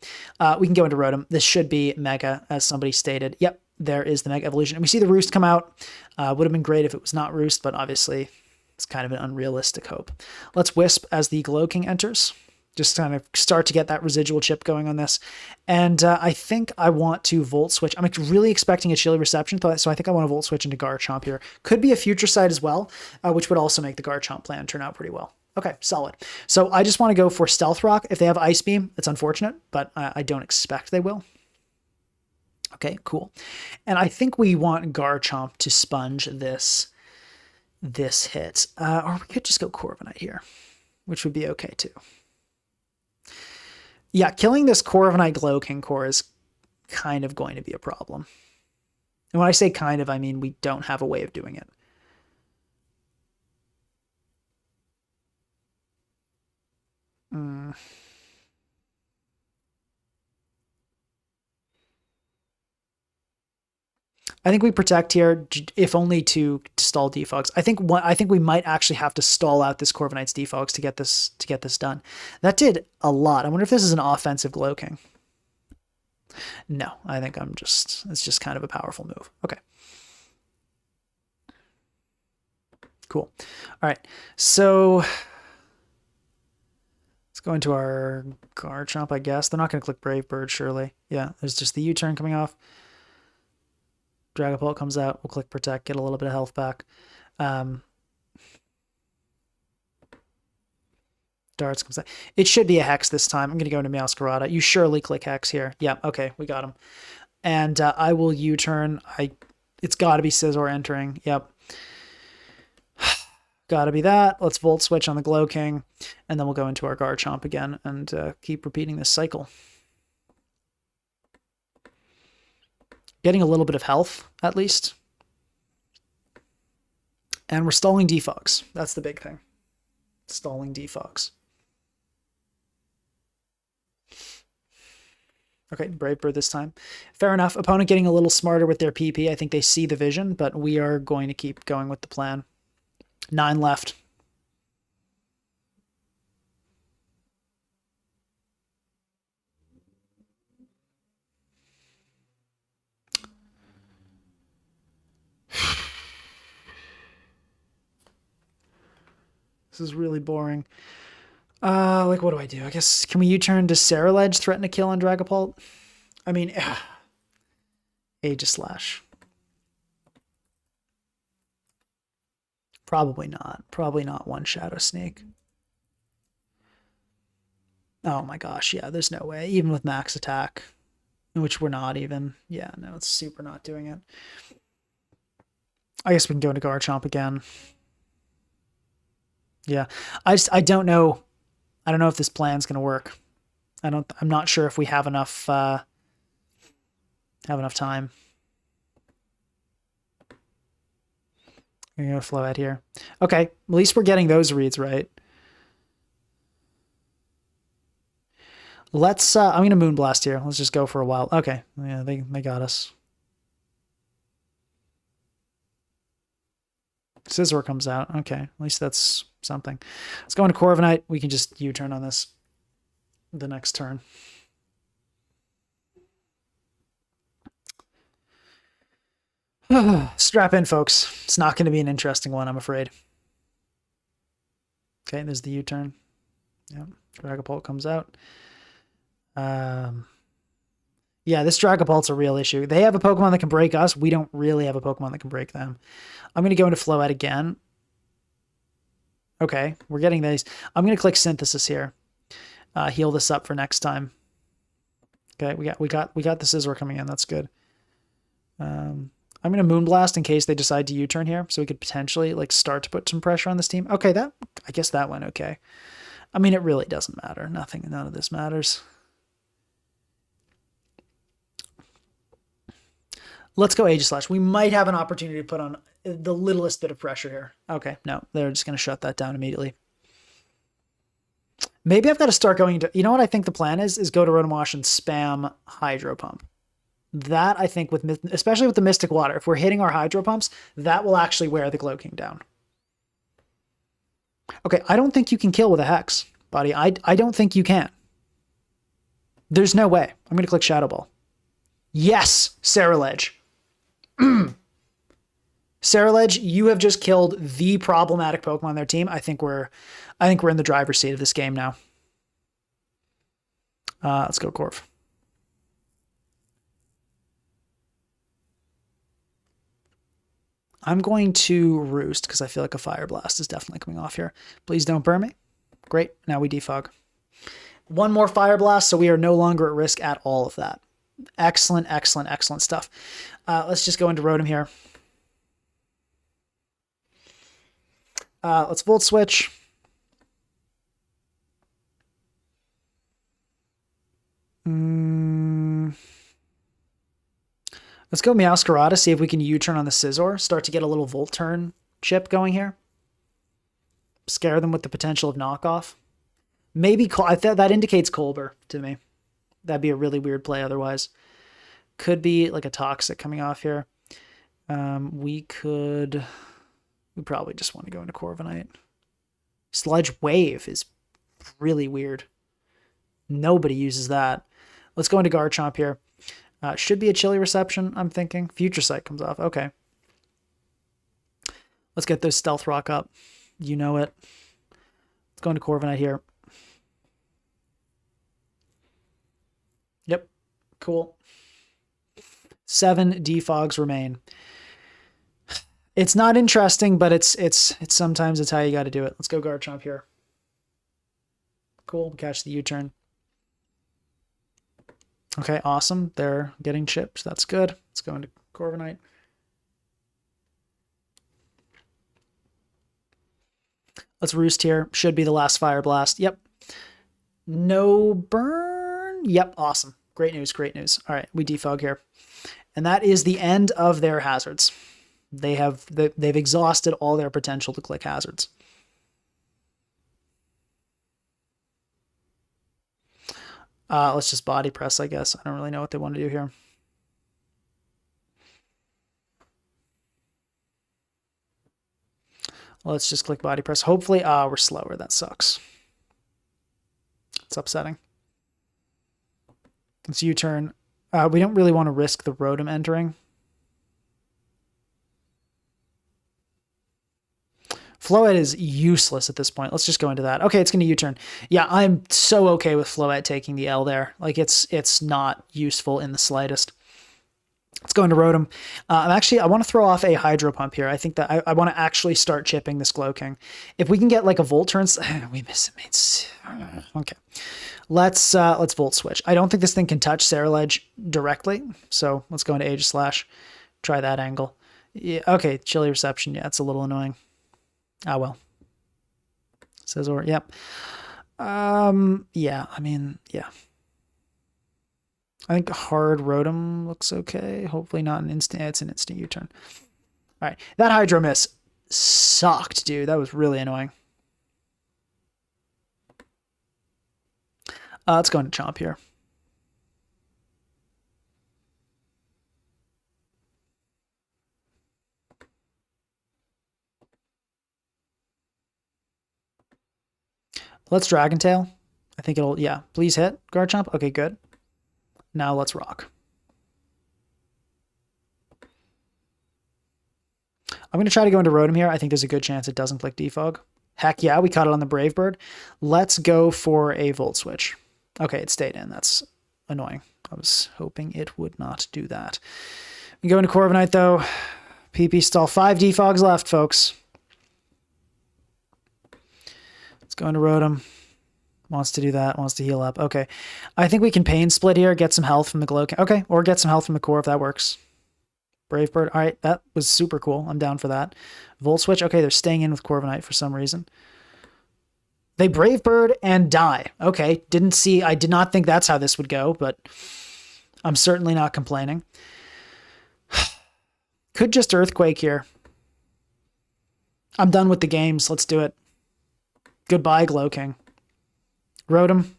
A: We can go into Rotom. This should be Mega, as somebody stated. Yep, there is the Mega Evolution. And we see the Roost come out. Would have been great if it was not Roost, but obviously it's kind of an unrealistic hope. Let's Wisp as the Glow King enters. Just kind of start to get that residual chip going on this. And I think I want to Volt Switch. I'm really expecting a Chilly Reception, so I think I want to Volt Switch into Garchomp here. Could be a Future Sight as well, which would also make the Garchomp plan turn out pretty well. Okay, solid. So I just want to go for Stealth Rock. If they have Ice Beam, it's unfortunate, but I don't expect they will. Okay, cool. And I think we want Garchomp to sponge this hit. Or we could just go Corviknight here, which would be okay too. Yeah, killing this Corviknight Glow King core is kind of going to be a problem. And when I say kind of, I mean we don't have a way of doing it. I think we protect here, if only to stall defogs. I think we might actually have to stall out this Corviknight's defogs to get this done. That did a lot. I wonder if this is an offensive Glow King. No, I think it's just kind of a powerful move. Okay. Cool. All right. So let's go into our Garchomp, I guess. They're not going to click Brave Bird, surely. Yeah, there's just the U-turn coming off. Dragapult comes out. We'll click Protect, get a little bit of health back. Darts comes out. It should be a Hex this time. I'm going to go into Meowscarada. You surely click Hex here. Yeah, okay, we got him. And I will U-turn. It's got to be Scizor entering. Yep. Got to be that. Let's Volt Switch on the Glow King, and then we'll go into our Garchomp again and keep repeating this cycle. Getting a little bit of health, at least. And we're stalling defogs. That's the big thing. Stalling defogs. Okay, Brave Bird this time. Fair enough. Opponent getting a little smarter with their PP. I think they see the vision, but we are going to keep going with the plan. 9 left. This is really boring. Like, what do I do? I guess, can we U-turn to Ceruledge, threaten a kill on Dragapult? I mean, Aegislash. Probably not. Probably not one Shadow Snake. Oh my gosh, yeah, there's no way. Even with max attack, which we're not even. Yeah, no, it's super not doing it. I guess we can go into Garchomp again. Yeah, I don't know. I don't know if this plan's gonna work. I'm not sure if we have enough time. I'm gonna Floette here. Okay, at least we're getting those reads right. Let's I'm gonna Moonblast here. Let's just go for a while. Okay, yeah, they got us. Scizor comes out. Okay, at least that's something. Let's go into Corviknight. We can just U-turn on this the next turn. Strap in, folks. It's not going to be an interesting one, I'm afraid. Okay, there's the U-turn. Yep, Dragapult comes out. Yeah, this Dragapult's a real issue. They have a Pokemon that can break us. We don't really have a Pokemon that can break them. I'm going to go into Floette again. Okay, we're getting these. I'm going to click Synthesis here. Heal this up for next time. Okay, we got the Scizor coming in. That's good. I'm going to Moonblast in case they decide to U-turn here, so we could potentially like start to put some pressure on this team. Okay, I guess that went okay. I mean, it really doesn't matter. None of this matters. Let's go Aegislash. We might have an opportunity to put on the littlest bit of pressure here. Okay, no, they're just going to shut that down immediately. Maybe I've got to start going to, you know what I think the plan is go to rotom-wash and spam Hydro Pump. That, I think, especially with the Mystic Water, if we're hitting our Hydro Pumps, that will actually wear the Glow King down. Okay, I don't think you can kill with a Hex, buddy. I don't think you can. There's no way. I'm going to click Shadow Ball. Yes, Ceruledge. Ceruledge, you have just killed the problematic Pokemon on their team. I think we're in the driver's seat of this game now. Let's go Corv. I'm going to Roost because I feel like a Fire Blast is definitely coming off here. Please don't burn me. Great. Now we defog. One more Fire Blast, so we are no longer at risk at all of that. Excellent, excellent, excellent stuff. Let's just go into Rotom here. Let's Volt Switch. Let's go Meowscarada, see if we can U-turn on the Scizor. Start to get a little Volt Turn chip going here. Scare them with the potential of knockoff. Maybe that indicates Colbur to me. That'd be a really weird play otherwise. Could be like a Toxic coming off here. We probably just want to go into Corviknight. Sludge Wave is really weird. Nobody uses that. Let's go into Garchomp here. Should be a Chilly Reception, I'm thinking. Future Sight comes off. Okay. Let's get those Stealth Rock up. You know it. Let's go into Corviknight here. Yep. Cool. 7 defogs remain. It's not interesting, but it's sometimes it's how you got to do it. Let's go Garchomp here. Cool. Catch the U-turn. Okay, awesome. They're getting chips. That's good. Let's go into Corviknight. Let's Roost here. Should be the last Fire Blast. Yep. No burn. Yep, awesome. Great news, great news. All right, we defog here. And that is the end of their hazards. They've exhausted all their potential to click hazards. Let's just body press, I guess. I don't really know what they want to do here. Let's just click body press. Hopefully, we're slower. That sucks. It's upsetting. Let's U-turn. We don't really want to risk the Rotom entering. Floette is useless at this point. Let's just go into that. Okay, it's going to U-turn. Yeah, I'm so okay with Floette taking the L there. Like, it's not useful in the slightest. Let's go into Rotom. I want to throw off a Hydro Pump here. I think that I want to actually start chipping this Glow King. If we can get like a Volt Turn, we miss it. Okay, let's Volt Switch. I don't think this thing can touch Ceruledge directly, so let's go into Aegislash. Try that angle. Yeah, okay, Chilly Reception. Yeah, it's a little annoying. Ah, well. Scizor, yep. Yeah, I mean, yeah. I think hard Rotom looks okay. Hopefully not an instant. It's an instant U-turn. All right, that Hydro Miss sucked, dude. That was really annoying. Let's go into Chomp here. Let's Dragon Tail. I think it'll, yeah. Please hit, Garchomp. Okay, good. Now let's rock. I'm going to try to go into Rotom here. I think there's a good chance it doesn't click Defog. Heck yeah, we caught it on the Brave Bird. Let's go for a Volt Switch. Okay, it stayed in. That's annoying. I was hoping it would not do that. We go into Corviknight, though. PP stall. 5 defogs left, folks. Let's go into Rotom. Wants to do that. Wants to heal up. Okay. I think we can Pain Split here. Get some health from the Glow. Okay. Or get some health from the core if that works. Brave Bird. All right. That was super cool. I'm down for that. Volt Switch. Okay. They're staying in with Corviknight for some reason. They Brave Bird and die. Okay. I did not think that's how this would go, but I'm certainly not complaining. Could just Earthquake here. I'm done with the games. Let's do it. Goodbye, Glow King. Rotom,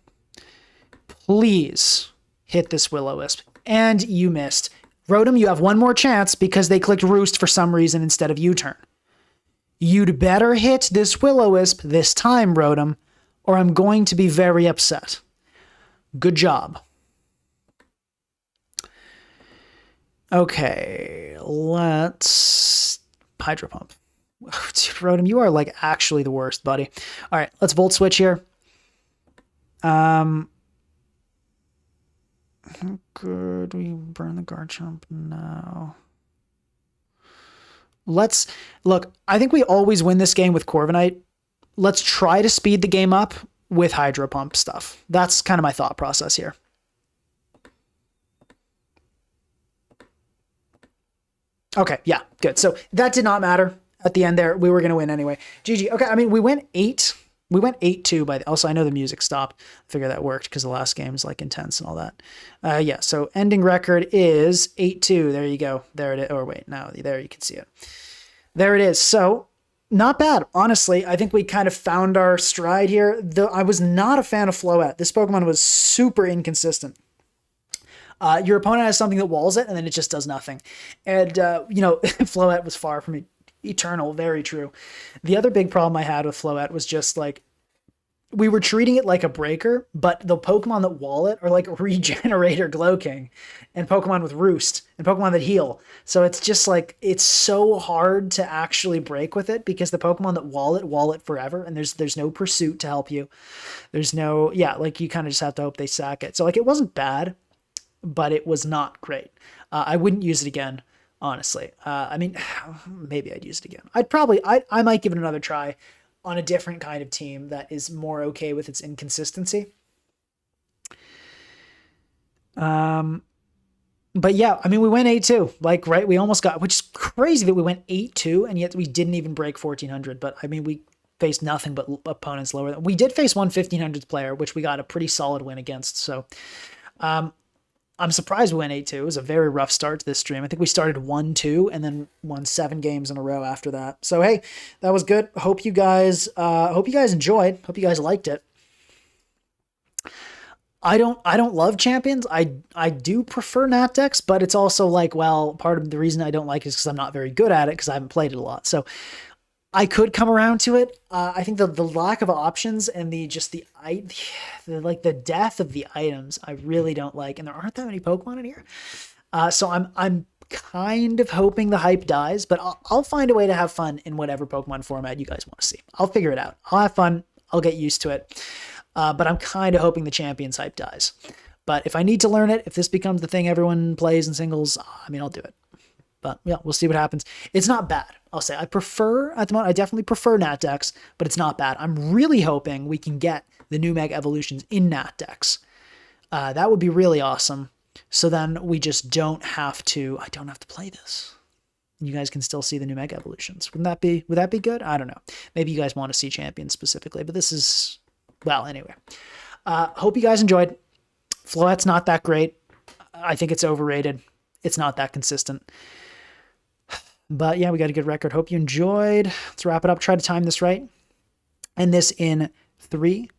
A: please hit this Will-O-Wisp. And you missed. Rotom, you have one more chance because they clicked Roost for some reason instead of U-Turn. You'd better hit this Will-O-Wisp this time, Rotom, or I'm going to be very upset. Good job. Okay, let's Hydro Pump. Dude, Rotom, you are like actually the worst, buddy. All right, let's Volt Switch here. Good. We burn the Garchomp now. Let's look. I think we always win this game with Corviknight. Let's try to speed the game up with Hydro Pump stuff. That's kind of my thought process here. Okay, yeah, good. So that did not matter at the end there. We were going to win anyway. GG. Okay, I mean, we went 8. We went 8-2 by the, also I know the music stopped. I figure that worked because the last game is like intense and all that. Yeah, so ending record is 8-2. There you go. There it is. Or wait, no, there you can see it. There it is. So not bad. Honestly, I think we kind of found our stride here. Though I was not a fan of Floette. This Pokemon was super inconsistent. Your opponent has something that walls it, and then it just does nothing. And, Floette was far from eternal. Very true. The other big problem I had with Floette was just, like, we were treating it like a breaker, but the Pokemon that wall it are, like, Regenerator Glowking, and Pokemon with Roost, and Pokemon that heal. So it's just, like, it's so hard to actually break with it, because the Pokemon that wall it forever, and there's no pursuit to help you. There's no, like, you kind of just have to hope they sack it. So, like, it wasn't bad, but it was not great. I wouldn't use it again, honestly. I mean, maybe I'd use it again. I might give it another try on a different kind of team that is more okay with its inconsistency. But yeah, I mean, we went 8-2, like, right? We almost got, which is crazy that we went 8-2 and yet we didn't even break 1400. But I mean, we faced nothing but opponents lower than, we did face one 1500th player, which we got a pretty solid win against. So, I'm surprised we went 8-2. It was a very rough start to this stream. I think we started 1-2 and then won 7 games in a row after that. So, hey, that was good. Hope you guys enjoyed. Hope you guys liked it. I don't love champions. I do prefer Nat decks, but it's also like, well, part of the reason I don't like it is because I'm not very good at it because I haven't played it a lot. So I could come around to it. I think the lack of options and the death of the items I really don't like, and there aren't that many Pokemon in here. So I'm kind of hoping the hype dies, but I'll find a way to have fun in whatever Pokemon format you guys want to see. I'll figure it out. I'll have fun. I'll get used to it. But I'm kind of hoping the Champions hype dies. But if I need to learn it, if this becomes the thing everyone plays in singles, I mean, I'll do it. But yeah, we'll see what happens. It's not bad. I'll say I definitely prefer Nat decks, but it's not bad. I'm really hoping we can get the new Mega Evolutions in Nat decks. That would be really awesome. So then we just I don't have to play this. You guys can still see the new Mega Evolutions. Would that be good? I don't know. Maybe you guys want to see champions specifically, but this is, well, anyway. Hope you guys enjoyed. Floette's not that great. I think it's overrated. It's not that consistent. But yeah, we got a good record. Hope you enjoyed. Let's wrap it up. Try to time this right. And this in 3,